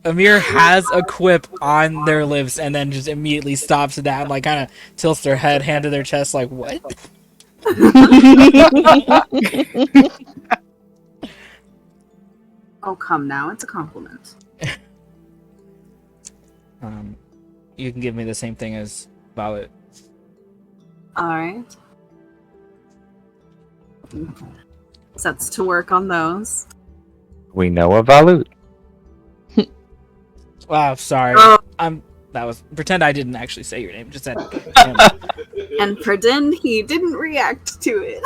Amir has a quip on their lips and then just immediately stops at that and, like, kind of tilts their head, hand to their chest, like, what? Oh, come now. It's a compliment. You can give me the same thing as Violet. Alright. Sets to work on those. We know a Valut. Wow, sorry. Oh. Pretend I didn't actually say your name, just said And pretend he didn't react to it.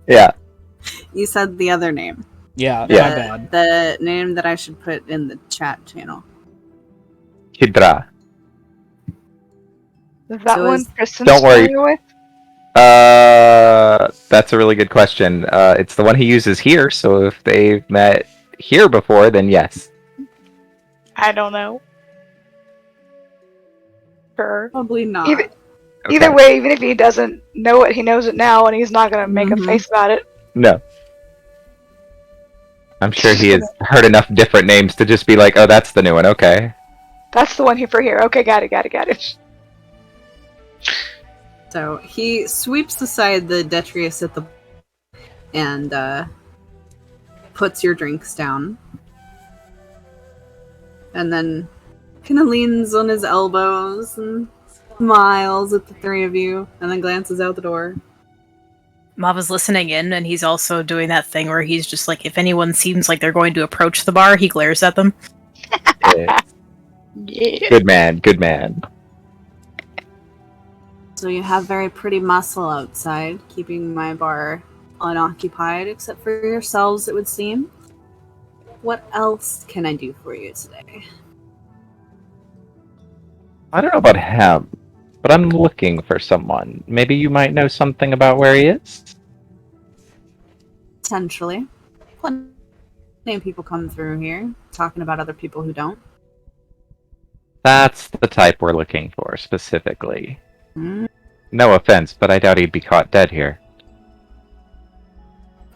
Yeah. You said the other name. Yeah, Yeah. my bad. The name that I should put in the chat channel. Hydra. Is that So one is- Kristen's Don't worry. familiar with? That's a really good question. It's the one he uses here, so if they've met here before, then yes. I don't know. Sure. Probably not. Either way, even if he doesn't know it, he knows it now, and he's not gonna make a face about it. No. I'm sure he has heard enough different names to just be like, oh, that's the new one, okay. That's the one for here. Okay, got it. So he sweeps aside the detritus at the and puts your drinks down. And then kind of leans on his elbows and smiles at the three of you, and then glances out the door. Mava's listening in, and he's also doing that thing where he's just like, if anyone seems like they're going to approach the bar, he glares at them. Yeah. Good man. So you have very pretty muscle outside, keeping my bar unoccupied, except for yourselves, it would seem. What else can I do for you today? I don't know about him, but I'm looking for someone. Maybe you might know something about where he is? Potentially. Plenty of people come through here, talking about other people who don't. That's the type we're looking for, specifically. Mm, No offense, but I doubt he'd be caught dead here.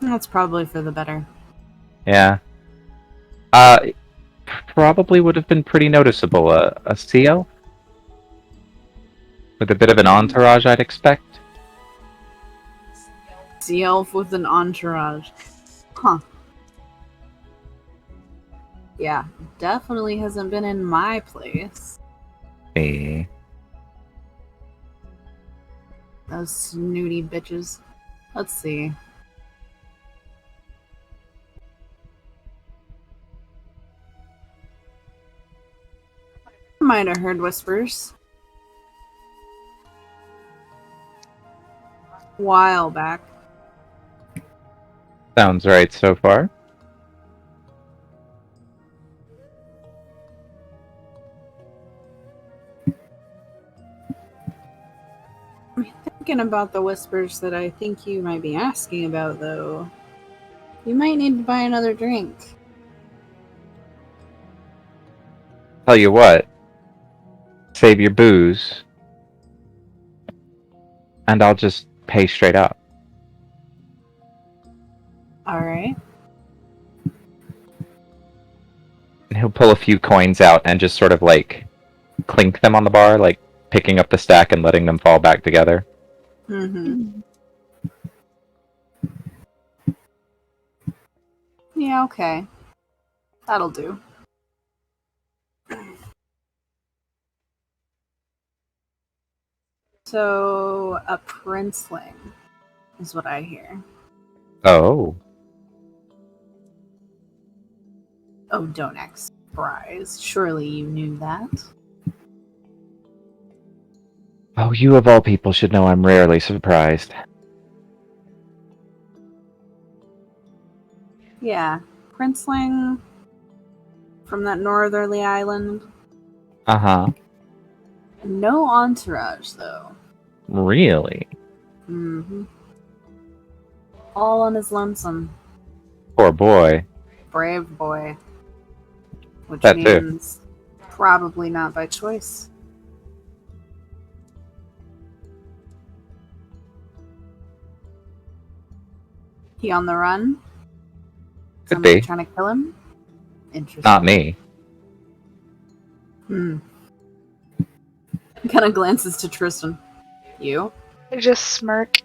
that's probably for the better. Yeah. Probably would have been pretty noticeable. A sea elf? With a bit of an entourage, I'd expect. Sea elf with an entourage. Huh. Yeah, definitely hasn't been in my place. Me. Those snooty bitches. Let's see. Might have heard whispers. A while back. Sounds right so far. I'm thinking about the whispers that I think you might be asking about, though. You might need to buy another drink. Tell you what. Save your booze. And I'll just pay straight up. Alright. And he'll pull a few coins out and just sort of like clink them on the bar, like picking up the stack and letting them fall back together. Mm-hmm. Yeah, okay. That'll do. So, a princeling is what I hear. Oh. Oh, don't act surprised. Surely you knew that. Oh, you of all people should know I'm rarely surprised. Yeah, princeling from that northerly island. Uh-huh. No entourage, though. Really? Mm-hmm. All on his lonesome. Poor boy. Brave boy. Which That too. means probably not by choice. He on the run? Could Somebody be. trying to kill him? Interesting. Not me. Kind of glances to Tristan. You? I just smirk.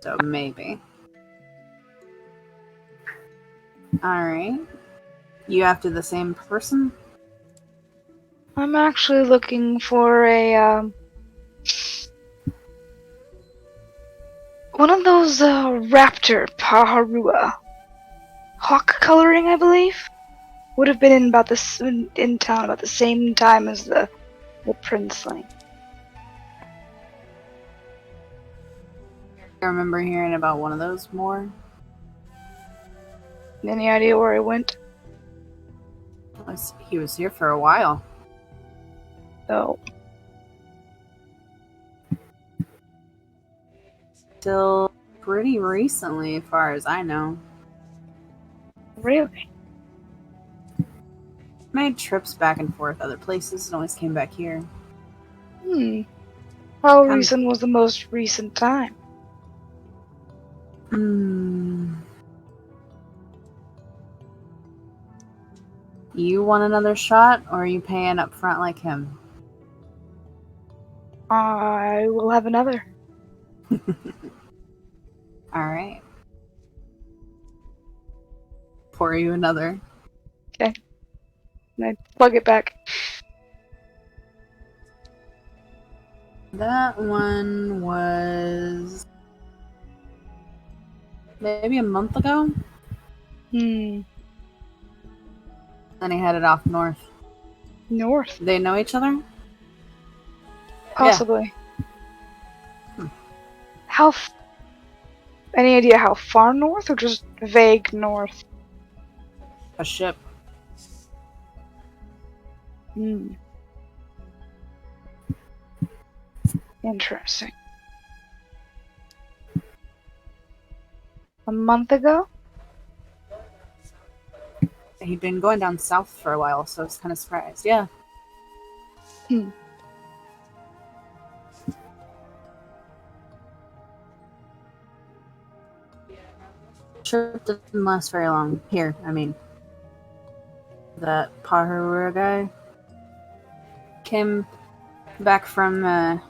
So maybe. Alright. You after the same person? I'm actually looking for a, one of those, raptor paharua. Hawk coloring, I believe? Would have been in about in town about the same time as the princeling. I remember hearing about one of those more. Any idea where he went? He was here for a while. Oh. Till pretty recently, as far as I know. Really? made trips back and forth other places and always came back here. How recent was the most recent time? You want another shot, or are you paying up front like him? I will have another. Alright. Pour you another. Okay. And I plug it back. That one was maybe a month ago. Then he headed off north. North? They know each other? Possibly. How? Any idea how far north, or just vague north? A ship. Interesting. A month ago? He'd been going down south for a while, so I was kind of surprised. Yeah. Trip didn't last very long. Here, I mean, that Paharura guy came back from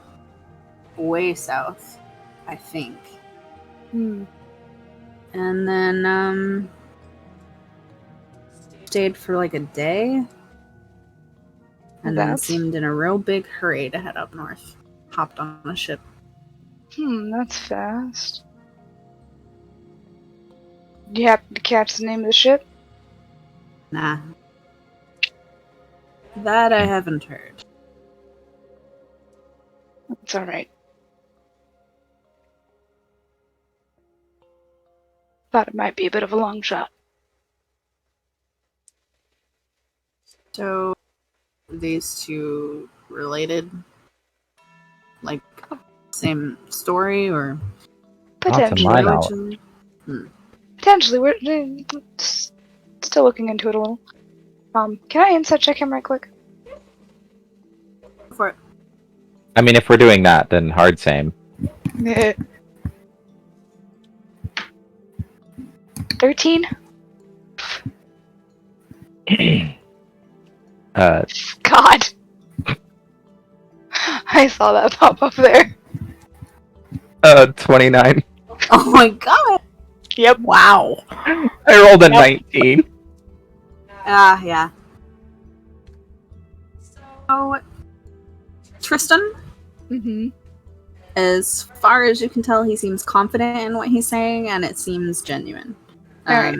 way south, I think. And then stayed for like a day, and then seemed in a real big hurry to head up north. Hopped on a ship. That's fast. Do you happen to catch the name of the ship? Nah. That I haven't heard. That's alright. Thought it might be a bit of a long shot. So, these two related? Like, same story, or? Not to my knowledge. Potentially. We're still looking into it a little. Can I insight check him right quick? For it. I mean, if we're doing that, then hard same. 13? God. I saw that pop up there. 29. Oh my god! Yep. Wow. I rolled a 19. Yeah. So, Tristan? As far as you can tell, he seems confident in what he's saying, and it seems genuine. Alright.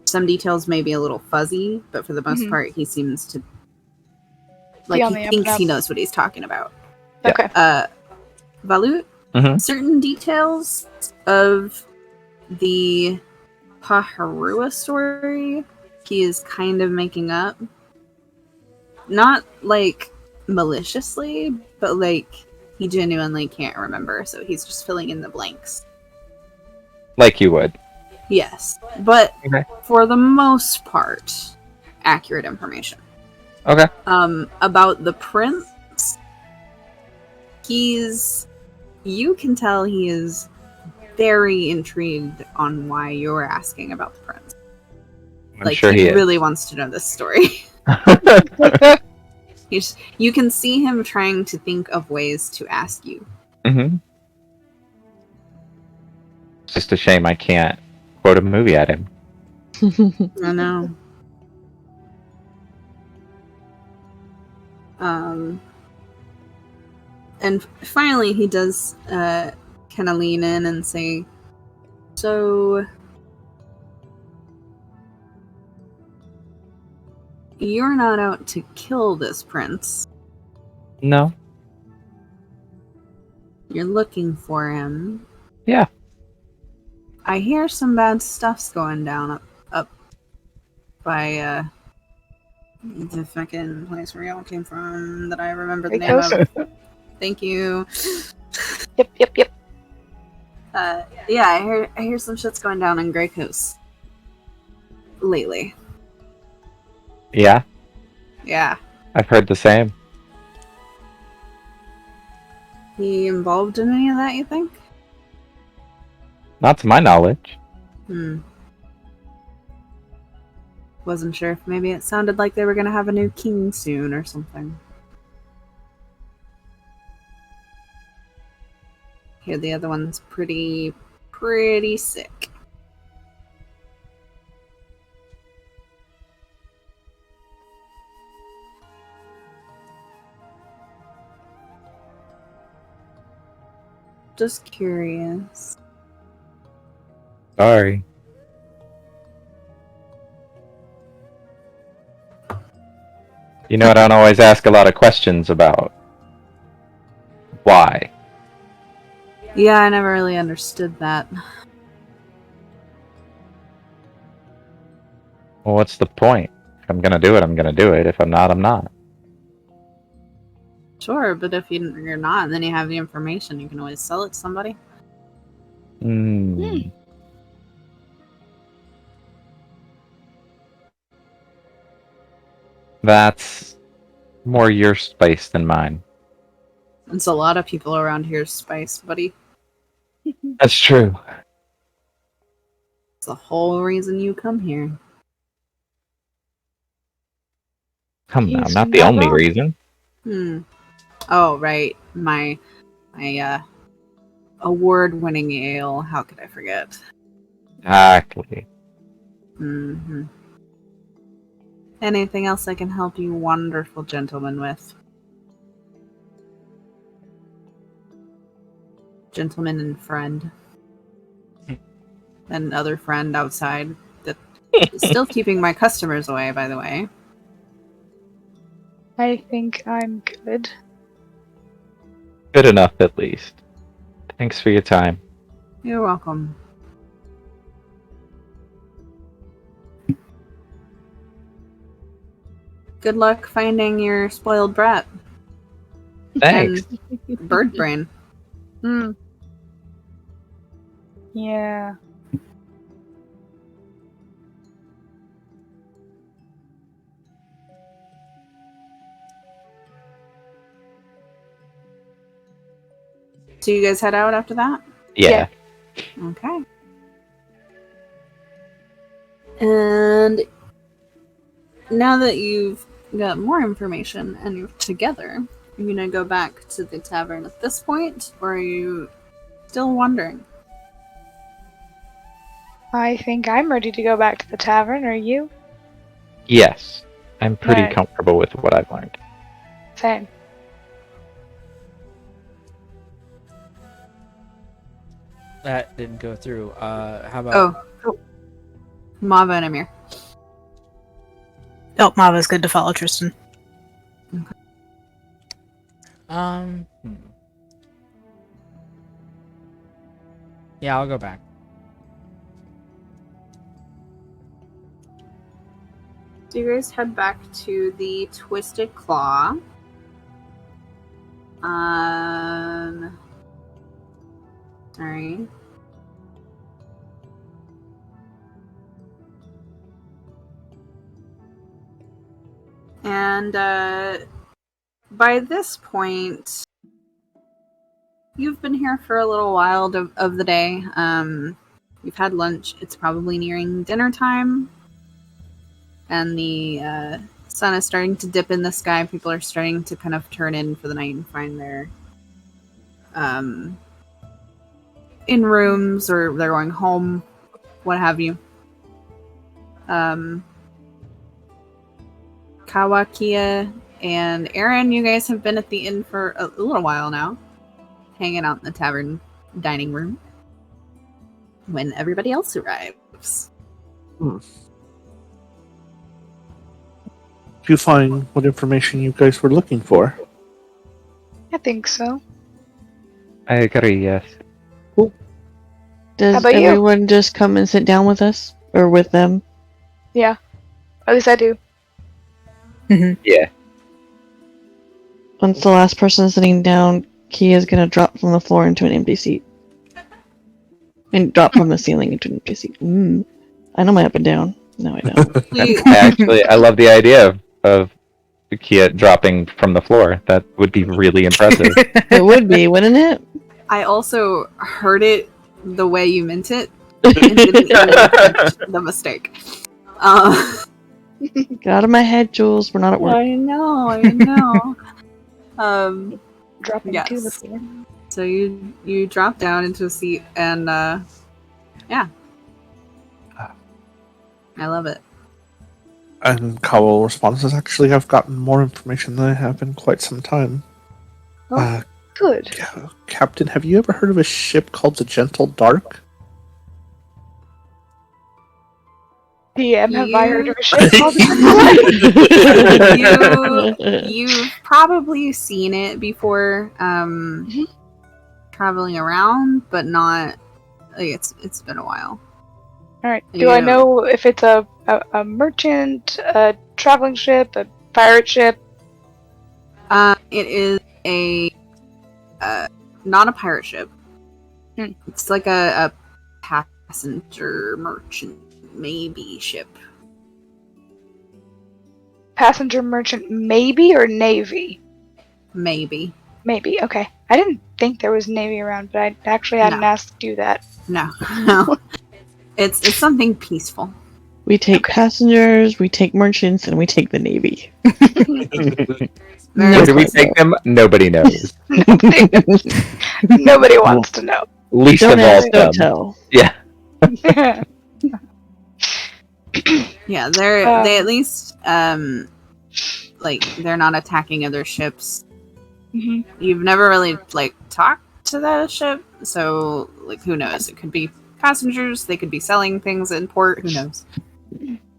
Some details may be a little fuzzy, but for the most part, he seems to... Like, on he the up thinks and he up. knows what he's talking about. Okay. Valut? Certain details of the Paharua story, he is kind of making up. Not, like, maliciously, but, like, he genuinely can't remember, so he's just filling in the blanks. Like you would. Yes, but Okay. for the most part, accurate information. Okay. About the prince, you can tell he is very intrigued on why you're asking about the prince. I'm sure he is. Really wants to know this story. You can see him trying to think of ways to ask you. Just a shame I can't quote a movie at him. I know. And finally he does kind of lean in and say, so you're not out to kill this prince. No. You're looking for him. Yeah. I hear some bad stuff's going down up by the fucking place where y'all came from that I remember the name of. Thank you. Yep. Yeah, I hear some shit's going down in Grey Coast lately. Yeah. Yeah. I've heard the same. He involved in any of that, you think? Not to my knowledge. Wasn't sure if maybe it sounded like they were gonna have a new king soon or something. Here, the other one's pretty sick. Just curious. Sorry. You know, I don't always ask a lot of questions about why. Yeah, I never really understood that. Well, what's the point? If I'm gonna do it, I'm gonna do it. If I'm not, I'm not. Sure, but if you're not, and then you have the information, you can always sell it to somebody. That's more your space than mine. It's a lot of people around here's spice, buddy. That's true. It's the whole reason you come here. Come now, He's not the not only wrong. reason. Oh, right. My award-winning ale. How could I forget? Exactly. Mm-hmm. Anything else I can help you wonderful gentlemen with? Gentleman and friend. And other friend outside that is still keeping my customers away, by the way. I think I'm good. Good enough, at least. Thanks for your time. You're welcome. Good luck finding your spoiled brat. Thanks. And bird brain. Yeah. So you guys head out after that? Yeah. Okay. And now that you've got more information and you're together, are you gonna go back to the tavern at this point, or are you still wondering? I think I'm ready to go back to the tavern. Are you? Yes. I'm pretty Right. comfortable with what I've learned. Same. That didn't go through. How about? Oh. Mava and Amir. Oh, Mava's good to follow Tristan. Yeah, I'll go back. So you guys head back to the Twisted Claw. Sorry. And by this point, you've been here for a little while of the day. You've had lunch. It's probably nearing dinner time. And the sun is starting to dip in the sky. People are starting to kind of turn in for the night and find their in rooms, or they're going home, what have you. Kawakia and Aaron, you guys have been at the inn for a little while now, hanging out in the tavern dining room when everybody else arrives. Did you find what information you guys were looking for? I think so. I agree, yes. Does How about you? everyone just come and sit down with us? Or with them? Yeah. At least I do. Yeah. Once the last person is sitting down, Kia's gonna drop from the floor into an empty seat. And drop from the ceiling into an empty seat. I know my up and down. No, I don't. I love the idea of Kia dropping from the floor. That would be really impressive. It would be, wouldn't it? I also heard it the way you meant it and didn't even catch the mistake. Get out of my head, Jules. We're not at work. I know. Dropping Yes. to the floor. So you drop down into a seat and yeah. I love it. And Kawa responds, actually, I've gotten more information than I have in quite some time. Oh, good. Captain, have you ever heard of a ship called the Gentle Dark? DM, have You- I heard of a ship called You've probably seen it before, traveling around, but not. Like, it's been a while. Alright. Do I know if it's a merchant, a traveling ship, a pirate ship? It is a not a pirate ship. It's like a passenger merchant maybe ship. Passenger merchant, maybe, or navy? Maybe. Maybe. Okay. I didn't think there was navy around, but I actually hadn't asked you that. No. It's something peaceful. We take passengers, we take merchants, and we take the navy. Where do we take them? Nobody knows. Nobody wants to know. Least Don't of all ask, don't them. tell. Yeah. Yeah, they at least like they're not attacking other ships. Mhm. You've never really like talked to the ship, so like who knows? It could be passengers. They could be selling things in port. Who knows?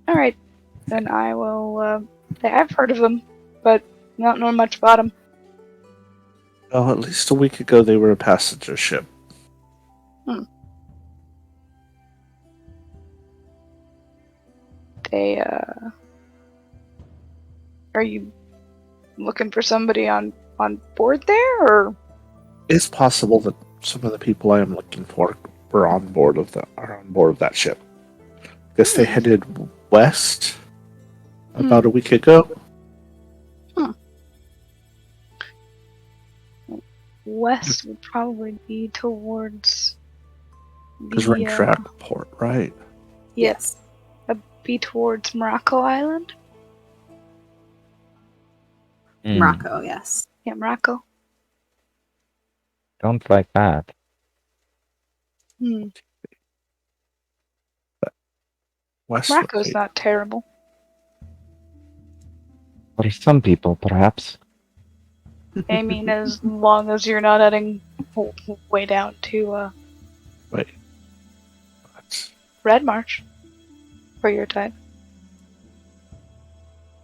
All right, then I will. I've heard of them, but not know much about them. Well, at least a week ago they were a passenger ship. They are you looking for somebody on board there, or? It's possible that some of the people I am looking for are on board of that ship. Guess they headed west about a week ago. West would probably be towards. Because we're in Dracport, right? Yes. Be towards Morocco Island. Morocco, yes. Yeah, Morocco. Don't like that. West. Morocco's not terrible. For some people, perhaps. I mean, as long as you're not heading way down to Wait. That's... Red March for your time.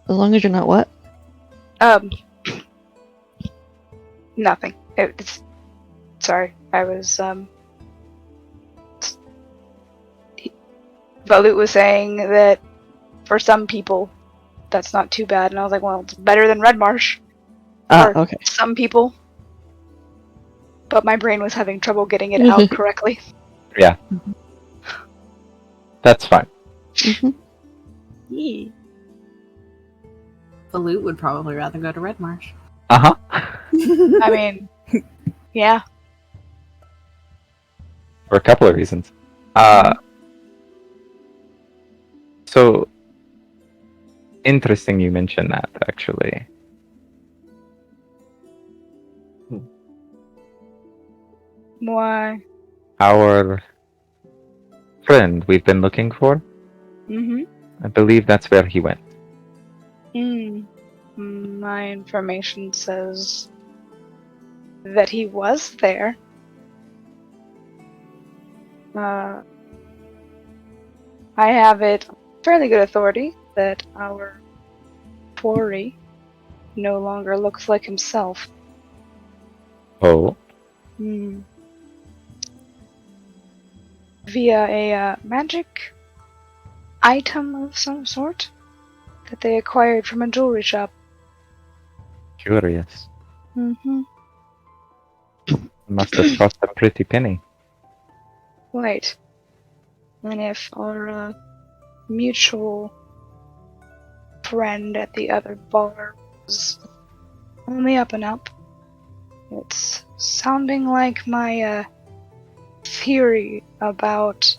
As long as you're not what? Nothing. It's sorry. I was Valut was saying that for some people that's not too bad, and I was like, well, it's better than Red Marsh. For Okay. some people. But my brain was having trouble getting it out correctly. Yeah. That's fine. Yeah. Balut would probably rather go to Red Marsh. Uh-huh. I mean, yeah. For a couple of reasons. So, interesting you mentioned that, actually. Why? Our friend we've been looking for, I believe that's where he went. My information says that he was there. I have it on fairly good authority that our Tory no longer looks like himself. Oh. Via a magic item of some sort that they acquired from a jewelry shop. Curious. Must have cost a pretty penny. Right. And if our mutual friend at the other bar was on the up and up. It's sounding like my theory about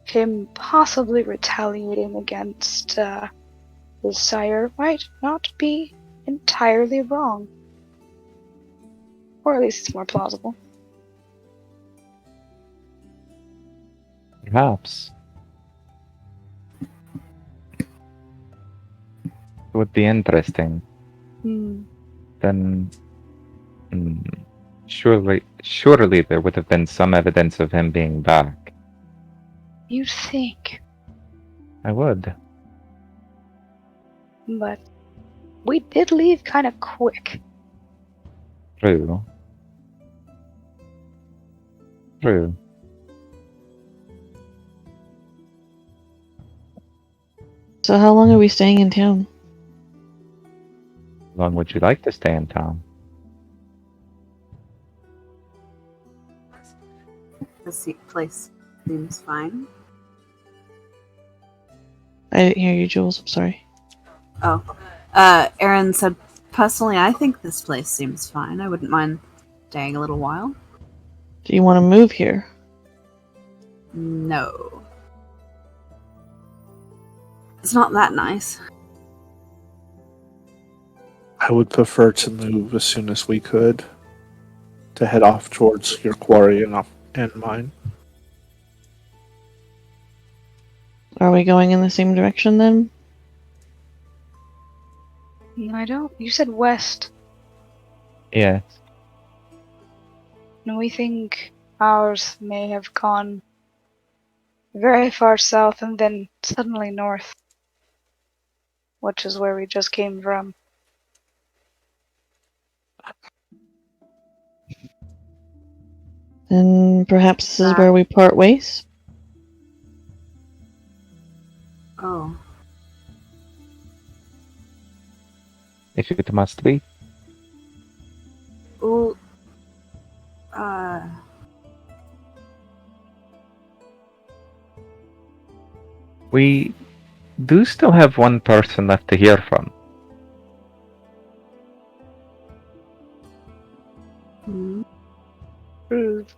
him possibly retaliating against his sire might not be entirely wrong. Or at least it's more plausible. Perhaps. It would be interesting. Then, surely there would have been some evidence of him being back. You'd think. I would. But we did leave kind of quick. True. True. So how long are we staying in town? How long would you like to stay in town? This place seems fine. I didn't hear you, Jules. I'm sorry. Oh. Aaron said, personally, I think this place seems fine. I wouldn't mind staying a little while. Do you want to move here? No. It's not that nice. I would prefer to move as soon as we could to head off towards your quarry and mine. Are we going in the same direction then? No, I don't. You said west. Yes. And we think ours may have gone very far south and then suddenly north. Which is where we just came from. Then perhaps this is where we part ways? Oh. If it must be. Well, We do still have one person left to hear from.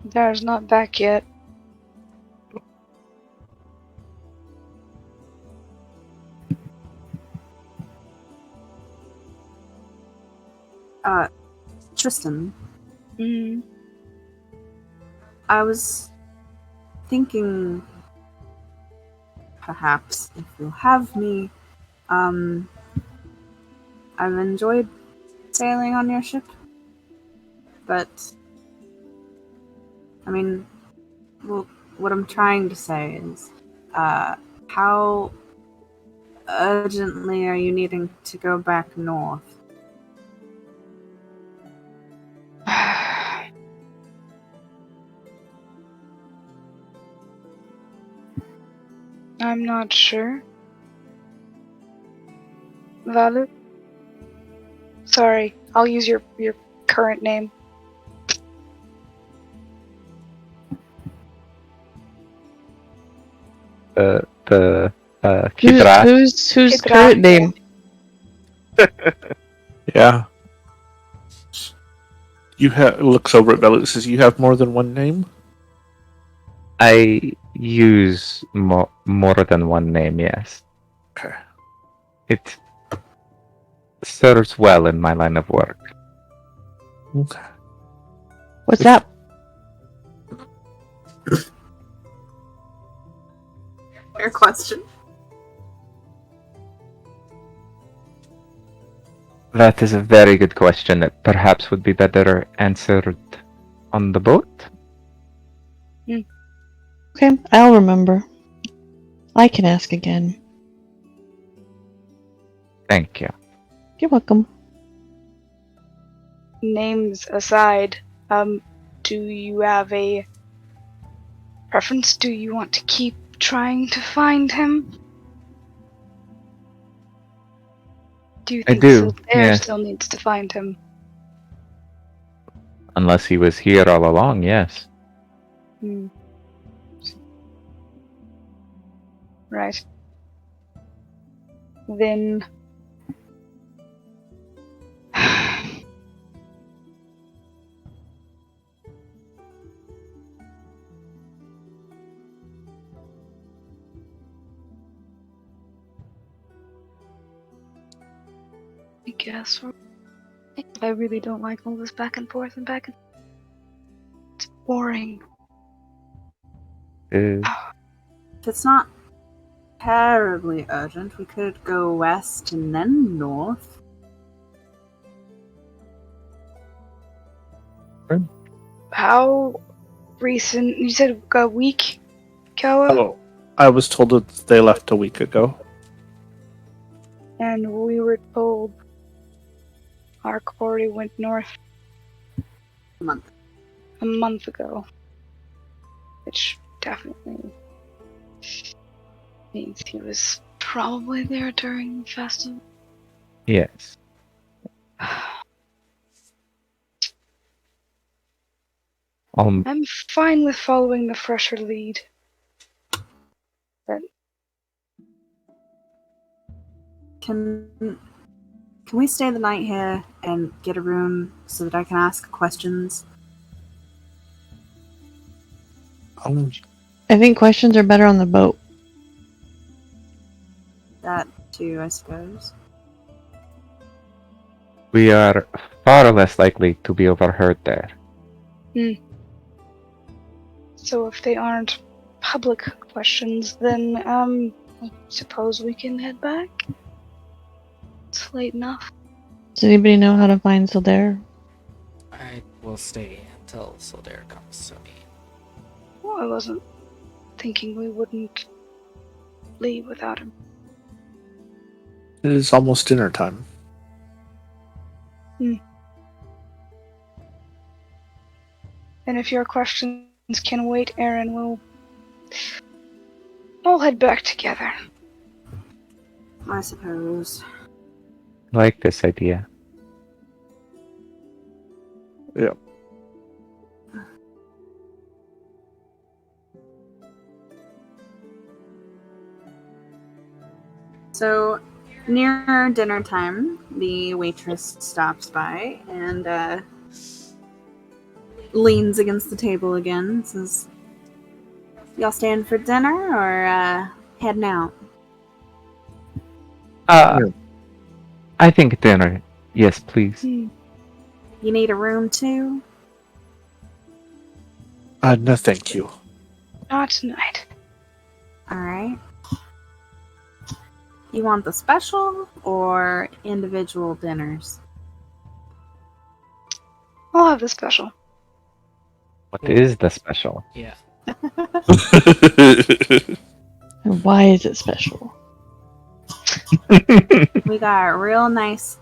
There's not back yet. Tristan, Mm. I was thinking perhaps if you'll have me, I've enjoyed sailing on your ship, but I mean, well, what I'm trying to say is, how urgently are you needing to go back north? I'm not sure. Valu? Sorry, I'll use your current name. Kidra. Whose Kidra. current name? Yeah. Looks over at Bella and says, "You have more than one name?" I use more than one name, yes. Okay. It serves well in my line of work. Okay. What's that? Fair question. That is a very good question that perhaps would be better answered on the boat. Okay, I'll remember. I can ask again. Thank you. You're welcome. Names aside, do you have a preference? Do you want to keep trying to find him? Do you I think do, Air yes. still needs to find him? Unless he was here all along, yes. Right. Then guess. I really don't like all this back and forth and back and it's boring. If it's not terribly urgent, we could go west and then north. How recent? You said a week, Kawa? Oh, I was told that they left a week ago. And we were told our already went north a month ago. Which definitely means he was probably there during the festival. Yes. I'm fine with following the fresher lead. But Can we stay the night here and get a room so that I can ask questions? I think questions are better on the boat. That too, I suppose. We are far less likely to be overheard there. so if they aren't public questions, then I suppose we can head back. It's late enough. Does anybody know how to find Sildair? I will stay until Sildair comes. So Well, I wasn't thinking we wouldn't leave without him. It is almost dinner time. And if your questions can wait, Aaron, we'll all head back together. I suppose. Like this idea. Yeah. So, near dinner time, the waitress stops by and leans against the table again and says, "Y'all staying for dinner or heading out?" I think dinner. Yes, please. You need a room too? No, thank you. Not tonight. Alright. You want the special or individual dinners? I'll have the special. What is the special? yeah, And why is it special? We got a real nice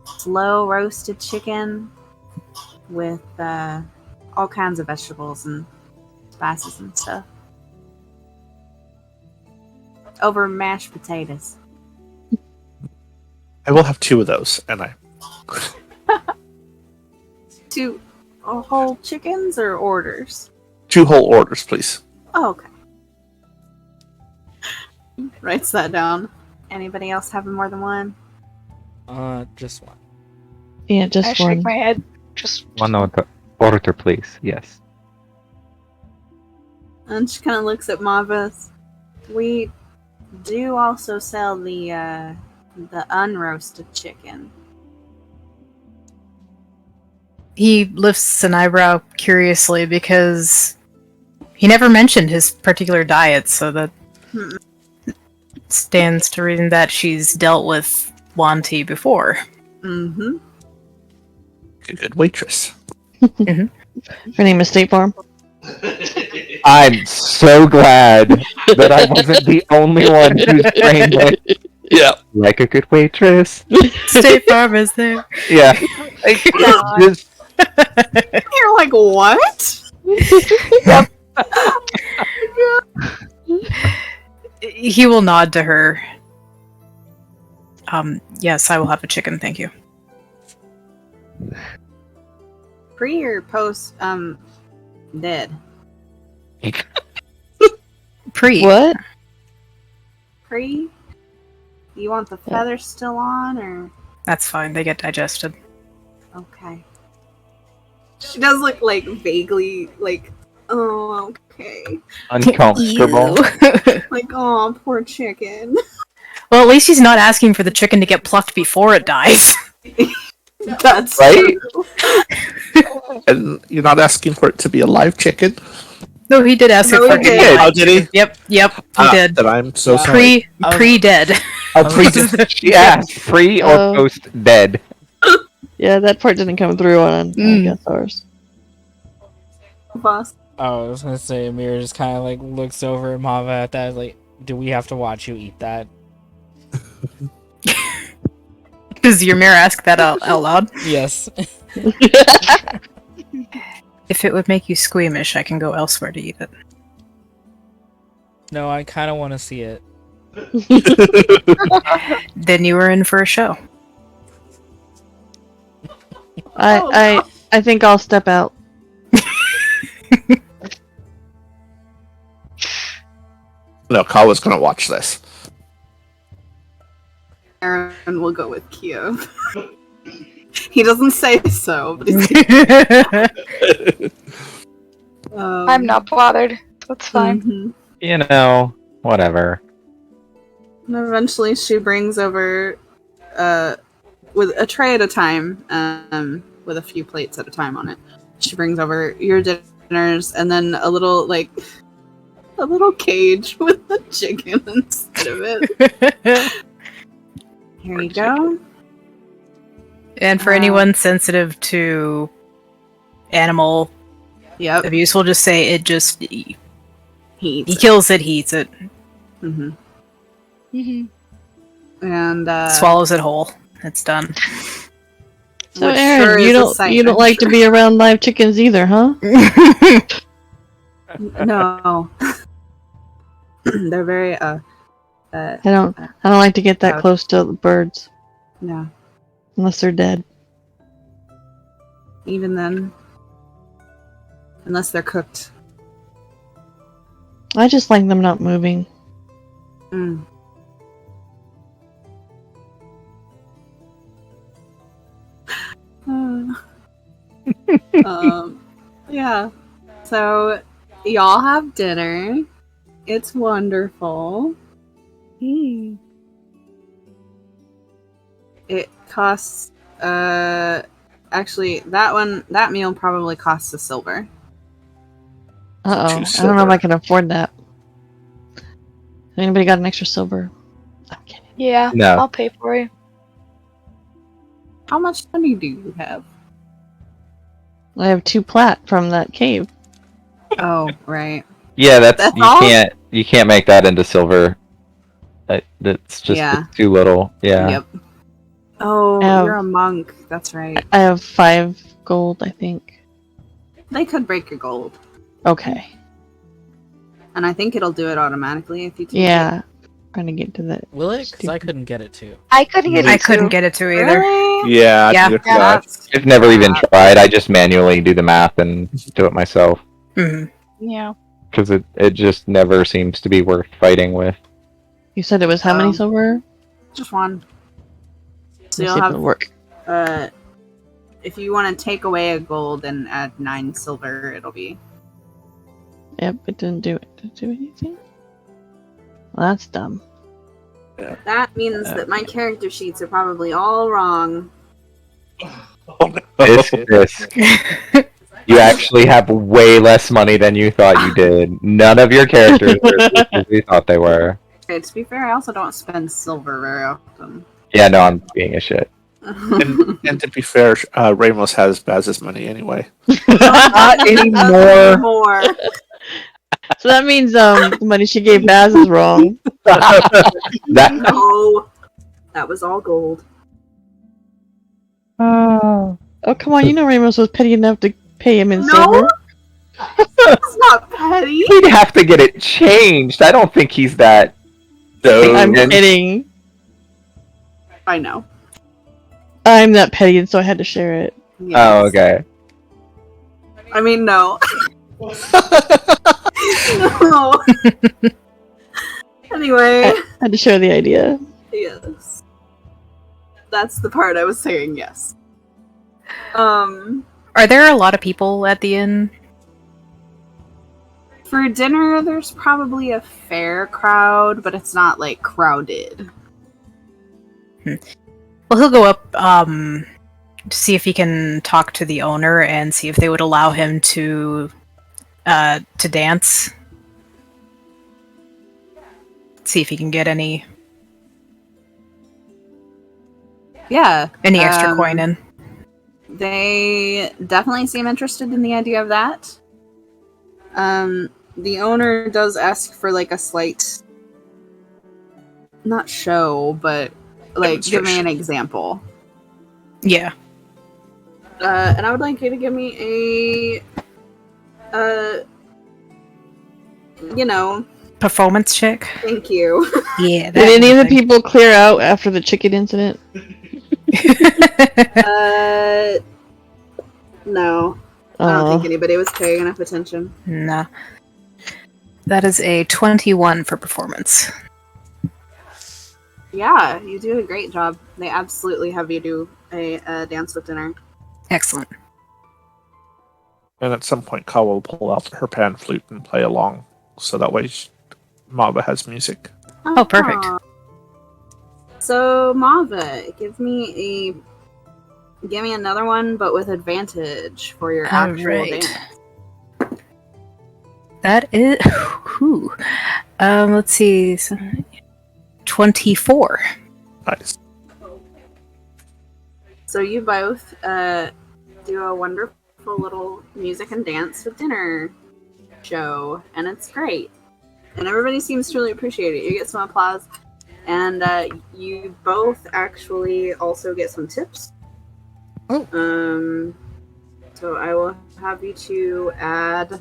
slow roasted chicken with all kinds of vegetables and spices and stuff. Over mashed potatoes. I will have 2 of those, and I 2 whole chickens or orders? 2 whole orders, please. Oh, okay. Writes that down. Anybody else having more than one? just one. Yeah, I just shake one. my head. Just One order, please. Yes. And she kind of looks at Mavis. We do also sell the unroasted chicken. He lifts an eyebrow curiously because he never mentioned his particular diet, so that stands to reason that she's dealt with Wanti before. Mm-hmm. A good waitress. Her name is State Farm. I'm so glad that I wasn't the only one who's trained it. Yeah. Like a good waitress. State Farm is there. Yeah. Just- You're like, what? He will nod to her. Yes, I will have a chicken, thank you. Pre or post dead? Pre. What? Pre? You want the feathers still on or That's fine, they get digested. okay. She does look like vaguely like, oh, okay. Uncomfortable. Like, oh, poor chicken. Well, at least he's not asking for the chicken to get plucked before it dies. That's Right? true. And you're not asking for it to be a live chicken? No, he did ask No, it for he it. did. Oh, did he? Yep, he did. Then I'm so Yeah. sorry. Pre-dead. Oh, She asked, free or Oh. post dead. Yeah, that part didn't come through on I guess ours. Boss. Oh, I was gonna say Amir just kind of like looks over at Mava at that, like, do we have to watch you eat that? Does your mirror ask that out loud? Yes. If it would make you squeamish, I can go elsewhere to eat it. No, I kind of want to see it. Then you were in for a show. I think I'll step out. No, Kawa's gonna watch this. Aaron will go with Kyo. He doesn't say so, but he's, I'm not bothered. So it's fine. mhm. You know, whatever. And eventually she brings over with a tray at a time, with a few plates at a time on it. She brings over your dinners and then a little cage with the chicken instead of it. Here you go. And for Wow. anyone sensitive to animal Yep. abuse, we'll just say it just He he eats it. kills it, he eats it, Mm-hmm. And swallows it whole. It's done. So which Aaron, sure you is a don't sight, you don't I'm like to sure. be around live chickens either, huh? No. They're very I don't like to get that Ouch. close to the birds no. unless they're dead. Even then, unless they're cooked. I just like them not moving. Mm. Yeah. So y'all have dinner. It's wonderful. It costs actually that meal probably costs a silver. Uh-oh. Two I don't know if silver. I can afford that. Anybody got an extra silver? I'm kidding. Yeah, No. I'll pay for you. How much money do you have? I have 2 plat from that cave. Oh, right. Yeah, that's That's you all? can't make that into silver. That's just Yeah. it's too little. Yeah. Yep. Oh, Oh. you're a monk. That's right. I have 5 gold, I think. They could break your gold. Okay. And I think it'll do it automatically if you take Yeah. Trying to get to that. Will it? Because I couldn't get it too. I couldn't get it. I couldn't too. get it to it. either. Really? Yeah, Yeah. neither could Yeah, I. that's I've never even tried. I just manually do the math and do it myself Mhm. Yeah. because it just never seems to be worth fighting with. You said it was how many Oh. silver? just one. So Let's you'll see if have it'll work. if you want to take away a gold and add 9 silver, it'll be Yep, it didn't do it. Did it do anything? Well, that's dumb. that means that my character sheets are probably all wrong. Oh, no. This. You actually have way less money than you thought you did. None of your characters are as good as you thought they were. Okay, to be fair, I also don't spend silver very often. Yeah, no, I'm being a shit. And to be fair, Ramos has Baz's money anyway. Not anymore. More. So that means the money she gave Baz is wrong. That No, that was all gold. Oh, come on, you know Ramos was petty enough to pay him in No, silver. it's not petty. he'd have to get it changed. I don't think he's that. No, I'm And- kidding. I know. I'm that petty, and so I had to share it. Yes. Oh, okay. I mean, no. No. Anyway, I had to share the idea. yes. That's the part I was saying yes. Are there a lot of people at the inn? For dinner, there's probably a fair crowd, but it's not like crowded. Well, he'll go up to see if he can talk to the owner and see if they would allow him to dance. See if he can get any Yeah. extra coin in. They definitely seem interested in the idea of that. The owner does ask for like a slight, not show, but like give me an example. Yeah. And I would like you to give me a, Performance check. thank you. Yeah. Did any of the people clear out after the chicken incident? No. I don't think anybody was paying enough attention. Nah. That is a 21 for performance. Yeah, you do a great job. They absolutely have you do a dance with dinner. Excellent. And at some point, Kawa will pull out her pan flute and play along, so that way Mava has music. Oh, perfect. So Mava, give me another one, but with advantage for your actual dance. That is. Whew. Let's see. 24. Nice. So you both do a wonderful little music and dance with dinner show, and it's great. And everybody seems to really appreciate it. You get some applause, and you both actually also get some tips. Oh. So I will have you two add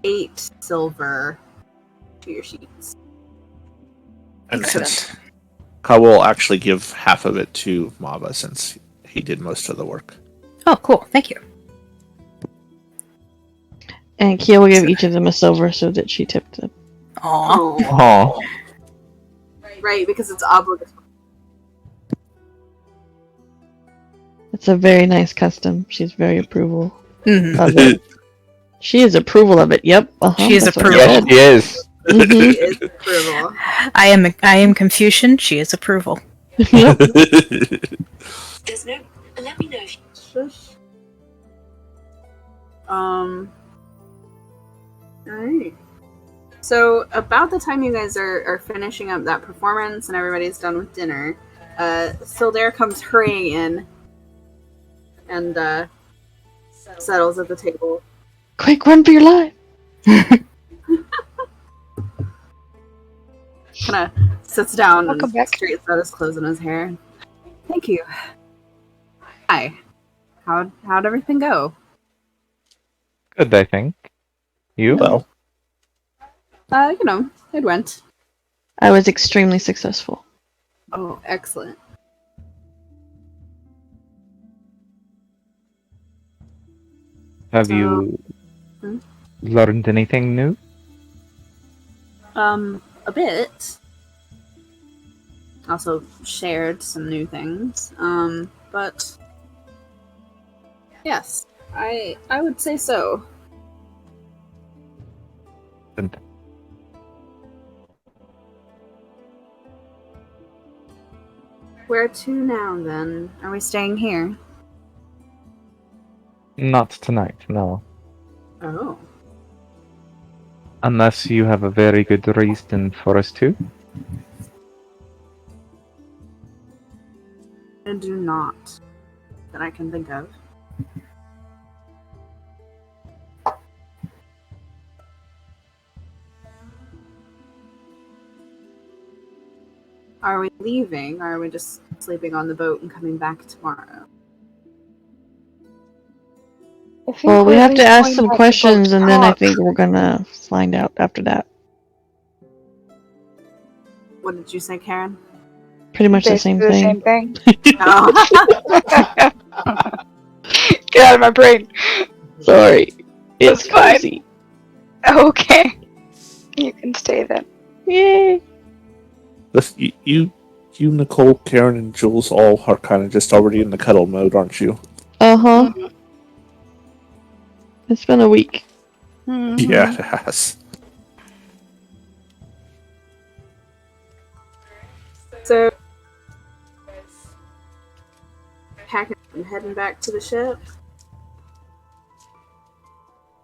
8 silver to your sheets. And since Kawa will actually give half of it to Mava, since he did most of the work. Oh, cool. Thank you. And Kia will give each of them a silver so that she tipped them. Aww. Oh, Right, because it's obligatory. It's a very nice custom. She's very approval Mhm. of it. She is approval of it. Yep. She is that's what approval. I yes, said. she is. Mhm. It is approval. I am Confucian. She is approval. Yep. There's no. Let me know if Shush. Alright. So about the time you guys are finishing up that performance and everybody's done with dinner, Sildare comes hurrying in and settles at the table. Quick, run for your life. Kinda sits down Welcome and back. straightens out his clothes and his hair. Thank you. Hi. How'd everything go? Good, I think. You? Well, It went. I was extremely successful. Oh, excellent. Have So- you Hmm? learned anything new? A bit. Also shared some new things. But yes, I would say so. Where to now then? Are we staying here? Not tonight, no. Oh. Unless you have a very good reason for us to. I do not. That I can think of. Are we leaving, or are we just sleeping on the boat and coming back tomorrow? I think Well, we we're have at to least ask going some back to questions, go and then I talk. think we're gonna find out after that. What did you say, Karen? Pretty much the Basically same thing. thing. No. Get out of my brain. Sorry. It's That's fine. cozy. Okay. You can stay then. Yay. you, Nicole, Karen, and Jules all are kind of just already in the cuddle mode, aren't you? Uh-huh. It's been a week. Yeah, it has. So, packing up and heading back to the ship.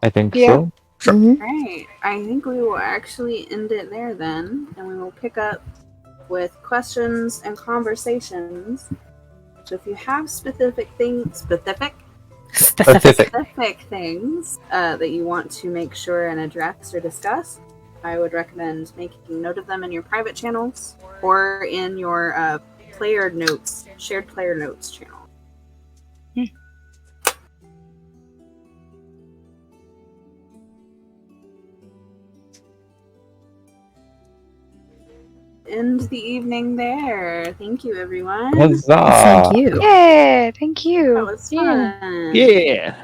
I think Yeah. so. Sure. Right. I think we will actually end it there then, and we will pick up with questions and conversations. So if you have specific things that you want to make sure and address or discuss, I would recommend making note of them in your private channels or in your player notes, shared player notes channel. End the evening there. Thank you, everyone. Huzzah! Thank you. Yeah, thank you. That was fun. Yeah.